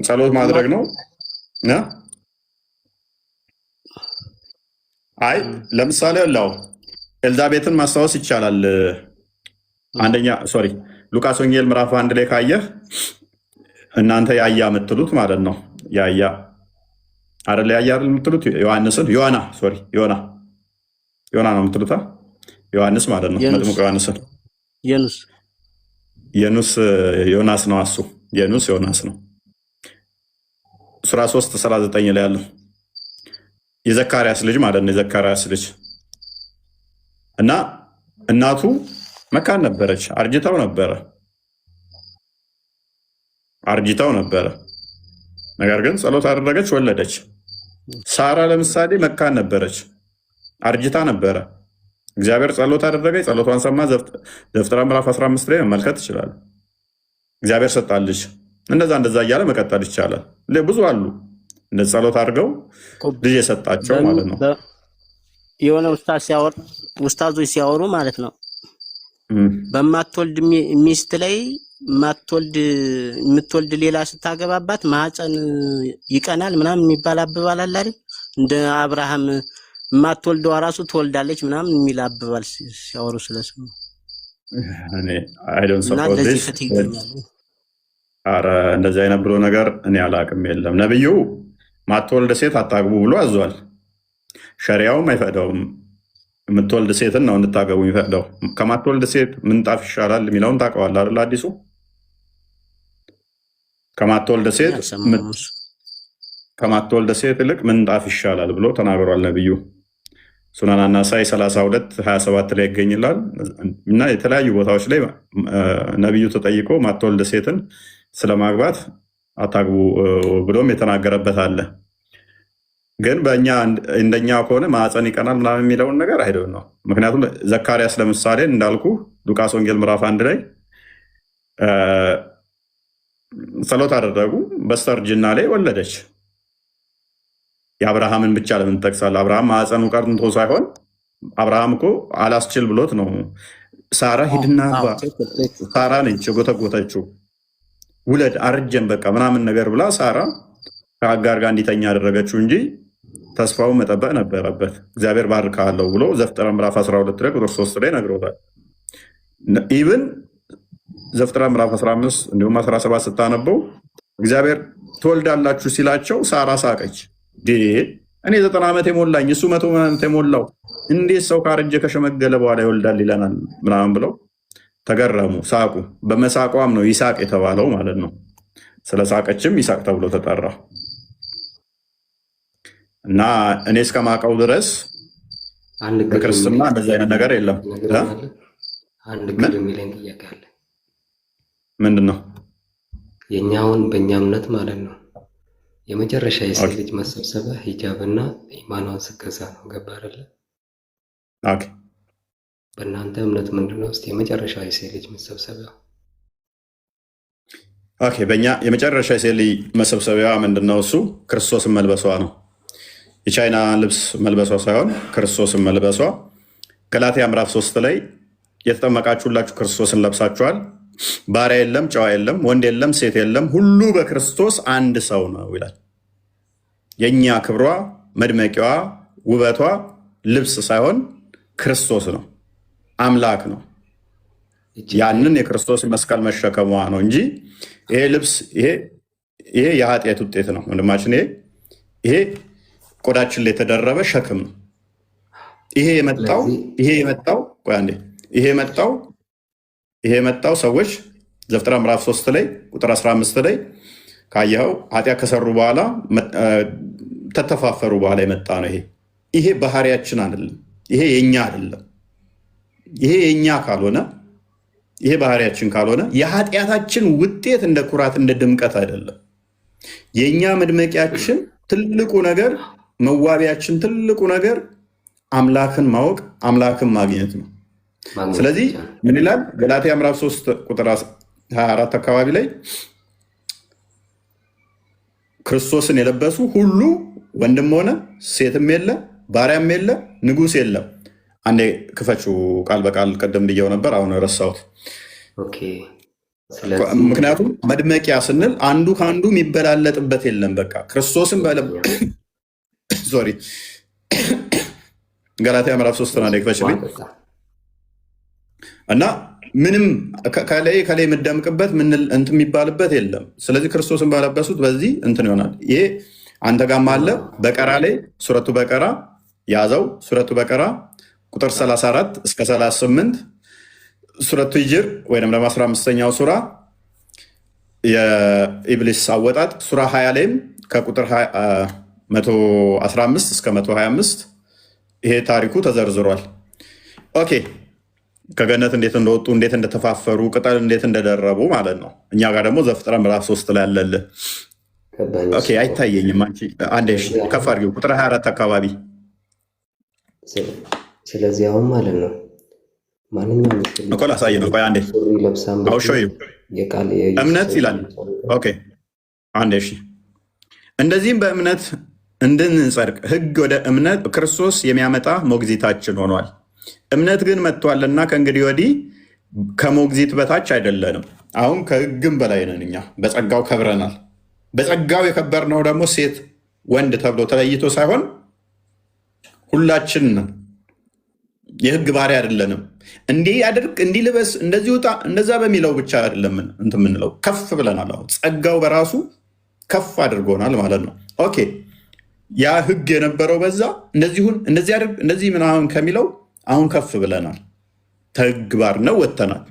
ጸሎት ማድረግ ነው። አይ ለምሳሌ ላው ኤልዛቤትን ማስታወስ ይቻላል። ሉቃስ ወንጌል ምዕራፍ 1 ላይ ካየህ እናንተ ያያ የምትሉት ማለት ነው። ያያ አይደል? ያያ አይደል የምትሉት? ዮሐንስን ዮና ነው የምትሉት። ዮሐንስ ማለት ነው። መጥምቁ ዮሐንስን ዮናስ ነው። እሱ ዮናስ ነው። ሱራ 3:19 ላይ ያለው የዘካርያስ ልጅ ማለት ነው። የዘካርያስ ልጅ እና እናቱ መካን ነበረች። አርጅታው ነበረ። ነገር ግን ጸሎት አደረገች፣ ወለደች። ሳራ ለምሳሌ መካን ነበረች፣ አርጅታ ነበረ። እግዚአብሔር ጸሎት አደረገች፣ ጸሎቷን ሰማ። ዘፍጥረት ምዕራፍ 15 ላይ መመልከት ይችላል። እግዚአብሔር ሰጣለች። እንደዛ እያለ መቀጠል ይቻላል። ብዙ አሉ እንደ ጸሎት አድርገው ልጅ የሰጣቸው ማለት ነው። የሆነ ውስታዞች ሲያወሩ ማለት ነው በማትወልድ ሚስት ላይ የምትወልድ ሌላ ስታገባባት ማህፀን ይቀናል ምናምን የሚባል አባባል አለ አይደል? እንደ አብርሃም የማትወልደዋ ራሱ ትወልዳለች ምናምን የሚል አባባል ሲያወሩ ስለሰሙ እንደዚህ አይነት ብሎ ነገር እኔ አላቅም። የለም ነብዩ ማትወልድ ሴት አታግቡ ብሎ አዟል። ሸሪያውም አይፈቅደውም። የምትወልድ ሴትን ነው እንድታገቡ የሚፈቅደው። ከማትወልድ ሴት ምንጣፍ ይሻላል የሚለውን ታውቀዋለህ አይደል? አዲሱ ከማትወልድ ሴት ይልቅ ምንጣፍ ይሻላል ብሎ ተናግሯል ነብዩ። ሱናን አናሳኢ 32:27 ላይ ይገኝላል። እና የተለያዩ ቦታዎች ላይ ነብዩ ተጠይቆ ማትወልድ ሴትን ስለማግባት አታግቡ ብሎም የተናገረበት አለ። ግን በእኛ እንደኛ ከሆነ ማዕፀን ይቀናል ምናምን የሚለውን ነገር አይደለም ነው። ምክንያቱም ዘካርያስ ለምሳሌ እንዳልኩ ሉቃስ ወንጌል ምዕራፍ 1 ላይ ጸሎት አደረጉ። በስተርጅና ላይ ወለደች። የአብርሃምን ብቻ ለምን ትጠቅሳለህ? አብርሃም ማዕፀኑ ቀርንቶ ሳይሆን አብርሃም እኮ አላስችል ብሎት ነው። ሳራ ሂድና ሳራ ነች የጎተጎተችው። ውለድ አረጀን በቃ ምናምን ነገር ብላ ሳራ ከአጋር ጋር እንዲተኛ ያደረገችው እንጂ ተስፋውን መጠበቅ ነበረበት። እግዚአብሔር ባርካለሁ ብሎ ዘፍጥረት ምዕራፍ 12 ላይ ቁጥር 3 ላይ ነግሮታል። ኢቭን ዘፍጥረት ምዕራፍ 15 እንዲሁም 17 ስታነበው እግዚአብሔር ትወልዳላችሁ ሲላቸው ሳራ ሳቀች። እኔ 90 ዓመት የሞላኝ እሱ 100 ዓመት የሞላው እንዴት ሰው ካረጀ ከሸመገለ በኋላ ይወልዳል ይለናል ምናምን ብለው ተገረሙ፣ ሳቁ። በመሳቋም ነው ይሳቅ የተባለው ማለት ነው። ስለ ሳቀችም ይሳቅ ተብሎ ተጠራ። እና እኔ እስከማውቀው ድረስ በክርስትና እንደዚህ አይነት ነገር የለም። አንድ ግር የሚለኝ ጥያቄ አለ። ምንድን ነው? የእኛውን በእኛ እምነት ማለት ነው የመጨረሻ የሴት ልጅ መሰብሰቢያ ሂጃብና ኢማኗን ስገዛ ነው። ገባ አይደለ? በእናንተ እምነት ምንድነው እስኪ የመጨረሻ የሴት ልጅ መሰብሰቢያ? በእኛ የመጨረሻ የሴት ልጅ መሰብሰቢያ ምንድነው? እሱ ክርስቶስን መልበሷ ነው። የቻይና ልብስ መልበሷ ሳይሆን ክርስቶስን መልበሷ። ገላትያ ምዕራፍ 3 ላይ የተጠመቃችሁላችሁ ክርስቶስን ለብሳችኋል፣ ባሪያ የለም ጨዋ የለም፣ ወንድ የለም ሴት የለም፣ ሁሉ በክርስቶስ አንድ ሰው ነው ይላል። የእኛ ክብሯ መድመቂያዋ ውበቷ ልብስ ሳይሆን ክርስቶስ ነው፣ አምላክ ነው። ያንን የክርስቶስ መስቀል መሸከሟ ነው እንጂ ይሄ ልብስ ይሄ የኃጢአት ውጤት ነው ወንድማችን። ይሄ ቆዳችን ላይ የተደረበ ሸክም ነው። ይሄ የመጣው ሰዎች ዘፍጥረት ምዕራፍ 3 ላይ ቁጥር 15 ላይ ካየኸው ኃጢአት ከሰሩ በኋላ ተተፋፈሩ በኋላ የመጣ ነው። ይሄ ባህሪያችን አይደለም። ይሄ የኛ አይደለም። ይሄ የኛ ካልሆነ ይሄ ባህሪያችን ካልሆነ የኃጢአታችን ውጤት እንደ ኩራት እንደ ድምቀት አይደለም። የኛ መድመቂያችን ትልቁ ነገር መዋቢያችን ትልቁ ነገር አምላክን ማወቅ አምላክን ማግኘት ነው። ስለዚህ ምን ይላል ገላትያ ምዕራፍ 3 ቁጥር 24 አካባቢ ላይ ክርስቶስን የለበሱ ሁሉ ወንድም ሆነ ሴትም የለ ባሪያም የለ ንጉስ የለም። አንዴ ክፈችው ቃል በቃል ቀደም ብዬው ነበር፣ አሁን ረሳሁት። ምክንያቱም መድመቂያ ስንል አንዱ ከአንዱ የሚበላለጥበት የለም። በቃ ክርስቶስን ሶሪ ገላትያ ምዕራፍ 3 አንዴ ክፈችልኝ እና ምንም ከላይ የምደምቅበት እንትን የሚባልበት የለም። ስለዚህ ክርስቶስን ባለበሱት በዚህ እንትን ይሆናል። ይሄ አንተ ጋም አለ በቀራ ላይ ሱረቱ በቀራ ያዘው። ሱረቱ በቀራ ቁጥር 34 እስከ 38 ሱረቱ ሂጅር ወይም ደግሞ 15ኛው ሱራ የኢብሊስ አወጣጥ ሱራ 20 ላይም ከቁጥር 115 እስከ 125 ይሄ ታሪኩ ተዘርዝሯል። ኦኬ ከገነት እንዴት እንደወጡ እንዴት እንደተፋፈሩ ቅጠል እንዴት እንደደረቡ ማለት ነው። እኛ ጋር ደግሞ ዘፍጥረት ምዕራፍ 3 ላይ ያለልህ ኦኬ አይታየኝም። አንዴ ከፍ አድርጊው ቁጥር 24 አካባቢ። ስለዚህ አሁን ማለት ነው ማንኛውም እኮ ላሳይ ነው። ቆይ አንዴ አውሾይ እምነት ይላል። ኦኬ አንዴ እሺ። እንደዚህም በእምነት እንድንጸድቅ ሕግ ወደ እምነት ክርስቶስ የሚያመጣ ሞግዚታችን ሆኗል። እምነት ግን መጥቷልና ከእንግዲህ ወዲህ ከሞግዚት በታች አይደለንም። አሁን ከሕግም በላይ ነን። እኛ በጸጋው ከብረናል። በጸጋው የከበርነው ደግሞ ሴት ወንድ ተብሎ ተለይቶ ሳይሆን ሁላችን ነን። የሕግ ባሪያ አይደለንም። እንዲህ አድርግ፣ እንዲህ ልበስ፣ እንደዚህ ውጣ፣ እንደዛ በሚለው ብቻ አይደለም እንትን የምንለው። ከፍ ብለናል። አሁን ጸጋው በራሱ ከፍ አድርጎናል ማለት ነው። ኦኬ ያ ሕግ የነበረው በዛ እንደዚሁን እንደዚህ አድርግ እንደዚህ ምናምን ከሚለው አሁን ከፍ ብለናል። ተግባር ነው ወጥተናል።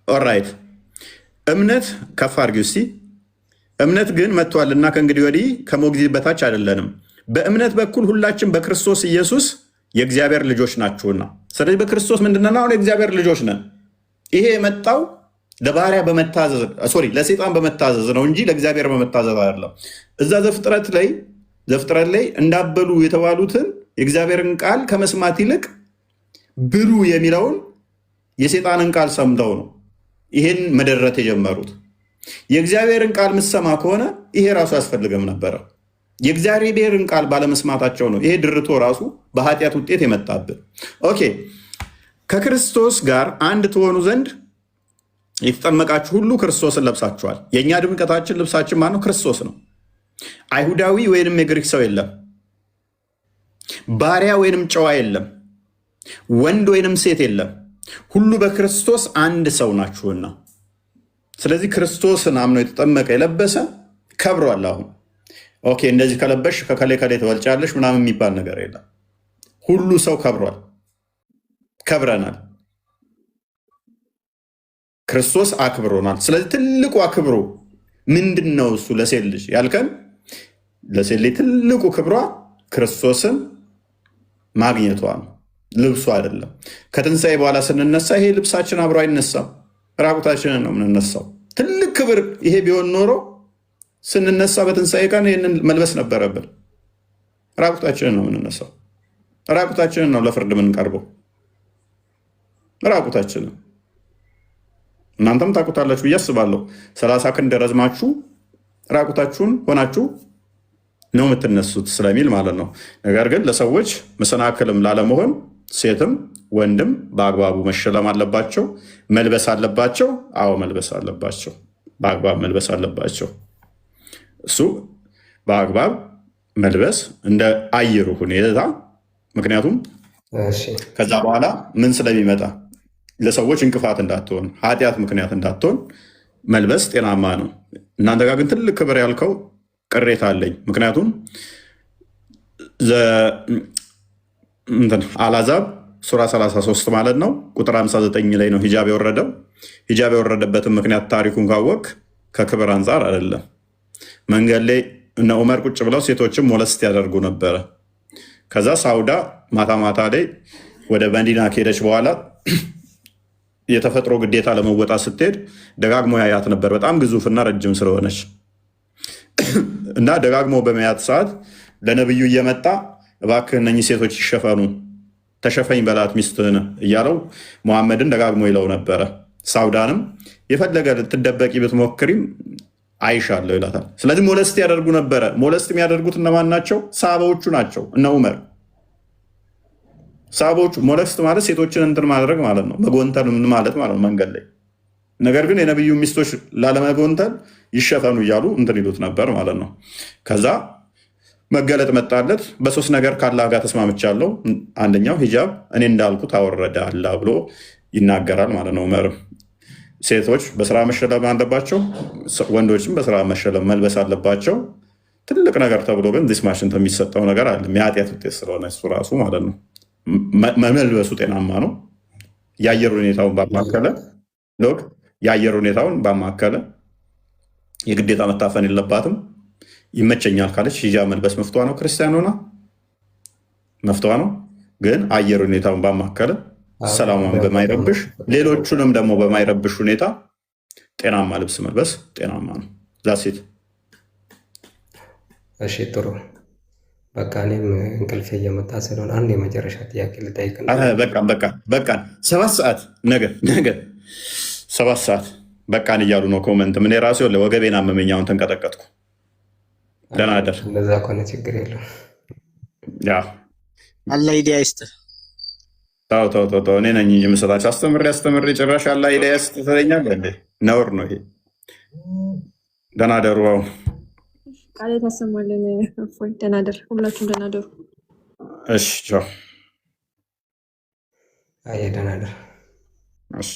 ኦራይት እምነት ከፍ አድርጊው እስቲ። እምነት ግን መጥቷልና ከእንግዲህ ወዲህ ከሞግዚት በታች አይደለንም። በእምነት በኩል ሁላችን በክርስቶስ ኢየሱስ የእግዚአብሔር ልጆች ናችሁና። ስለዚህ በክርስቶስ ምንድነው? አሁን የእግዚአብሔር ልጆች ነን። ይሄ የመጣው ለባሪያ በመታዘዝ ለሴጣን በመታዘዝ ነው እንጂ ለእግዚአብሔር በመታዘዝ አይደለም። እዛ ዘፍጥረት ላይ እንዳበሉ የተባሉትን የእግዚአብሔርን ቃል ከመስማት ይልቅ ብሉ የሚለውን የሴጣንን ቃል ሰምተው ነው ይህን መደረት የጀመሩት። የእግዚአብሔርን ቃል ምሰማ ከሆነ ይሄ ራሱ ያስፈልገም ነበረ። የእግዚአብሔርን ቃል ባለመስማታቸው ነው ይሄ ድርቶ ራሱ በኃጢአት ውጤት የመጣብን። ኦኬ ከክርስቶስ ጋር አንድ ትሆኑ ዘንድ የተጠመቃችሁ ሁሉ ክርስቶስን ለብሳችኋል። የእኛ ድምቀታችን ልብሳችን ማነው? ክርስቶስ ነው። አይሁዳዊ ወይንም የግሪክ ሰው የለም። ባሪያ ወይንም ጨዋ የለም። ወንድ ወይንም ሴት የለም። ሁሉ በክርስቶስ አንድ ሰው ናችሁና። ስለዚህ ክርስቶስን አምኖ የተጠመቀ የለበሰ ከብሯል። አሁን ኦኬ እንደዚህ ከለበሽ ከከሌ ከሌ ትበልጫለሽ ምናምን የሚባል ነገር የለም። ሁሉ ሰው ከብሯል፣ ከብረናል። ክርስቶስ አክብሮናል። ስለዚህ ትልቁ አክብሮ ምንድን ነው? እሱ ለሴት ልጅ ያልከን፣ ለሴት ልጅ ትልቁ ክብሯ ክርስቶስን ማግኘቷ ነው፣ ልብሱ አይደለም። ከትንሣኤ በኋላ ስንነሳ ይሄ ልብሳችን አብሮ አይነሳም፣ ራቁታችንን ነው የምንነሳው። ትልቅ ክብር ይሄ ቢሆን ኖሮ ስንነሳ በትንሣኤ ቀን ይህንን መልበስ ነበረብን። ራቁታችንን ነው የምንነሳው፣ ራቁታችንን ነው ለፍርድ የምንቀርበው፣ ራቁታችንን። እናንተም ታውቁታላችሁ ብዬ አስባለሁ። 30 ክንድ ረዝማችሁ ራቁታችሁን ሆናችሁ ነው የምትነሱት ስለሚል ማለት ነው። ነገር ግን ለሰዎች መሰናክልም ላለመሆን ሴትም ወንድም በአግባቡ መሸለም አለባቸው፣ መልበስ አለባቸው። አዎ መልበስ አለባቸው፣ በአግባብ መልበስ አለባቸው። እሱ በአግባብ መልበስ እንደ አየሩ ሁኔታ። ምክንያቱም ከዛ በኋላ ምን ስለሚመጣ ለሰዎች እንቅፋት እንዳትሆን፣ ኃጢአት ምክንያት እንዳትሆን መልበስ ጤናማ ነው። እናንተ ጋር ግን ትልቅ ክብር ያልከው ቅሬታ አለኝ። ምክንያቱም አልዓዛር ሱራ 33 ማለት ነው ቁጥር 59 ላይ ነው ሂጃብ የወረደው። ሂጃብ የወረደበትን ምክንያት ታሪኩን ካወቅ ከክብር አንጻር አይደለም። መንገድ ላይ እነ ዑመር ቁጭ ብለው ሴቶችም ሞለስት ያደርጉ ነበረ። ከዛ ሳውዳ ማታ ማታ ላይ ወደ መዲና ከሄደች በኋላ የተፈጥሮ ግዴታ ለመወጣት ስትሄድ ደጋግሞ ያያት ነበር፣ በጣም ግዙፍና ረጅም ስለሆነች እና ደጋግሞ በመያት ሰዓት ለነብዩ እየመጣ እባክህ እነኚህ ሴቶች ይሸፈኑ፣ ተሸፈኝ በላት ሚስትህን እያለው መሐመድን ደጋግሞ ይለው ነበረ። ሳውዳንም የፈለገ ልትደበቂ ብትሞክሪም አይሻለሁ ይላታል። ስለዚህ ሞለስት ያደርጉ ነበረ። ሞለስት የሚያደርጉት እነማን ናቸው? ሳባዎቹ ናቸው፣ እነ ዑመር። ሳባዎቹ ሞለስት ማለት ሴቶችን እንትን ማድረግ ማለት ነው፣ መጎንተል ምን ማለት ማለት ነው መንገድ ላይ። ነገር ግን የነቢዩ ሚስቶች ላለመጎንተል ይሸፈኑ እያሉ እንትን ይሉት ነበር ማለት ነው። ከዛ መገለጥ መጣለት። በሶስት ነገር ከአላህ ጋር ተስማምቻለሁ። አንደኛው ሂጃብ እኔ እንዳልኩት አወረደ አላህ ብሎ ይናገራል ማለት ነው። ዑመርም ሴቶች በስራ መሸለም አለባቸው፣ ወንዶችም በስራ መሸለም መልበስ አለባቸው። ትልቅ ነገር ተብሎ ግን ዲስ ማሽን የሚሰጠው ነገር አለ፣ የኃጢአት ውጤት ስለሆነ እሱ ራሱ ማለት ነው። መልበሱ ጤናማ ነው። የአየር ሁኔታውን ባማከለ ሎክ የአየር ሁኔታውን ባማከለ የግዴታ መታፈን የለባትም። ይመቸኛል ካለች ሂጃብ መልበስ መፍቷ ነው። ክርስቲያን ሆና መፍቷ ነው። ግን አየር ሁኔታውን ባማከለ ሰላሟን በማይረብሽ ሌሎቹንም ደግሞ በማይረብሽ ሁኔታ ጤናማ ልብስ መልበስ ጤናማ ነው። ዛሴት እሺ፣ ጥሩ በቃ እኔም እንቅልፌ እየመጣ ስለሆነ አንድ የመጨረሻ ጥያቄ ልጠይቅ። በቃ 7 ሰዓት ነገ 7 ሰዓት በቃን እያሉ ነው ኮመንት። ምን የራሴ ወገቤን አመመኛውን ተንቀጠቀጥኩ። ደህና አደር። እንደዛ ከሆነ ችግር የለም። አላ ሂዳያ ይስጥህ። ተው እኔ ነኝ የምሰጣቸው። አስተምሬ ጭራሽ አላ ሂዳያ ይስጥህ ትለኛለህ እንዴ? ነውር ነው ይሄ። ደህና አደሩ። ቃል ታሰማለን። እፎይ ደህና አደር። ሁላችሁም ደህና አደሩ። እሺ ቻው። አይ ደህና አደር። እሺ